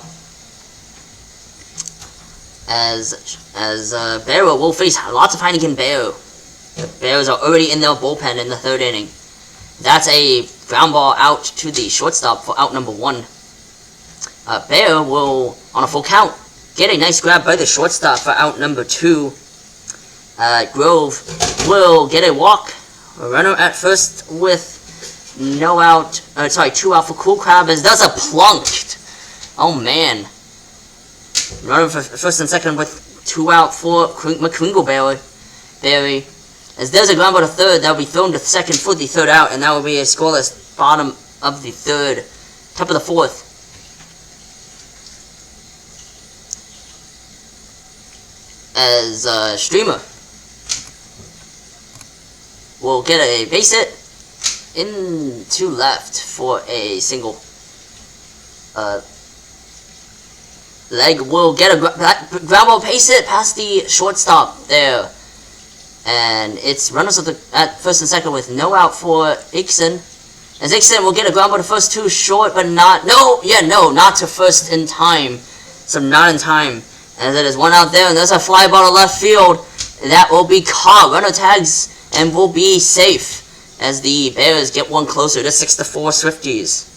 as Barrow will face lots of Heineken Barrow. The Bears are already in their bullpen in the third inning. That's a ground ball out to the shortstop for out number 1. Barrow will, on a full count, get a nice grab by the shortstop for out number 2. Grove will get a walk. A runner at first with no out, 2 out for Cool Crab, as does a plunked. Oh man. Runner for first and second with 2 out for McCringleberry. As there's a ground ball to third, that will be thrown to second for the third out, and that will be a scoreless bottom of the third. Top of the fourth. As Streamer will get a base hit into left for a single. Leg will get a ground ball base hit past the shortstop there. And it's runners at first and second with no out for Ixon. As Ixon will get a ground ball to first, too short, but not to first in time. So not in time. As it is 1 out there, and there's a fly ball to left field. That will be caught. Runner tags and will be safe as the Bears get one closer to 6-4 Swifties.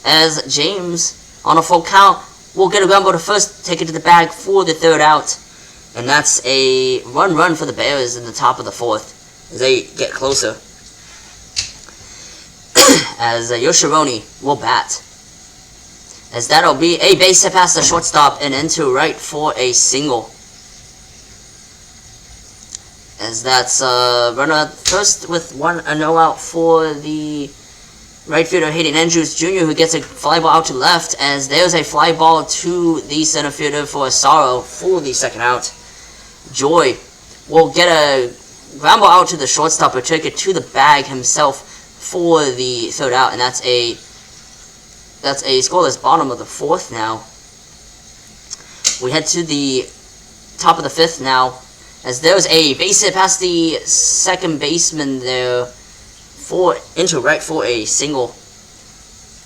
As James, on a full count, will get a ground ball to first, take it to the bag for the third out. And that's a run for the Bears in the top of the fourth as they get closer. As Yoshironi will bat. As that'll be a base hit past the shortstop and into right for a single. As that's runner first with a no out for the right fielder Hayden Andrews Jr., who gets a fly ball out to left, as there's a fly ball to the center fielder for Asaro for the second out. Joy will get a ground ball out to the shortstop, or take it to the bag himself for the third out, and that's a scoreless bottom of the fourth now. We head to the top of the fifth now, as there's a base hit past the second baseman there into right for a single.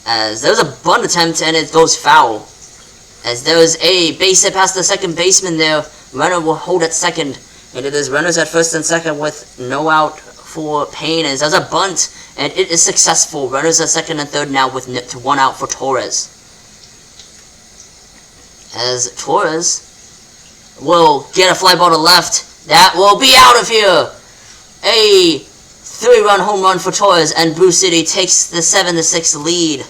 As there's a bunt attempt and it goes foul. As there's a base hit past the second baseman there, runner will hold at second, and it is runners at first and second with no out for Payne, as there's a bunt, and it is successful. Runners at second and third now with 1 out for Torres. As Torres will get a fly ball to left, that will be out of here. A 3-run home run for Torres, and Brew City takes the 7-6 lead.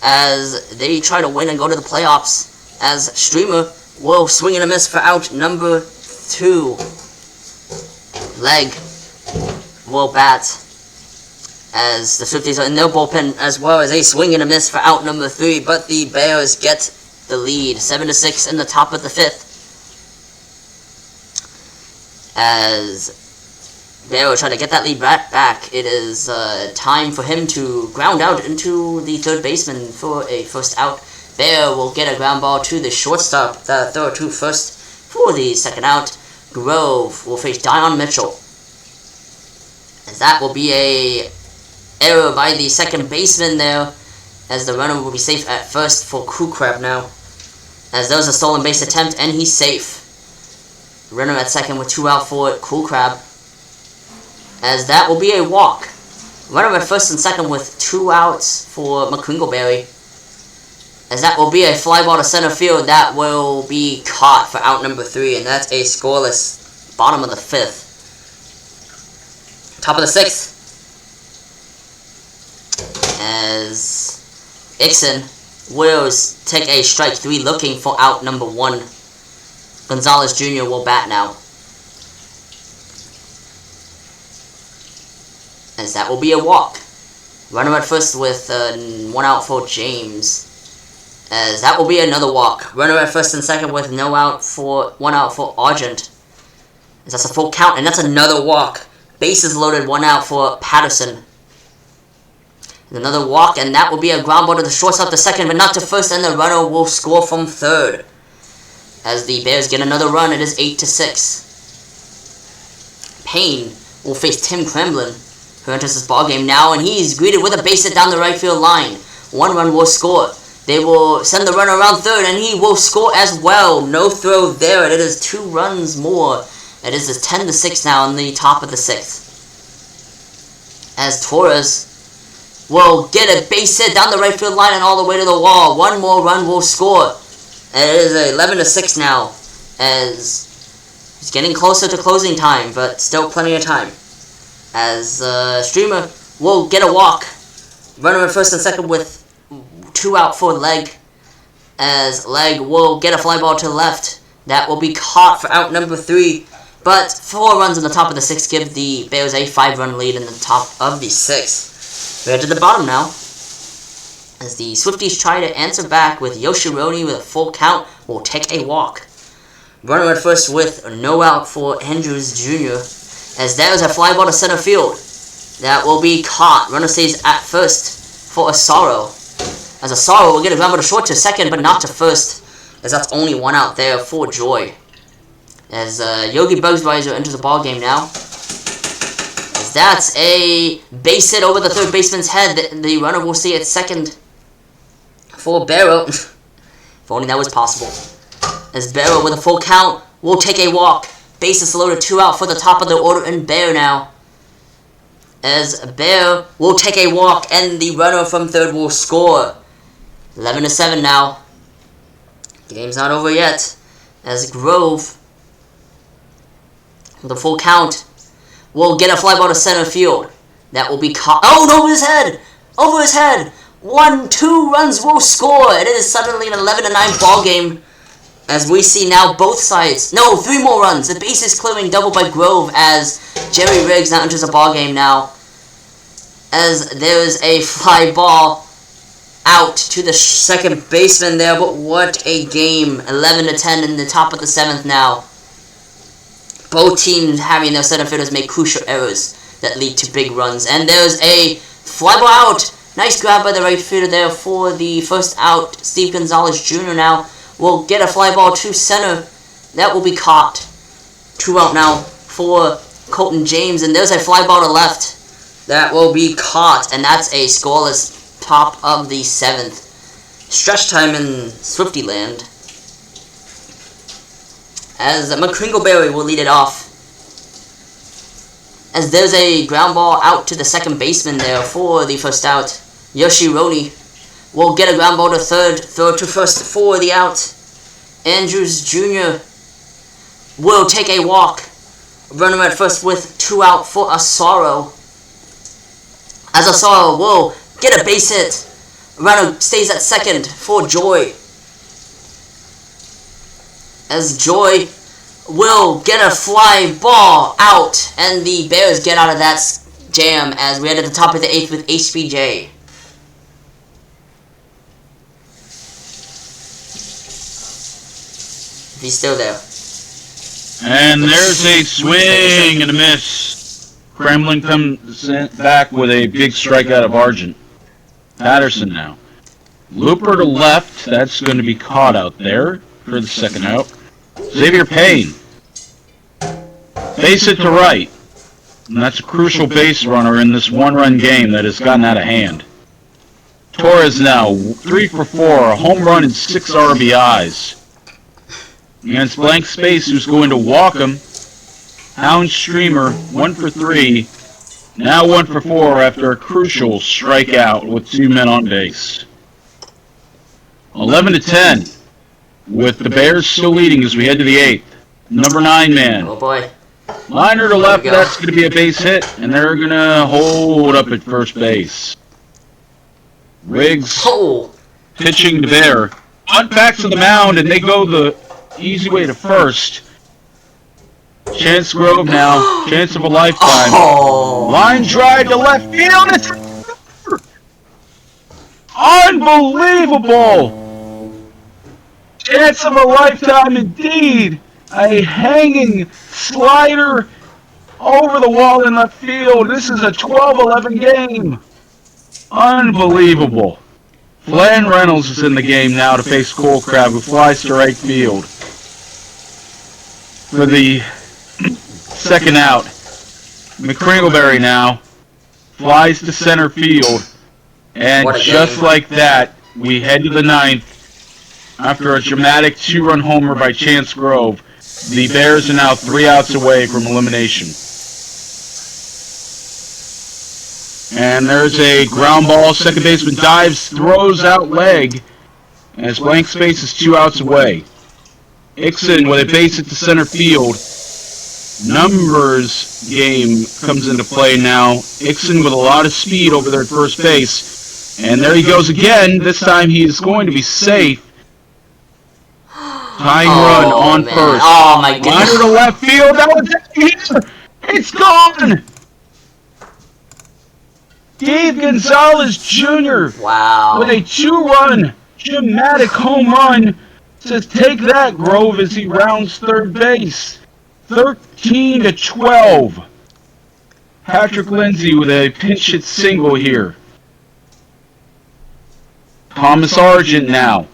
As they try to win and go to the playoffs, as Streamer will swing and a miss for out number 2. Leg will bat, as the Swifties are in their bullpen, as well as a swing and a miss for out number 3, but the Bears get the lead, 7-6 in the top of the fifth. As Bear will try to get that lead back, it is time for him to ground out into the third baseman for a first out. Bear will get a ground ball to the shortstop, the throw to first for the second out. Grove will face Dion Mitchell, as that will be a error by the second baseman there, as the runner will be safe at first for Cool Crab now. As there's a stolen base attempt, and he's safe. Runner at second with 2 out for Cool Crab, as that will be a walk. Runner at first and second with 2 outs for McCringleberry. as that will be a fly ball to center field that will be caught for out number 3, and that's a scoreless bottom of the 5th. Top of the 6th, as Ixon will take a strike 3 looking for out number 1. Gonzalez Jr. will bat now, as that will be a walk. Runner at first with 1 out for James, as that will be another walk. Runner at first and second with 1 out for Argent, as that's a full count, and that's another walk. Bases loaded, 1 out for Patterson. Another walk, and that will be a ground ball to the shortstop to second, but not to first, and the runner will score from third. As the Bears get another run, it is 8-6. Payne will face Tim Kremlin, who enters this ballgame now, and he's greeted with a base hit down the right field line. 1 run will score. They will send the runner around third, and he will score as well. No throw there, and it is 2 runs more. It is 10-6 now in the top of the 6th. As Torres will get a base hit down the right field line and all the way to the wall. 1 more run will score. And it is 11-6 now, as he's getting closer to closing time, but still plenty of time. As Streamer will get a walk. Runner at first and second with 2 out for Leg, as Leg will get a fly ball to the left. That will be caught for out number 3. But 4 runs in the top of the 6th give the Bears a 5-run lead in the top of the 6th. We're to the bottom now, as the Swifties try to answer back with Yoshironi with a full count will take a walk. Runner at first with 1 out for Andrews Jr., as there is a fly ball to center field. That will be caught. Runner stays at first for Asaro, as Asaro will get a ground ball to short to second, but not to first, as that's only 1 out there for Joy. As Yogi Bergsweiser enters the ball game now, as that's a base hit over the third baseman's head. The runner will stay at second for Barrow. If only that was possible. As Barrow with a full count will take a walk. Bases loaded, 2 out for the top of the order in Bear now. As Bear will take a walk, and the runner from third will score. 11-7 now. The game's not over yet, as Grove with a full count will get a fly ball to center field. That will be caught. Oh, over his head! Over his head! 2 runs will score. It is suddenly an 11-9 ball game, as we see now both sides. No, 3 more runs. The base is clearing, double by Grove, as Jerry Riggs now enters the ball game now, as there's a fly ball out to the second baseman there. But what a game! 11-10 in the top of the 7th now. Both teams having their center fielders make crucial errors that lead to big runs. And there's a fly ball out. Nice grab by the right fielder there for the first out. Steve Gonzalez Jr. now will get a fly ball to center. That will be caught. 2 out now for Colton James. And there's a fly ball to left. That will be caught. And that's a scoreless top of the 7th. Stretch time in Swifty land, as McCringleberry will lead it off. As there's a ground ball out to the second baseman there for the first out. Yoshironi will get a ground ball to third. Throw to first for the out. Andrews Jr. will take a walk. Runner at first with 2 out for Asaro. As Asaro will get a base hit. Runner stays at second for Joy. As Joy will get a fly ball out, and the Bears get out of that jam as we head at the top of the 8th with HBJ. If he's still there. And there's a swing and a miss. Kremlin comes back with a big strikeout of Argent. Patterson now. Looper to left. That's going to be caught out there for the second out. Xavier Payne. Base hit to right. And that's a crucial base runner in this 1-run game that has gotten out of hand. Torres now 3 for 4, a home run and 6 RBIs. Against blank space, who's going to walk him. Hound Streamer 1 for 3. Now 1 for 4 after a crucial strikeout with 2 men on base. 11-10. With the Bears still leading as we head to the 8th. Number 9 man. Oh boy. Liner to left, that's going to be a base hit, and they're going to hold up at first base. Riggs pitching to Bear. Bunt back to the mound, and they go the easy way to first. Chance Grove now, chance of a lifetime. Line drive to left field. It's unbelievable. Chance of a lifetime indeed. A hanging slider over the wall in left field. This is a 12-11 game. Unbelievable. Flan Reynolds is in the game now to face Cole Crab, who flies to right field. For the second out, McCringleberry now flies to center field. And just like that, we head to the 9th. After a dramatic 2-run homer by Chance Grove, the Bears are now 3 outs away from elimination. And there's a ground ball. Second baseman dives, throws out leg, as blank space is 2 outs away. Ixon with a base hit to center field. Numbers game comes into play now. Ixon with a lot of speed over there at first base. And there he goes again. This time he is going to be safe. Tying run on first. Oh my goodness. Liner to left field. That was it. It's gone. Dave Gonzalez Jr. Wow. With a 2-run dramatic home run. Says take that, Grove, as he rounds third base. 13-12. Patrick Lindsay with a pinch hit single here. Thomas Argent now.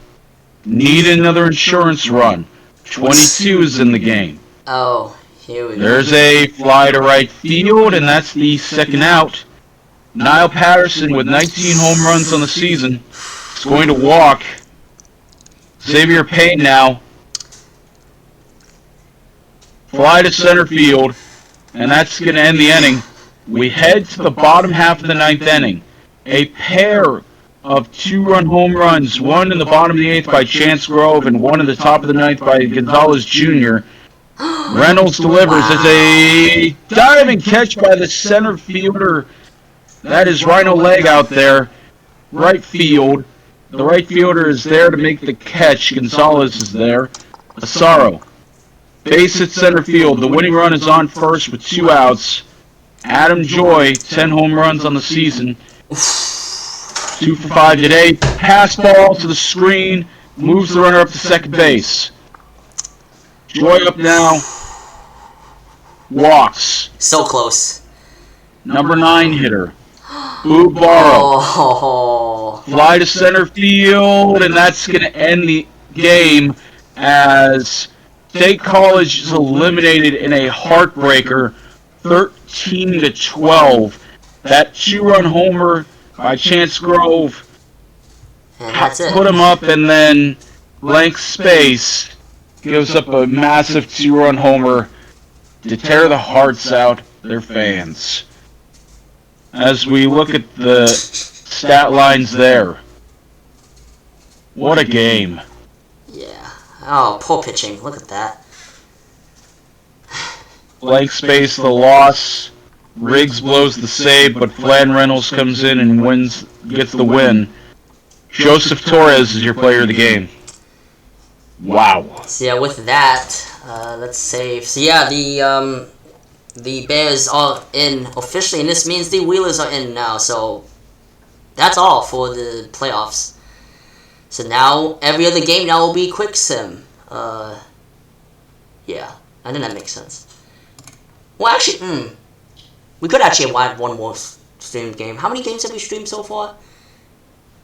Need another insurance run. 22 is in the game. Oh, here we go. There's a fly to right field, and that's the second out. Niall Patterson with 19 home runs on the season is going to walk. Xavier Payne now. Fly to center field, and that's going to end the inning. We head to the bottom half of the 9th inning. A pair of 2-run home runs, one in the bottom of the 8th by Chance Grove and one in the top of the 9th by Gonzalez Jr. Reynolds delivers as a diving catch by the center fielder. That is Rhino Leg out there. Right field. The right fielder is there to make the catch. Gonzalez is there. Asaro. Base hit center field. The winning run is on first with 2 outs. Adam Joy, 10 home runs on the season. 2 for 5 today. Pass ball to the screen. Moves the runner up to second base. Joy up now. Walks. So close. Number 9 hitter. Boo Barrow. Oh. Fly to center field, and that's going to end the game as State College is eliminated in a heartbreaker, 13-12. That 2-run homer by Chance Grove And that's it. put him up, and then blank space gives up a massive 2-run homer to tear the hearts out of their fans. As we look at the stat lines there, what a game. Yeah. Oh, poor pitching. Look at that. Blank space, the loss. Riggs blows the save, but Flan Reynolds comes in and gets the win. Joseph Torres is your player of the game. Wow. So yeah, with that, let's save. So yeah, the Bears are in officially, and this means the Wheelers are in now. So that's all for the playoffs. So now every other game now will be quick sim. Yeah, I think that makes sense. Well, actually, we could actually have one more streamed game. How many games have we streamed so far?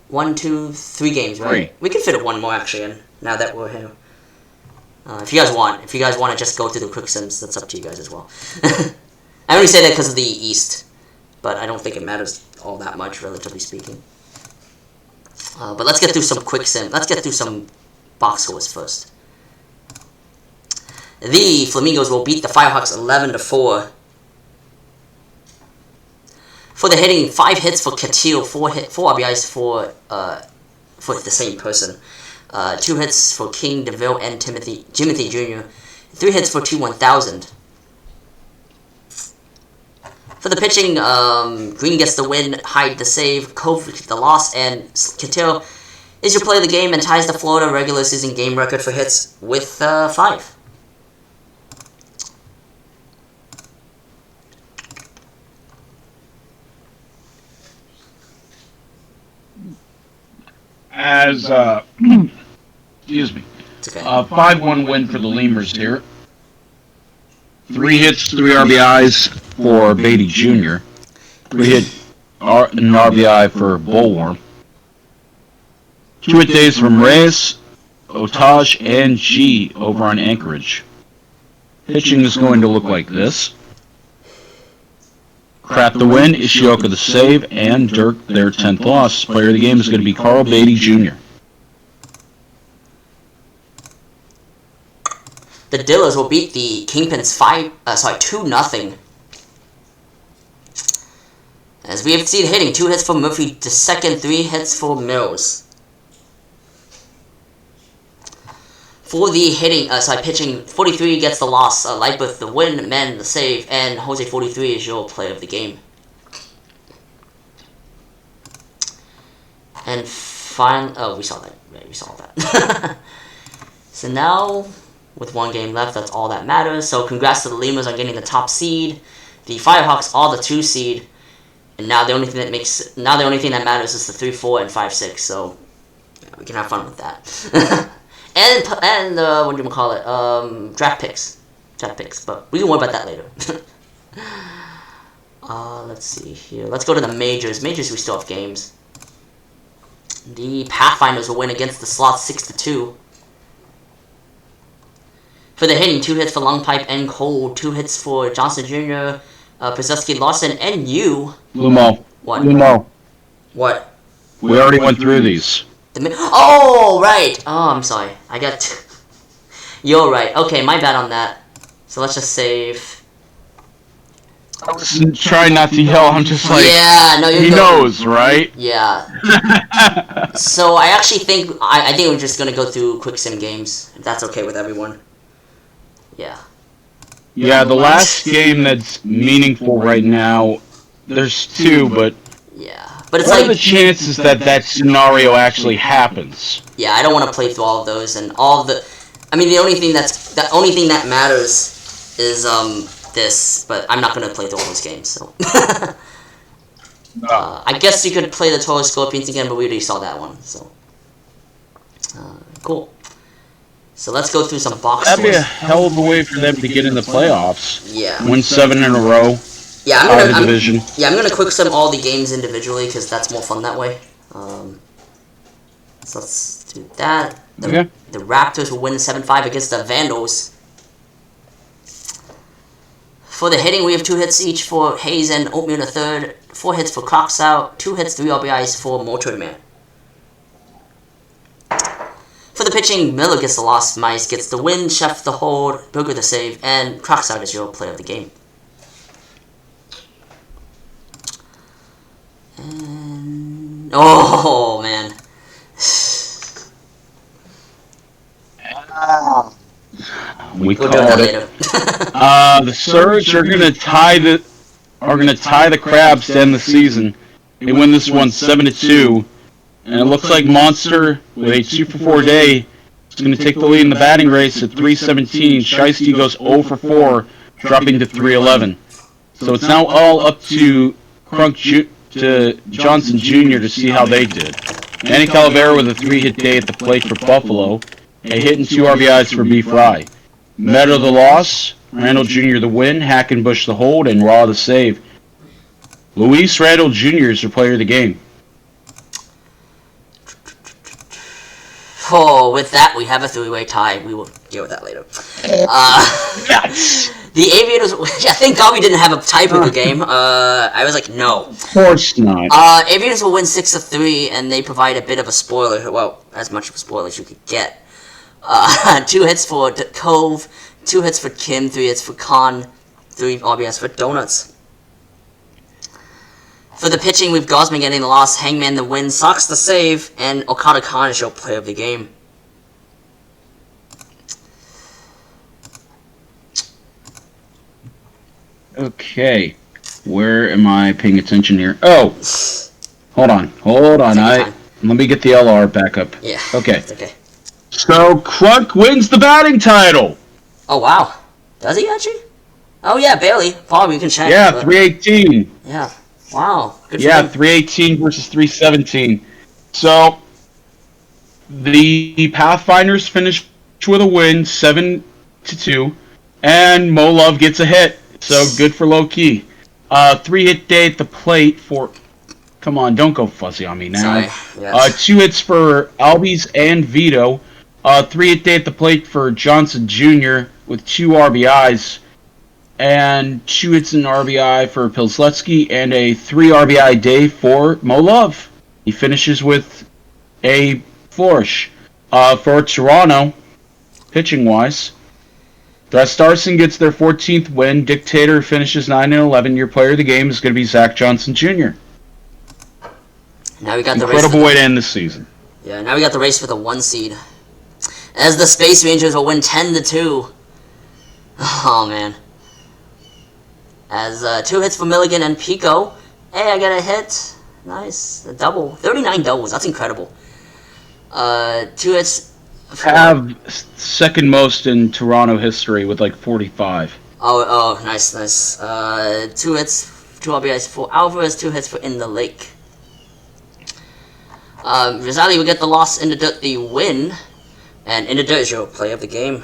1, 2, 3 games, right? 3. We can fit it one more actually in, now that we're here. If you guys want to just go through the quick sims, that's up to you guys as well. I only say that because of the East, but I don't think it matters all that much, relatively speaking. But let's get through some quick sim. Let's get through some box scores first. The Flamingos will beat the Firehawks 11-4. For the hitting, 5 hits for Katil, 4 RBIs for the same person. 2 hits for King, DeVille, and Timothy Jr. 3 hits for T1000. For the pitching, Green gets the win, Hyde the save, Cove the loss, and Cattell is your play of the game and ties the Florida regular season game record for hits with 5. As excuse me, It's okay. 5-1 win for the Lemurs here. 3 hits, 3 RBIs for Beatty Jr. 3 hit an RBI for Bullworm. 2 hit days from Reyes, Otage, and G over on Anchorage. Pitching is going to look like this. Crap the win, Ishioka the save, and Dirk their 10th loss. Player of the game is going to be Carl Beatty Jr. The Dillers will beat the Kingpins 2-0. As we have seen hitting, 2 hits for Murphy to second, 3 hits for Mills. For the hitting, pitching, 43 gets the loss, Lightbirth the win, Men the save, and Jose 43 is your player of the game. And finally, oh, we saw that, right, we saw that. So now, with 1 game left, that's all that matters. So congrats to the Lemurs on getting the top seed. The Firehawks all the 2 seed. And now the only thing that matters is the 3, 4, and 5, 6. So yeah, we can have fun with that. and what do you call it? Draft picks. But we can worry about that later. Let's see here. Let's go to the majors. Majors, we still have games. The Pathfinders will win against the Slots 6-2. For the hitting, 2 hits for Longpipe and Cole, 2 hits for Johnson Jr., Przeski, Lawson, and you. Lumo. What? Lumo. What? We already went through these. Oh, right! Oh, I'm sorry. You're right. Okay, my bad on that. So let's just save. I was trying not to yell, I'm just like... Yeah, no, you're He good. knows, right? Yeah. So I actually think... I think we're just gonna go through quick sim games, if that's okay with everyone. Yeah. Yeah, the last game that's meaningful right now, there's 2, but Yeah. But it's what like... are the chances that that scenario actually happens? Yeah, I don't want to play through all of those and all of the... I mean, the only thing that matters is, this, but I'm not going to play through all those games, so... I guess you could play the Toro Scorpions again, but we already saw that one, so... Cool. So let's go through some box That'd be a scores. hell of a way for them to get in the playoffs. Yeah. Win 7 in a row. Yeah, Out of the division. I'm gonna quick sum all the games individually because that's more fun that way. So let's do that. Okay. The Raptors will win 7-5 against the Vandals. For the hitting, we have 2 hits each for Hayes and Oatmeal in the third, 4 hits for Coxout, 2 hits, 3 RBIs for Motorman. For the pitching, Miller gets the loss, Mize gets the win, Chef the hold, Booger the save, and Coxout is your player of the game. And... oh, man. We We'll called do that it. later. The Surge are gonna tie the Crabs to end the season. They win this one 7-2, and it looks like Monster with a 2-for-4 day is gonna take the lead in the batting race at 317. Shiesty goes 0 for 4, dropping to 311. So it's now all up to to Johnson Jr. to see how they did. Manny Calavera with a 3-hit day at the plate for Buffalo, a hit and 2 RBIs for B. Fry. Meadow the loss, Randall Jr. the win, Hackenbush the hold, and Raw the save. Luis Randall Jr. is your player of the game. Oh, with that, we have a 3-way tie. We will deal with that later. The Aviators... yeah, thank God we didn't have a tiebreaker game. I was like, no. Of course not. Aviators will win 6-3, and they provide a bit of a spoiler. Well, as much of a spoiler as you could get. 2 hits for Cove, 2 hits for Kim, 3 hits for Khan, 3 RBIs for Donuts. For the pitching, we've Gosman getting the loss, Hangman the win, Sox the save, and Okada Khan is your player of the game. Okay. Where am I paying attention here? Oh, hold on. Let me get the LR back up. Yeah. Okay. Okay. So Crunk wins the batting title. Oh wow. Does he actually? Oh yeah, barely. Probably you can check. Yeah, but... 318. Yeah. Wow. Good for Yeah, him. 318 versus 317. So the Pathfinders finish with a win, 7-2, and Mo Love gets a hit. So good for Low Key. 3-hit day at the plate for. Come on, don't go fuzzy on me now. Sorry. Yes. 2 hits for Albies and Vito. 3-hit day at the plate for Johnson Jr. with 2 RBIs. And 2 hits and RBI for Pilsletsky, and a 3 RBI day for Mo Love. He finishes with a flourish. For Toronto, pitching-wise, Starson gets their 14th win. Dictator finishes 9-11. Your player of the game is going to be Zach Johnson Jr. Now we got the incredible way to end the season. Yeah, now we got the race for the 1 seed. As the Space Rangers will win 10-2. Oh man. As 2 hits for Milligan and Pico. Hey, I got a hit. Nice. A double. 39 doubles. That's incredible. 2 hits. Have second most in Toronto history with like 45. Oh, nice. 2 hits, 2 RBIs for Alvarez, 2 hits for In the Lake. Rosali will get the loss, In the Dirt the win. And In the Dirt is your play of the game.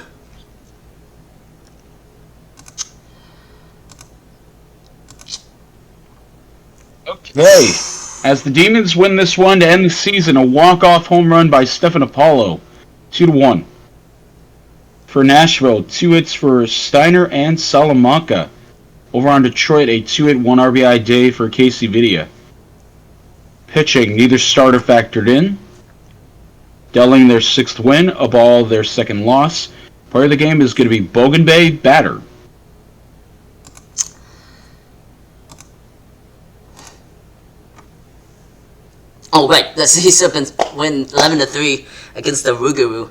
Okay. As the Demons win this one to end the season, a walk-off home run by Stefan Apollo, 2-1. For Nashville, 2 hits for Steiner and Salamanca. Over on Detroit, a 2-hit, 1 RBI day for Casey Vidia. Pitching, neither starter factored in. Delling their 6th win, a ball their 2nd loss. Part of the game is going to be Bogan Bay batter. Oh, right. The Sea Serpents win 11-3 against the Rougarou.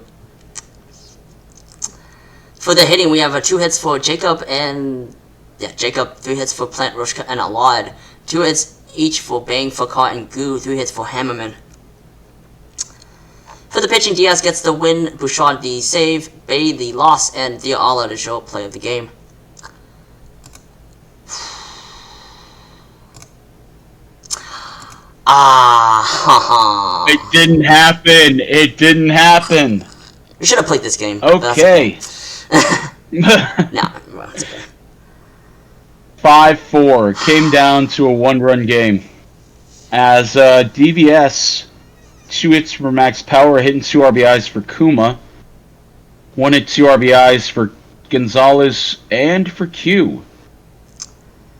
For the hitting, we have 2 hits for Jacob and... Yeah, Jacob, 3 hits for Plant, Roshka, and Alad. 2 hits each for Bang, Fakar, and Goo. 3 hits for Hammerman. For the pitching, Diaz gets the win, Bouchard the save, Bay the loss, and Diawala the show play of the game. It didn't happen. We should have played this game. Okay. Nah, well, it's okay. 5-4. Came down to a 1-run game. As DVS, 2 hits for Max Power, hitting 2 RBIs for Kuma. 1 hit, 2 RBIs for Gonzalez and for Q.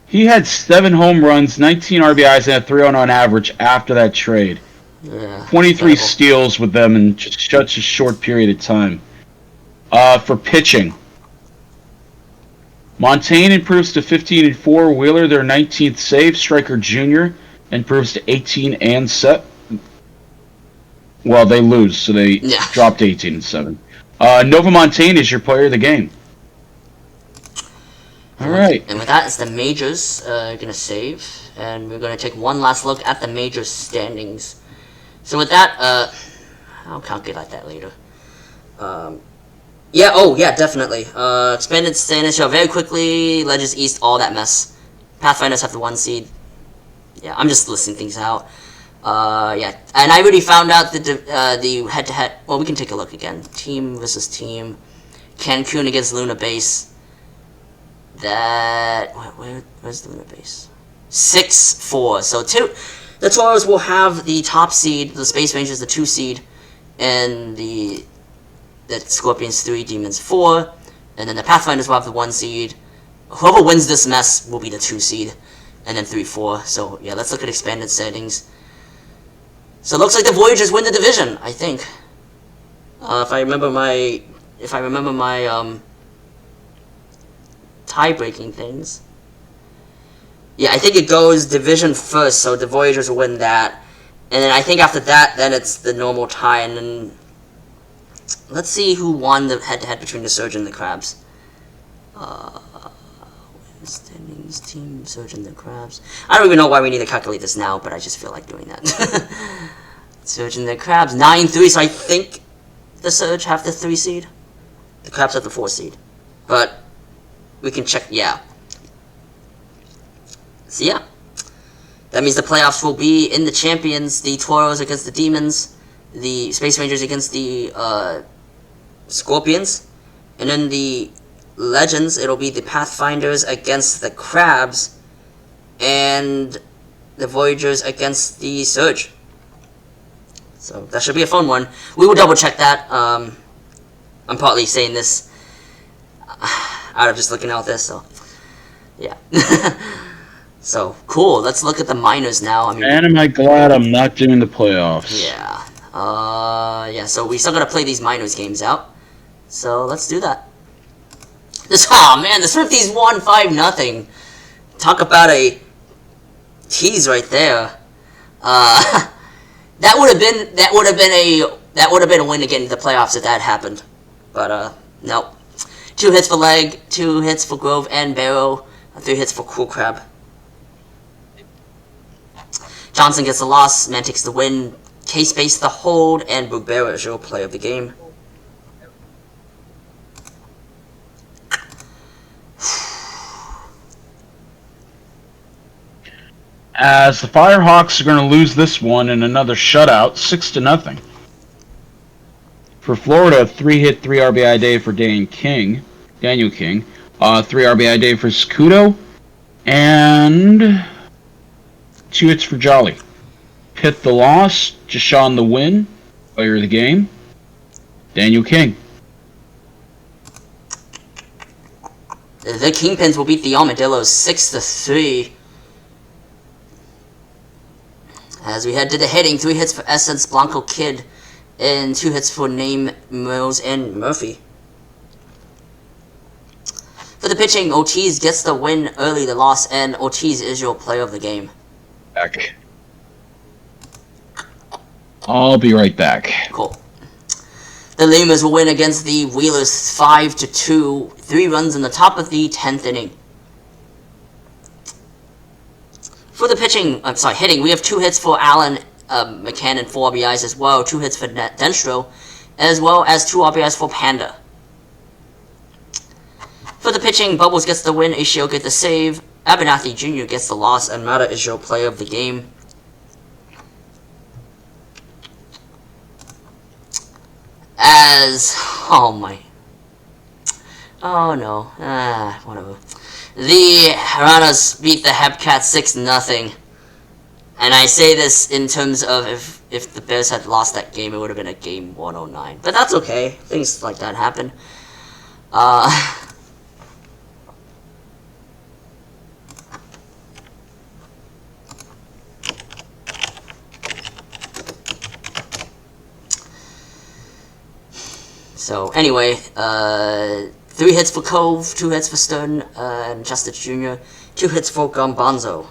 He had 7 home runs, 19 RBIs, and a 3.09 average after that trade. Yeah, 23 steals with them in just such a short period of time. For pitching, Montaigne improves to 15-4. Wheeler, their 19th save. Striker Jr. improves to 18-7. Well, they lose, so they dropped 18-7. Nova Montaigne is your player of the game. All right. And with that, it's the majors gonna save, and we're gonna take one last look at the major standings. So with that, I'll calculate that later. Yeah, definitely. Expanded standings show very quickly. Legends East, all that mess. Pathfinders have the 1 seed. Yeah, I'm just listing things out. Yeah, and I already found out the head-to-head. Well, we can take a look again. Team versus team. Cancun against Luna Base. Where's the Luna Base? 6-4. So the Toros will have the top seed, the Space Rangers the 2 seed, and the Scorpions 3, Demons 4, and then the Pathfinders will have the 1 seed. Whoever wins this mess will be the 2 seed, and then 3-4. So yeah, let's look at expanded settings. So it looks like the Voyagers win the division, I think. If I remember my tie-breaking things. Yeah, I think it goes division first, so the Voyagers will win that. And then I think after that, then it's the normal tie, and then... Let's see who won the head-to-head between the Surge and the Crabs. Standings, team, Surge, and the Crabs. I don't even know why we need to calculate this now, but I just feel like doing that. Surge and the Crabs, 9-3, so I think the Surge have the 3 seed. The Crabs have the 4 seed. But we can check, yeah. So yeah. That means the playoffs will be in the champions, the Toros against the Demons, the Space Rangers against the Scorpions, and then the Legends, it'll be the Pathfinders against the Crabs, and the Voyagers against the Surge. So that should be a fun one. We will double check that. I'm partly saying this out of just looking at this, so yeah. So cool. Let's look at the minors now. And am I glad I'm not doing the playoffs? Yeah. Yeah. So we still gotta play these minors games out. So let's do that. Oh man, the Swifties won 5-0. Talk about a tease right there. That would have been a win again in the playoffs if that happened. But no. 2 hits for Leg, 2 hits for Grove and Barrow, 3 hits for Cool Crab. Johnson gets the loss, Man takes the win, K-Space the hold, and Bugbera is your player of the game. As the Firehawks are going to lose this one in another shutout, 6-0. For Florida, 3-hit, 3 RBI day for Daniel King, 3 RBI day for Scudo, and 2 hits for Jolly. Pitt the loss, Jashawn the win, player of the game, Daniel King. The Kingpins will beat the Armadillos 6-3. As we head to the hitting, 3 hits for Essence, Blanco Kid, and 2 hits for Name, Mills, and Murphy. For the pitching, Ortiz gets the win early, the loss, and Ortiz is your player of the game. Back. I'll be right back. Cool. The Lemurs will win against the Wheelers 5-2, 3 runs in the top of the 10th inning. For the hitting, we have 2 hits for Allen McCann and 4 RBIs as well, 2 hits for Denstro, as well as 2 RBIs for Panda. For the pitching, Bubbles gets the win, Ishio gets the save, Abernathy Jr. gets the loss, and Mata is your player of the game. Whatever. The Haranas beat the Hepcats 6-0. And I say this in terms of if the Bears had lost that game, it would have been a game 109. But that's okay. Things like that happen. So anyway, 3 hits for Cove, 2 hits for Stern and Justice Jr., 2 hits for Gambonzo.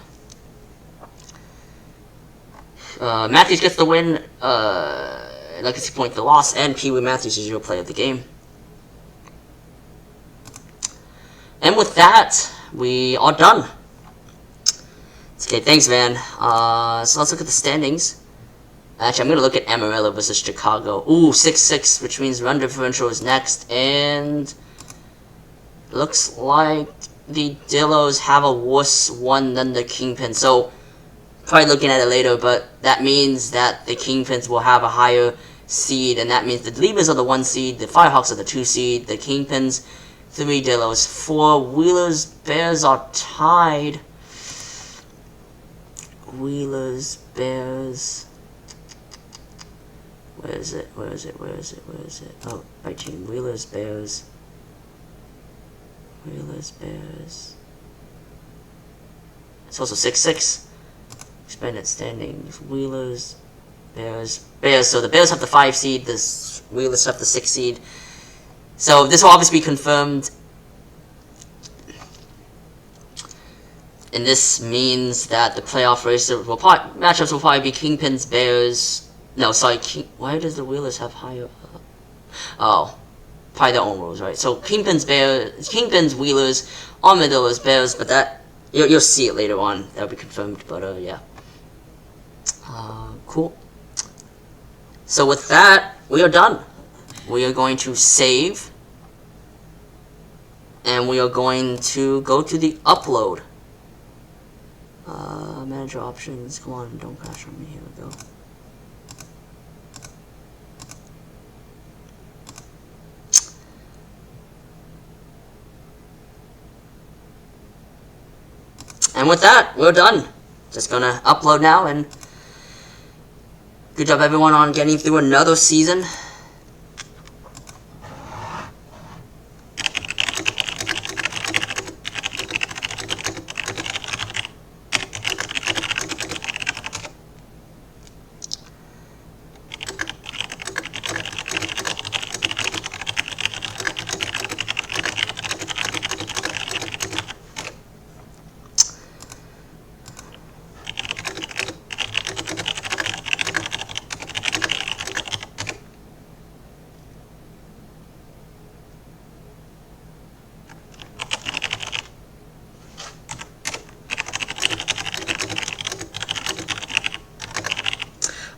Matthews gets the win, Legacy Point the loss, and Pee Wee Matthews is your player of the game. And with that, we are done. Okay, thanks, Van. So let's look at the standings. Actually, I'm going to look at Amarillo versus Chicago. Ooh, 6-6, which means run differential is next. And looks like the Dillos have a worse one than the Kingpins. So, probably looking at it later, but that means that the Kingpins will have a higher seed. And that means the Lemurs are the 1 seed, the Firehawks are the 2 seed, the Kingpins, 3 Dillos, 4 Wheelers. Bears are tied. Wheelers, Bears... Where is it? Oh, by team. Wheelers, Bears. It's also 6-6. Expanded standings. Wheelers, Bears. So the Bears have the 5 seed. The Wheelers have the 6 seed. So this will obviously be confirmed. And this means that the playoff race matchups will probably be Kingpins, Bears. No, sorry. Why does the Wheelers have higher? Oh. probably their own rules, right? So Kingpin's Wheelers, Armadillo's Bears, but that you'll see it later on. That'll be confirmed. But yeah, cool. So with that, we are done. We are going to save, and we are going to go to the upload. Manager options. Come on, don't crash on me. Here we go. And with that, we're done. Just gonna upload now, and good job everyone on getting through another season.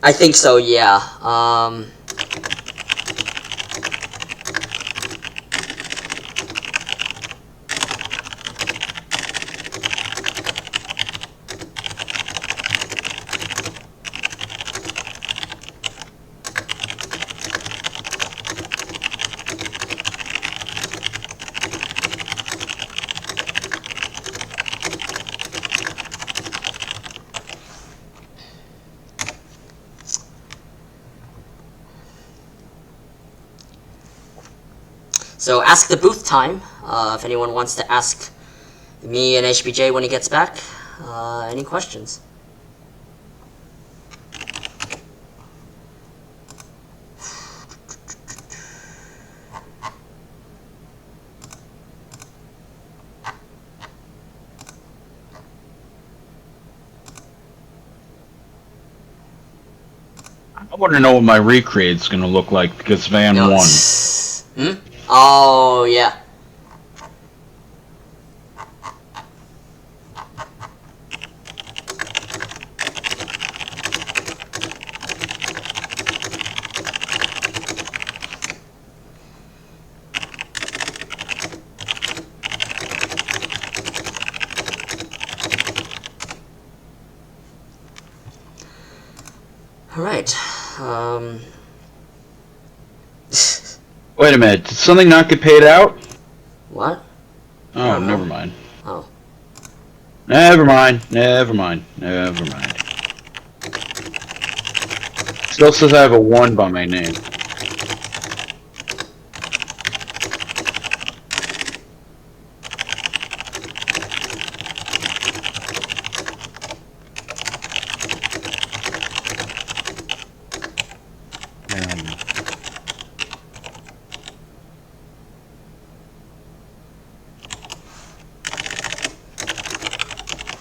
I think so, yeah. So ask the booth time, if anyone wants to ask me and HBJ when he gets back, any questions. I want to know what my recreate's going to look like because Van won. Hmm? Oh, yeah. Alright, Wait a minute, did something not get paid out? What? Oh, never mind. Oh. Never mind. Still says I have a 1 by my name.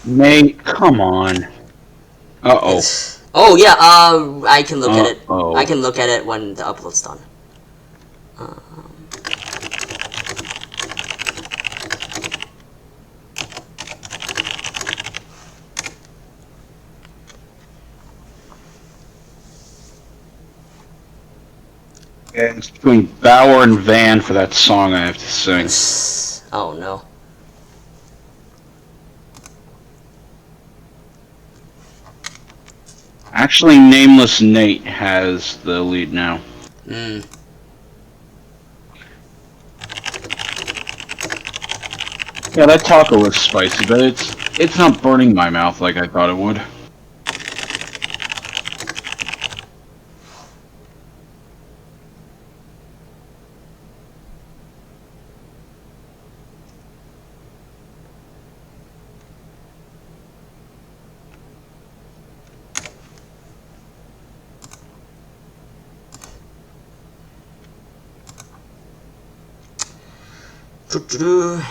Nate, come on. Uh-oh. Oh, yeah, I can look at it. Uh-oh. I can look at it when the upload's done. It's between Bauer and Van for that song I have to sing. Oh, no. Actually, Nameless Nate has the lead now. Hmm. Yeah, that taco was spicy, but it's not burning my mouth like I thought it would.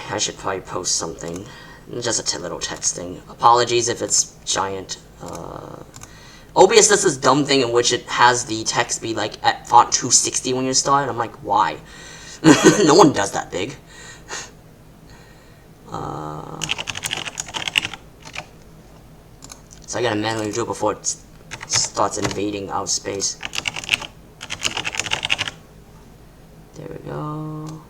I should probably post something. Just a little text thing. Apologies if it's giant. OBS does this dumb thing in which it has the text be like at font 260 when you start. I'm like, why? No one does that big. So I gotta manually do it before it starts invading our space. There we go.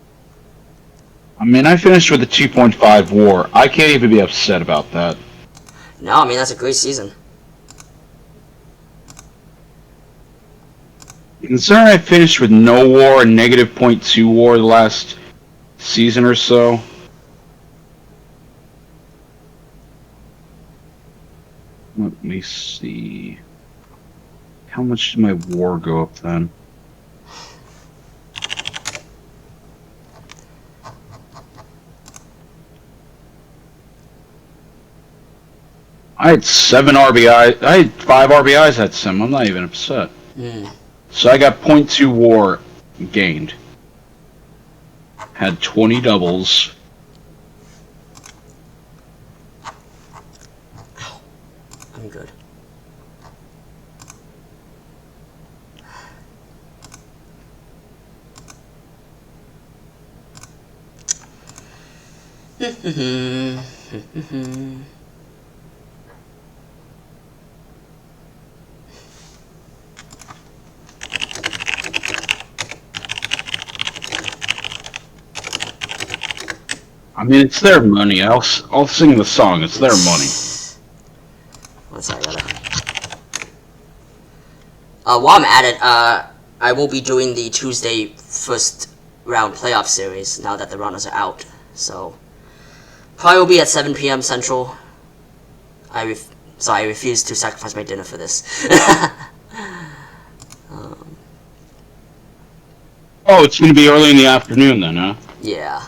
I mean, I finished with a 2.5 war. I can't even be upset about that. No, I mean, that's a great season. Considering I finished with no war and negative 0.2 war the last season or so. Let me see. How much did my war go up then? I had 7 RBI. I had 5 RBIs that sim. I'm not even upset. So I got 0.2 war gained. Had 20 doubles. I'm good. I mean, it's their money. I'll sing the song. It's their money. What's that? While I'm at it, I will be doing the Tuesday first round playoff series now that the runners are out. So probably will be at 7 p.m. Central. So I refuse to sacrifice my dinner for this. Oh, it's going to be early in the afternoon then, huh? Yeah.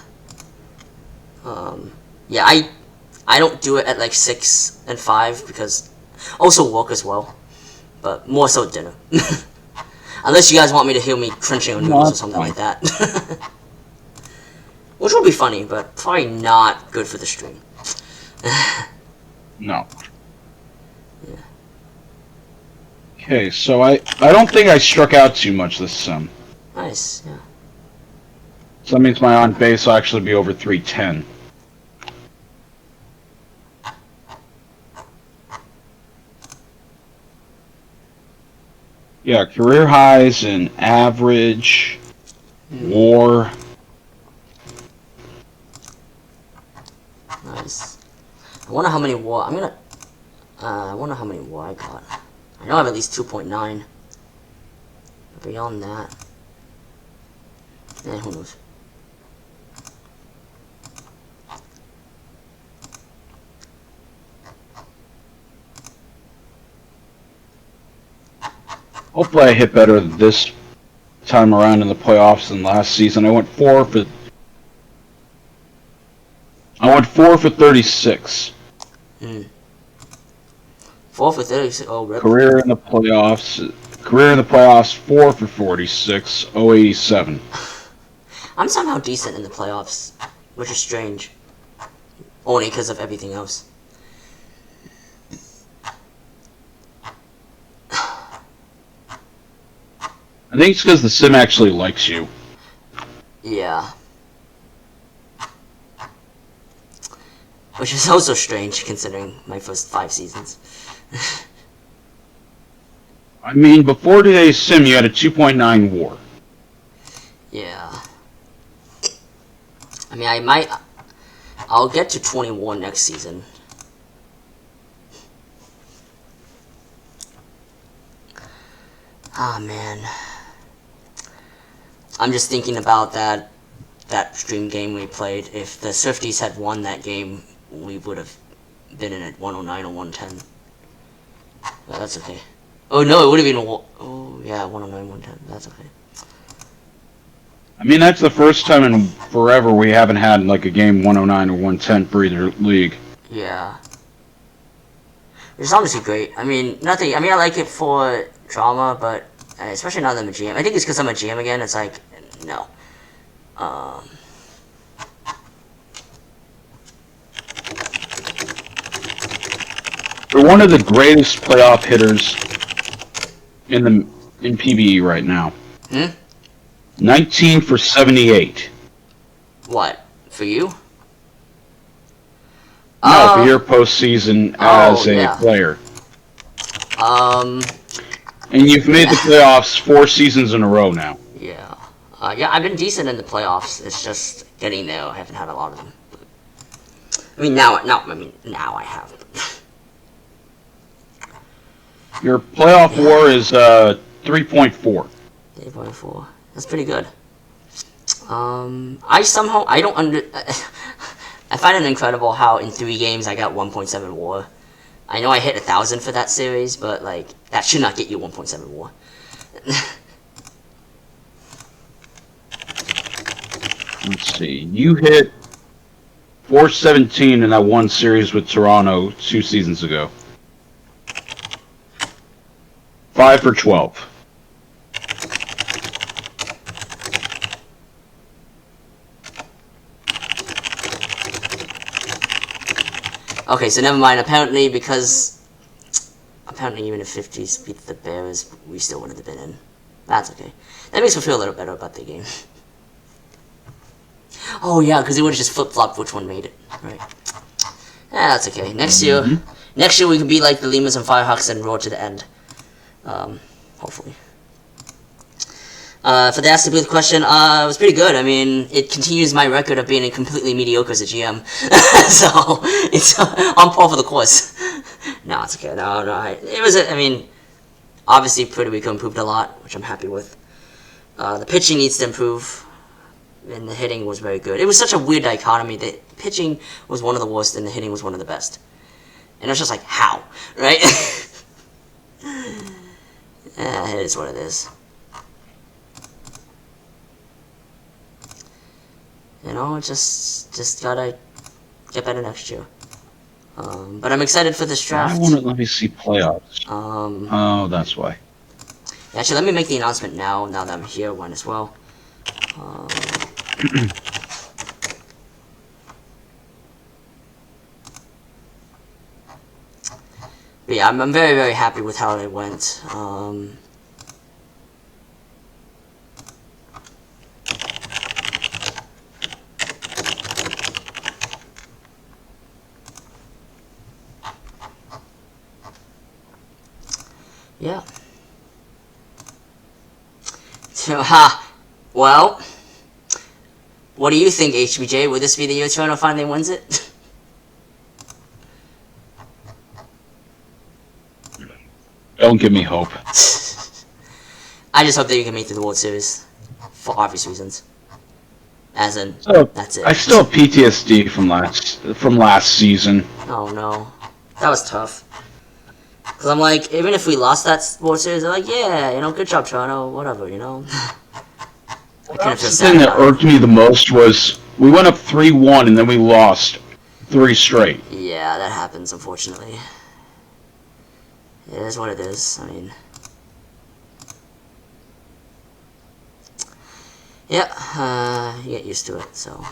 Yeah, I don't do it at like 6 and 5 because also work as well, but more so dinner. Unless you guys want me to hear me crunching on noodles or something like that. Which would be funny, but probably not good for the stream. No. Yeah. Okay, so I don't think I struck out too much this sim. Nice, yeah. So that means my on base will actually be over 310. Yeah, career highs in average, war. Nice. I wonder how many war. I wonder how many war I got. I know I have at least 2.9. But beyond that, who knows? Hopefully I hit better this time around in the playoffs than last season. I went 4 for 36. 4 for 36. Oh, rip. Career in the playoffs, 4 for 46, 087. I'm somehow decent in the playoffs, which is strange. Only because of everything else. I think it's because the sim actually likes you. Yeah. Which is also strange considering my first 5 seasons. I mean, before today's sim, you had a 2.9 war. Yeah. I mean, I'll get to 21 next season. Ah, man. I'm just thinking about that stream game we played. If the Swifties had won that game, we would have been in at 109 or 110. But that's okay. Oh, no, it would have been... Oh, yeah, 109, 110. That's okay. I mean, that's the first time in forever we haven't had, like, a game 109 or 110 for either league. Yeah. It's honestly great. I mean, nothing... I mean, I like it for drama, but... especially now that I'm a GM. I think it's because I'm a GM again. It's like... No. We're one of the greatest playoff hitters in PBE right now. 19 for 78. What? For you? No, for your postseason Oh, as a yeah. player. Um, And you've made yeah. the playoffs 4 seasons in a row now. Yeah. Yeah, I've been decent in the playoffs. It's just getting there. I haven't had a lot of them. I mean, now I have. Your playoff Yeah. WAR is 3.4. 8.4. That's pretty good. I don't under. I find it incredible how in 3 games I got 1.7 WAR. I know I hit 1,000 for that series, but like that should not get you 1.7 WAR. Let's see. You hit 417 in that one series with Toronto 2 seasons ago. 5 for 12. Okay, so never mind. Apparently, even if 50s beat the Bears, we still wouldn't have been in. That's okay. That makes me feel a little better about the game. Oh yeah, because it would have just flip flopped which one made it. Right. Yeah, that's okay. Next year we can be like the Lemurs and Firehawks and roar to the end. Hopefully. For the Ask the Booth question, it was pretty good. I mean, it continues my record of being completely mediocre as a GM. So, it's on par for the course. No, it's okay. No. It was, I mean, obviously Puerto Rico improved a lot, which I'm happy with. The pitching needs to improve, and the hitting was very good. It was such a weird dichotomy. The pitching was one of the worst, and the hitting was one of the best. And it was just like, how? Right? Yeah, it is what it is. You know, just gotta get better next year. But I'm excited for this draft. I want to let me see playoffs. Oh, that's why. Actually, let me make the announcement now that I'm here, one as well. But yeah, I'm very, very happy with how it went. Yeah. So, well, what do you think, HBJ? Would this be the year Toronto finally wins it? Don't give me hope. I just hope that you can make it to the World Series. For obvious reasons. As in, that's it. I still have PTSD from last season. Oh no. That was tough. Because I'm like, even if we lost that World Series, they're like, yeah, good job, Toronto, whatever, I couldn't feel The sad thing that about it. irked me the most was we went up 3-1 and then we lost 3 straight. Yeah, that happens, unfortunately. It is what it is. I mean, yeah, you get used to it, so.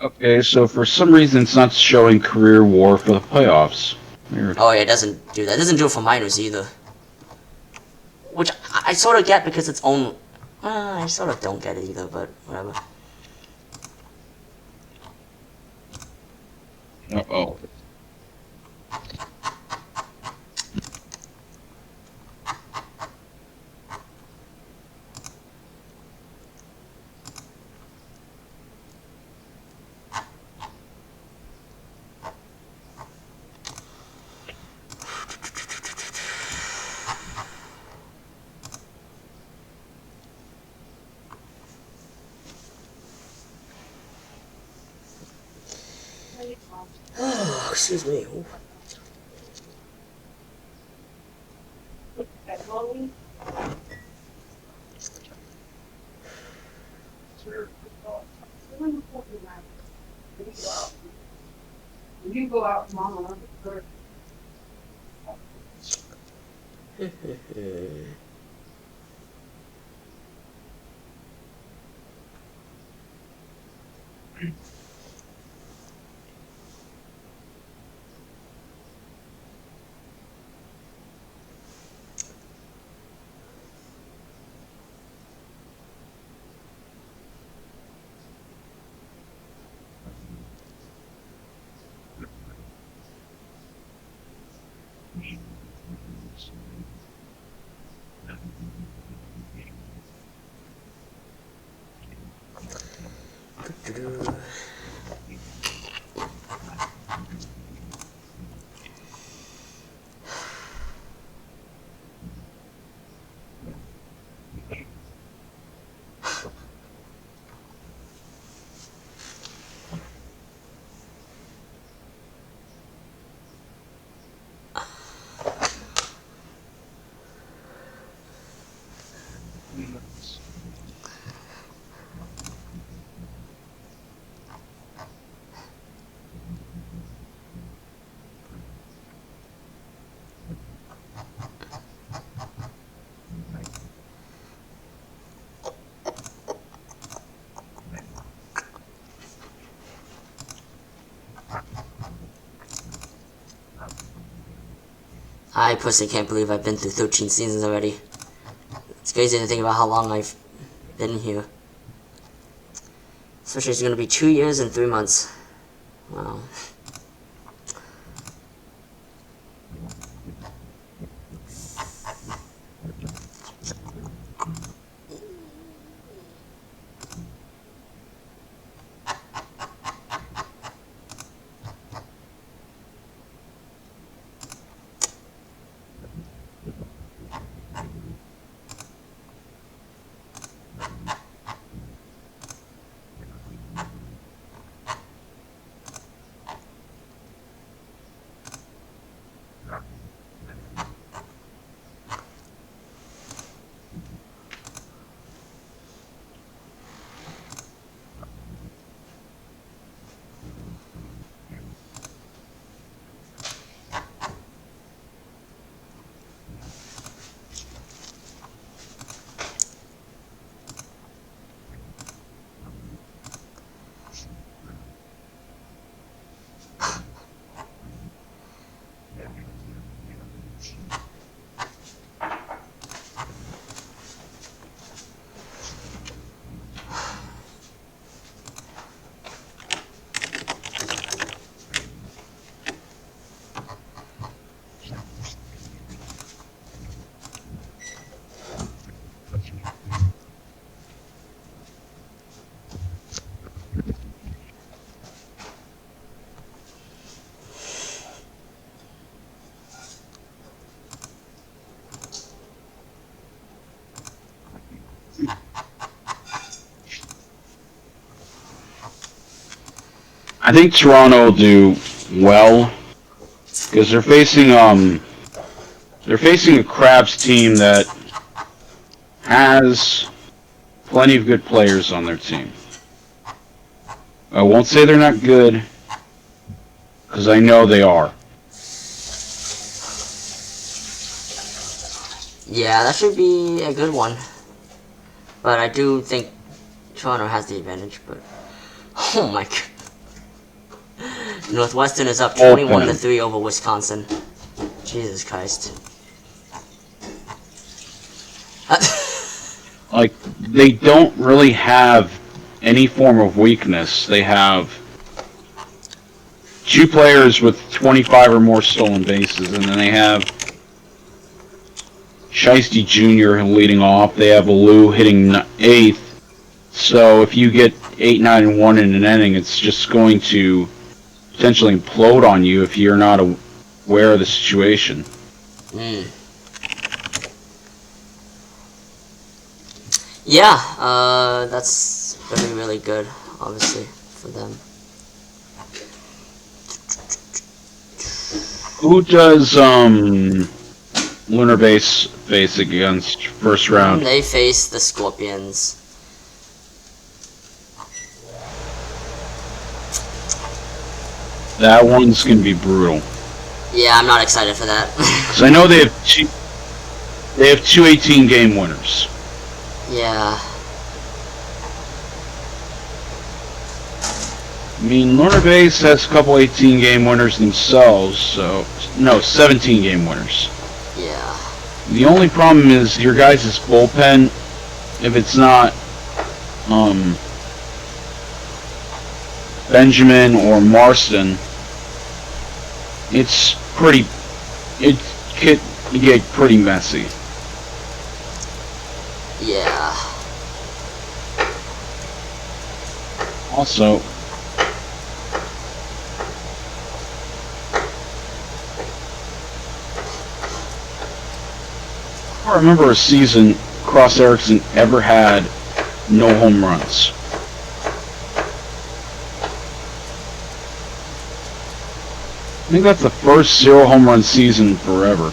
Okay, so for some reason it's not showing career WAR for the playoffs. Weird. Oh, yeah, it doesn't do that. It doesn't do it for minors either. Which I sort of get because it's own. I sort of don't get it either, but whatever. Uh-oh. Oh, excuse me. Ooh. You go out, Mama. I personally can't believe I've been through 13 seasons already. It's crazy to think about how long I've been here. Especially it's going to be 2 years and 3 months. Wow. I think Toronto will do well because they're facing a Crabs team that has plenty of good players on their team. I won't say they're not good because I know they are. Yeah, that should be a good one. But I do think Toronto has the advantage, but oh my god. Northwestern is up 21-3 over Wisconsin. Jesus Christ. Like, they don't really have any form of weakness. They have 2 players with 25 or more stolen bases, and then they have Shiesty Jr. leading off. They have Alou hitting 8th. So if you get 8, 9, and 1 in an inning, it's just going to potentially implode on you if you're not aware of the situation. Yeah, that's really, really good, obviously, for them. Who does Lunar Base face against first round? They face the Scorpions. That one's going to be brutal. Yeah, I'm not excited for that. Because I know they have two 18-game winners. Yeah. I mean, Lunar Base has a couple 18-game winners themselves, so... No, 17-game winners. Yeah. The only problem is your guys' bullpen, if it's not Benjamin or Marston, it could get pretty messy. Yeah. Also, I don't remember a season Cross Erickson ever had no home runs. I think that's the first 0 home run season forever.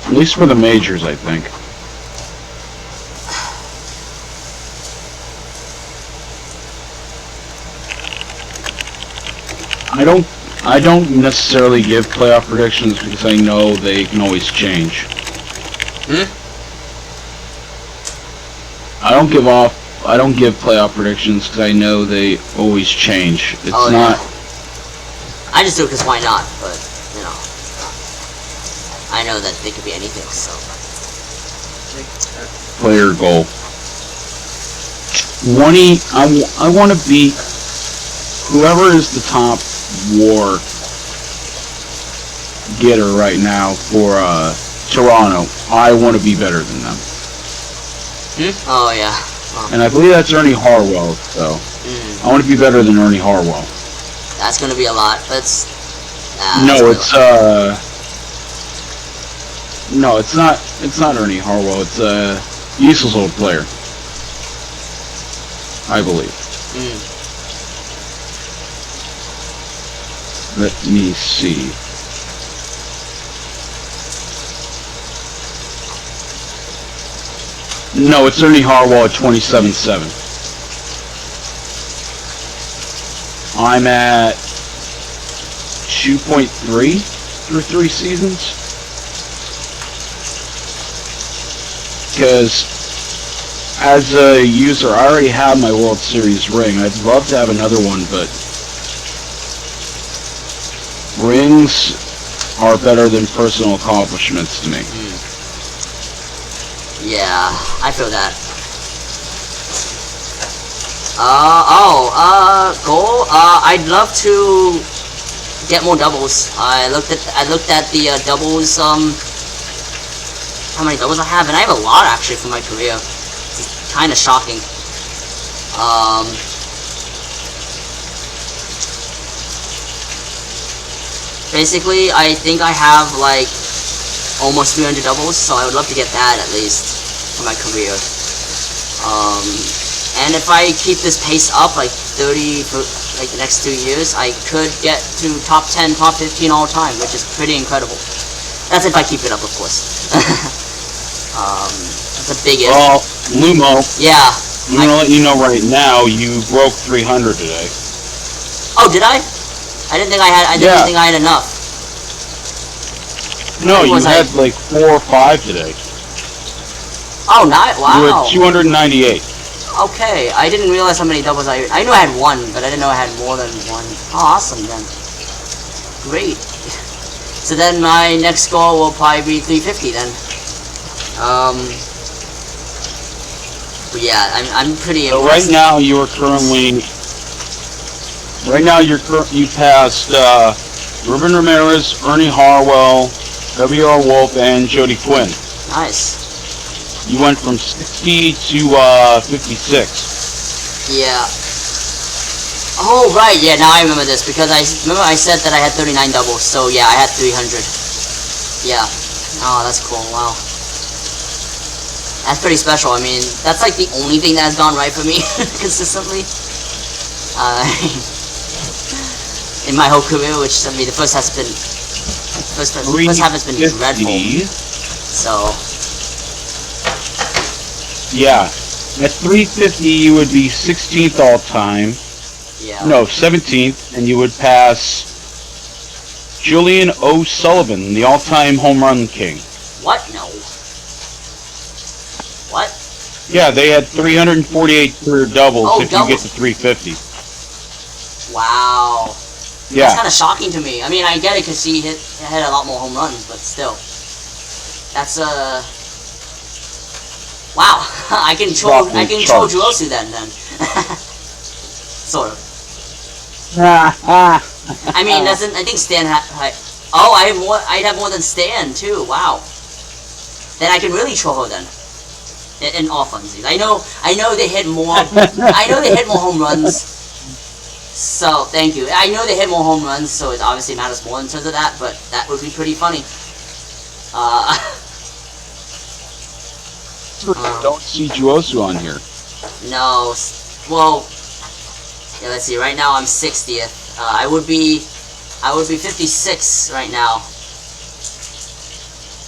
At least for the majors, I think. I don't necessarily give playoff predictions because I know they can always change. I don't give playoff predictions because I know they always change. It's not. I just do it because why not? But you know, I know that they could be anything. So Player goal. I want to beat whoever is the top war getter right now for Toronto. I want to be better than them. Oh yeah. And I believe that's Ernie Harwell. So I want to be better than Ernie Harwell. That's gonna be a lot. That's No, it's not. It's not Ernie Harwell. It's Diesel's old player, I believe. Let me see. No, it's Ernie Harwell at 27-7. I'm at 2.3 through 3 seasons. Because as a user, I already have my World Series ring. I'd love to have another one, but rings are better than personal accomplishments to me. Yeah, I feel that. Goal. I'd love to get more doubles. I looked at the doubles. How many doubles I have, and I have a lot actually for my career. It's kind of shocking. Basically, I think I have like almost 300 doubles, so I would love to get that at least for my career. And if I keep this pace up, like 30 for like the next 2 years, I could get to top 10, top 15 all time, which is pretty incredible. That's if I keep it up, of course. That's a big if. Well, Lumo. Yeah. I'm gonna let you know right now, you broke 300 today. Oh, did I? I didn't think I had. I didn't think I had enough. No, you had like 4 or 5 today. Oh, not wow. You were at 298. Okay, I didn't realize how many doubles I knew I had 1, but I didn't know I had more than 1. Oh, awesome then. Great. So then my next goal will probably be 350 then. But yeah, I'm pretty impressed. So right now you are currently. Right now you passed Ruben Ramirez, Ernie Harwell, W.R. Wolf, and Jody Quinn. Nice. You went from 60 to 56. Yeah. Oh right, yeah. Now I remember this because I said that I had 39 doubles. So yeah, I had 300. Yeah. Oh, that's cool. Wow. That's pretty special. I mean, that's like the only thing that has gone right for me consistently. In my whole career, which I mean, the first half has been dreadful. So. Yeah, at 350 you would be 16th all time. Yeah. No, 17th, and you would pass Julian O'Sullivan, the all-time home run king. What? No. What? Yeah, they had 348 career doubles if you get to 350. Wow. Yeah. That's kind of shocking to me. I mean, I get it because he hit a lot more home runs, but still. That's wow. I can troll Juosu then. Sort of. I mean, I think Stan oh, I'd have more than Stan too. Wow. Then I can really troll her then. In all funsies. I know they hit more I know they hit more home runs. So thank you. I know they hit more home runs, so it obviously matters more in terms of that, but that would be pretty funny. Don't see Juosu on here. No. Well, yeah, let's see. Right now I'm 60th. I would be 56 right now.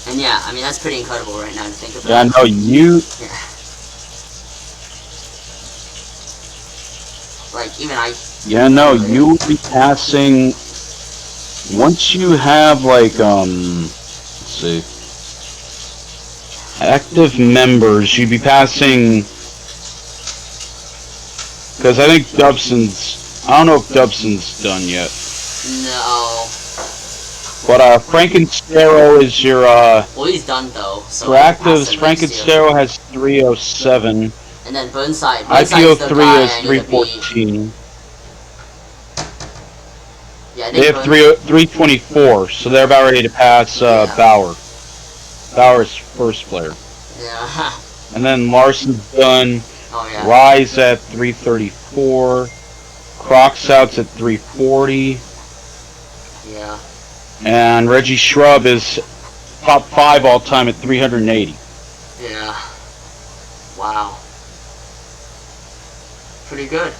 And yeah, I mean that's pretty incredible right now to think about. Yeah, no, you. Yeah. Like even I. Yeah, no, you would be passing. Once you have like let's see. Active members, you'd be passing, because I think Dubson's, I don't know if Dubson's done yet. No. But Frankenstero is your Well, he's done though. So for actives. Frankenstero has 307. And then Burnside. IPO3 is 314. Yeah, they have 324, so they're about ready to pass Bauer. Bauer's first player. Yeah. And then Larson's done. Oh yeah. Rise at 334. Crocsout's at 340. Yeah. And Reggie Shrub is top 5 all time at 380. Yeah. Wow. Pretty good.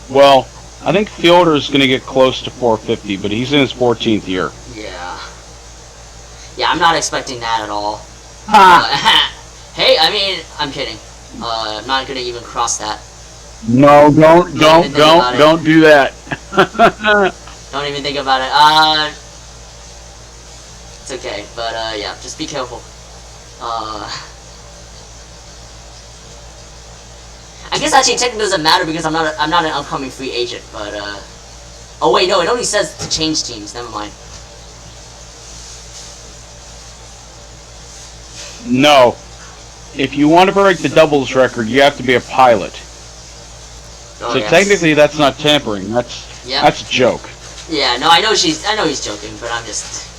Well, I think Fielder's going to get close to 450, but he's in his 14th year. Yeah. Yeah, I'm not expecting that at all. Hey, I mean, I'm kidding. I'm not going to even cross that. No, don't do that. Don't even think about it. It's okay, but yeah, just be careful. I guess actually technically doesn't matter because I'm not an upcoming free agent, but oh wait, no, it only says to change teams. Never mind. No. If you want to break the doubles record, you have to be a pilot. Oh, so yes. technically that's not tampering. That's a joke. Yeah, no, I know he's joking, but I'm just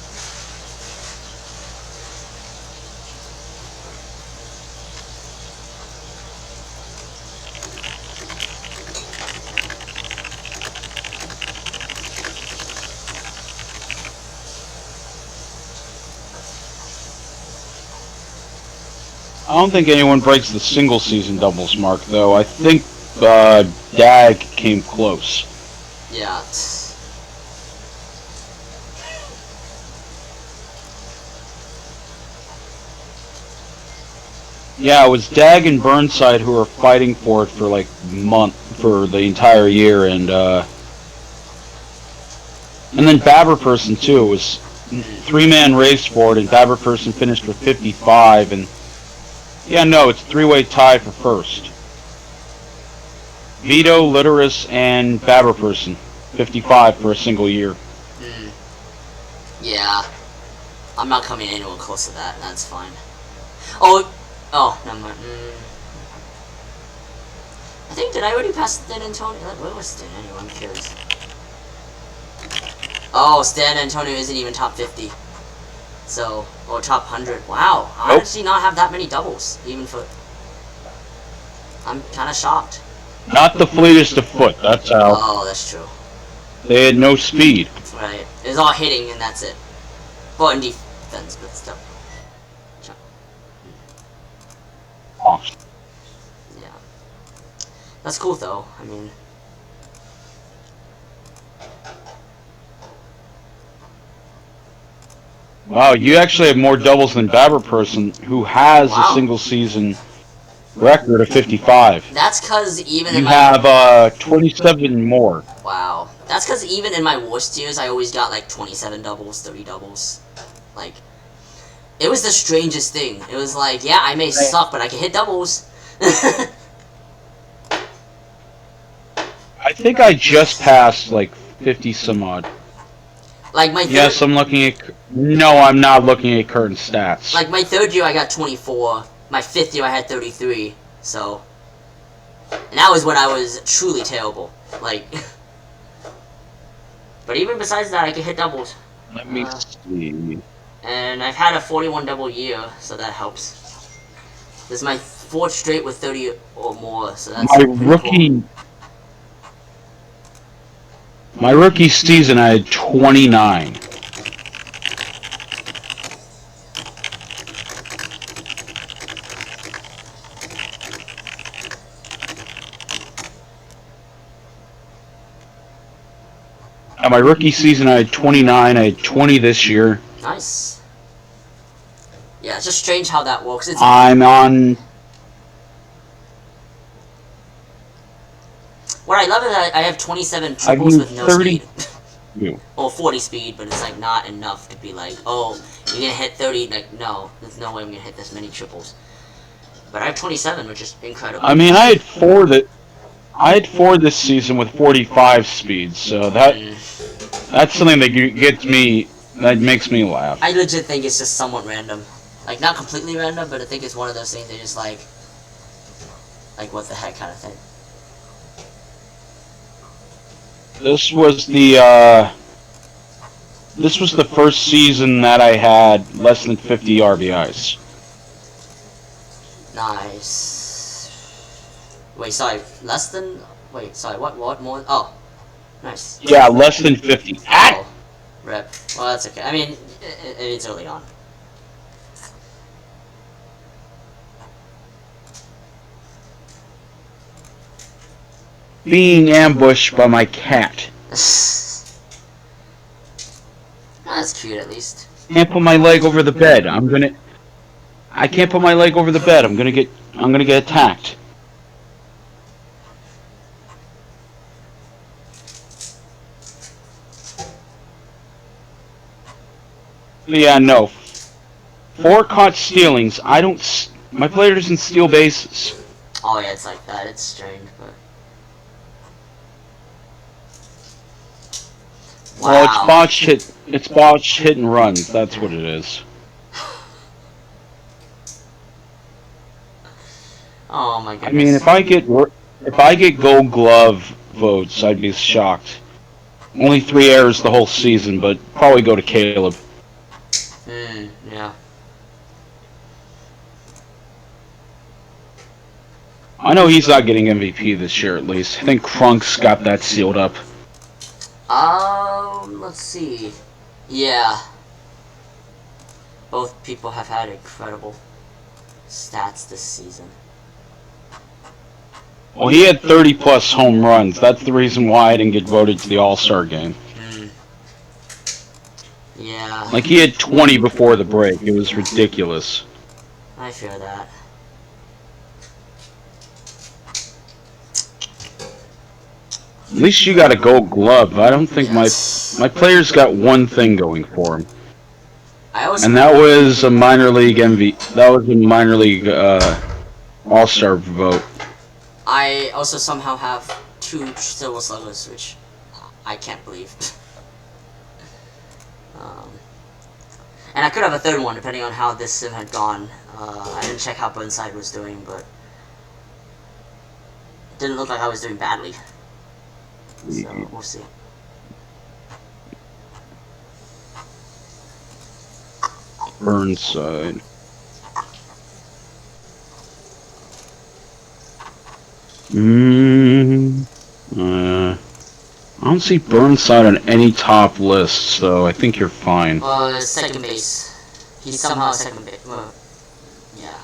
I don't think anyone breaks the single season doubles mark, though. I think Dag came close. yeah. Yeah, it was Dag and Burnside who were fighting for it for like for the entire year, and then Baberperson too. It was 3-man race for it, and Baberperson finished with 55, and yeah, no, it's 3-way tie for first. Vito, Literis, and Baberperson, 55 for a single year. Yeah. I'm not coming anywhere close to that, that's fine. Oh, never mind. I think, did I already pass Stan Antonio? Where was Stan anyway? I'm curious. Oh, Stan Antonio isn't even top 50. So, or top 100. Wow, how does he not have that many doubles? Even for... I'm kind of shocked. Not the fleetest of foot, that's how. Oh, that's true. They had no speed. Right. It's all hitting and that's it. Well, in defense, but still. Oh. Yeah. That's cool though, I mean... Wow, you actually have more doubles than Baberperson, who has a single season record of 55. That's because even you have 27 more. Wow. That's because even in my worst years, I always got like 27 doubles, 30 doubles. Like, it was the strangest thing. It was like, yeah, I may suck, but I can hit doubles. I think I just passed like 50 some odd. Like my yes, I'm looking at. No, I'm not looking at current stats. Like my third year, I got 24. My fifth year, I had 33. So, and that was when I was truly terrible. Like, but even besides that, I can hit doubles. Let me see. And I've had a 41 double year, so that helps. This is my fourth straight with 30 or more, so that's my rookie. Cool. My rookie season, I had 29. Now, my rookie season, I had 29. I had 20 this year. Nice. Yeah, it's just strange how that works. I'm on... What I love is that I have 27 triples with no 30. Speed. Well, 40 speed, but it's like not enough to be like, oh, you're gonna hit 30. Like, no, there's no way I'm gonna hit this many triples. But I have 27, which is incredible. I mean, I had 4 that... I had 4 this season with 45 speed, so that's something that gets me, that makes me laugh. I legit think it's just somewhat random. Like, not completely random, but I think it's one of those things that just like what the heck kind of thing. This was the first season that I had less than 50 RBIs. Nice. Wait, sorry, less than. Wait, sorry, what more? Oh, nice. Yeah, less than 50. Oh, rip. Well, that's okay. I mean, it's early on. Being ambushed by my cat. That's cute, at least. Can't put my leg over the bed. I can't put my leg over the bed. I'm gonna get attacked. Yeah, no. 4 caught stealings. My player doesn't steal bases. Oh yeah, it's like that. It's strange, but. Wow. Well, it's botched hit and runs. That's what it is. Oh my goodness. I mean, if I get Gold Glove votes, I'd be shocked. Only 3 errors the whole season, but probably go to Caleb. Yeah. I know he's not getting MVP this year, at least. I think Crunk's got that sealed up. Let's see. Yeah. Both people have had incredible stats this season. Well, he had 30-plus home runs. That's the reason why I didn't get voted to the All-Star game. Yeah. Like, he had 20 before the break. It was ridiculous. I feel that. At least you got a Gold Glove. I don't think my player's got one thing going for him. And that was a minor league MVP. That was a minor league All-Star vote. I also somehow have 2 Silver Sluggers, which I can't believe. And I could have a 3rd one, depending on how this sim had gone. I didn't check how Burnside was doing, but it didn't look like I was doing badly. So, we'll see. Burnside. I don't see Burnside on any top lists, so I think you're fine. Second base. He's somehow second base. Yeah.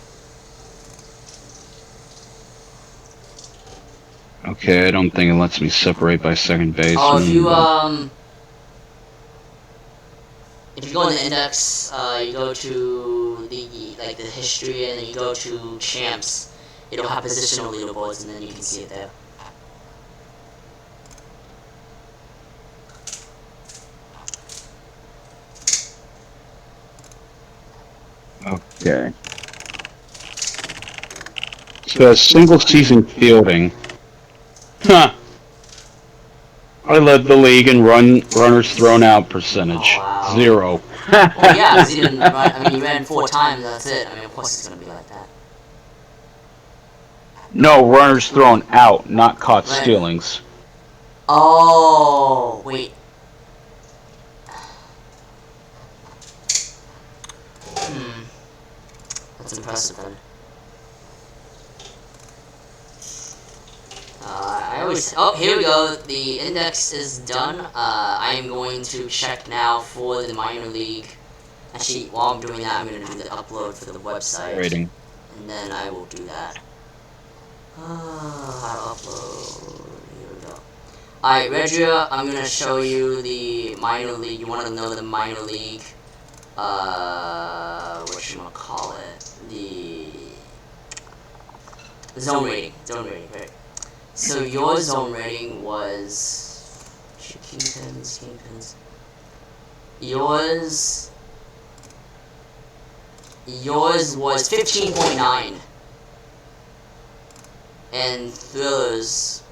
Okay, I don't think it lets me separate by second base. Oh, if you go in the index, you go to the history, and then you go to champs. It'll have positional leaderboards, and then you can see it there. Okay. So, single season fielding. Huh. I led the league in runners thrown out percentage. Oh, wow. 0. Well, yeah, because he didn't run. I mean, he ran 4 times, that's it. I mean, of course it's going to be like that. No, runners thrown out, not caught stealings. Oh, wait. That's impressive then. Oh, here we go. The index is done. I am going to check now for the minor league. Actually, while I'm doing that, I'm going to do the upload for the website. Rating. And then I will do that. How to upload. Here we go. Alright, Regia, I'm going to show you the minor league. You want to know the minor league. Whatchamacallit. The zone rating. Zone rating, right. So your zone rating was Kingpins. Yours was 15.9. And Thriller's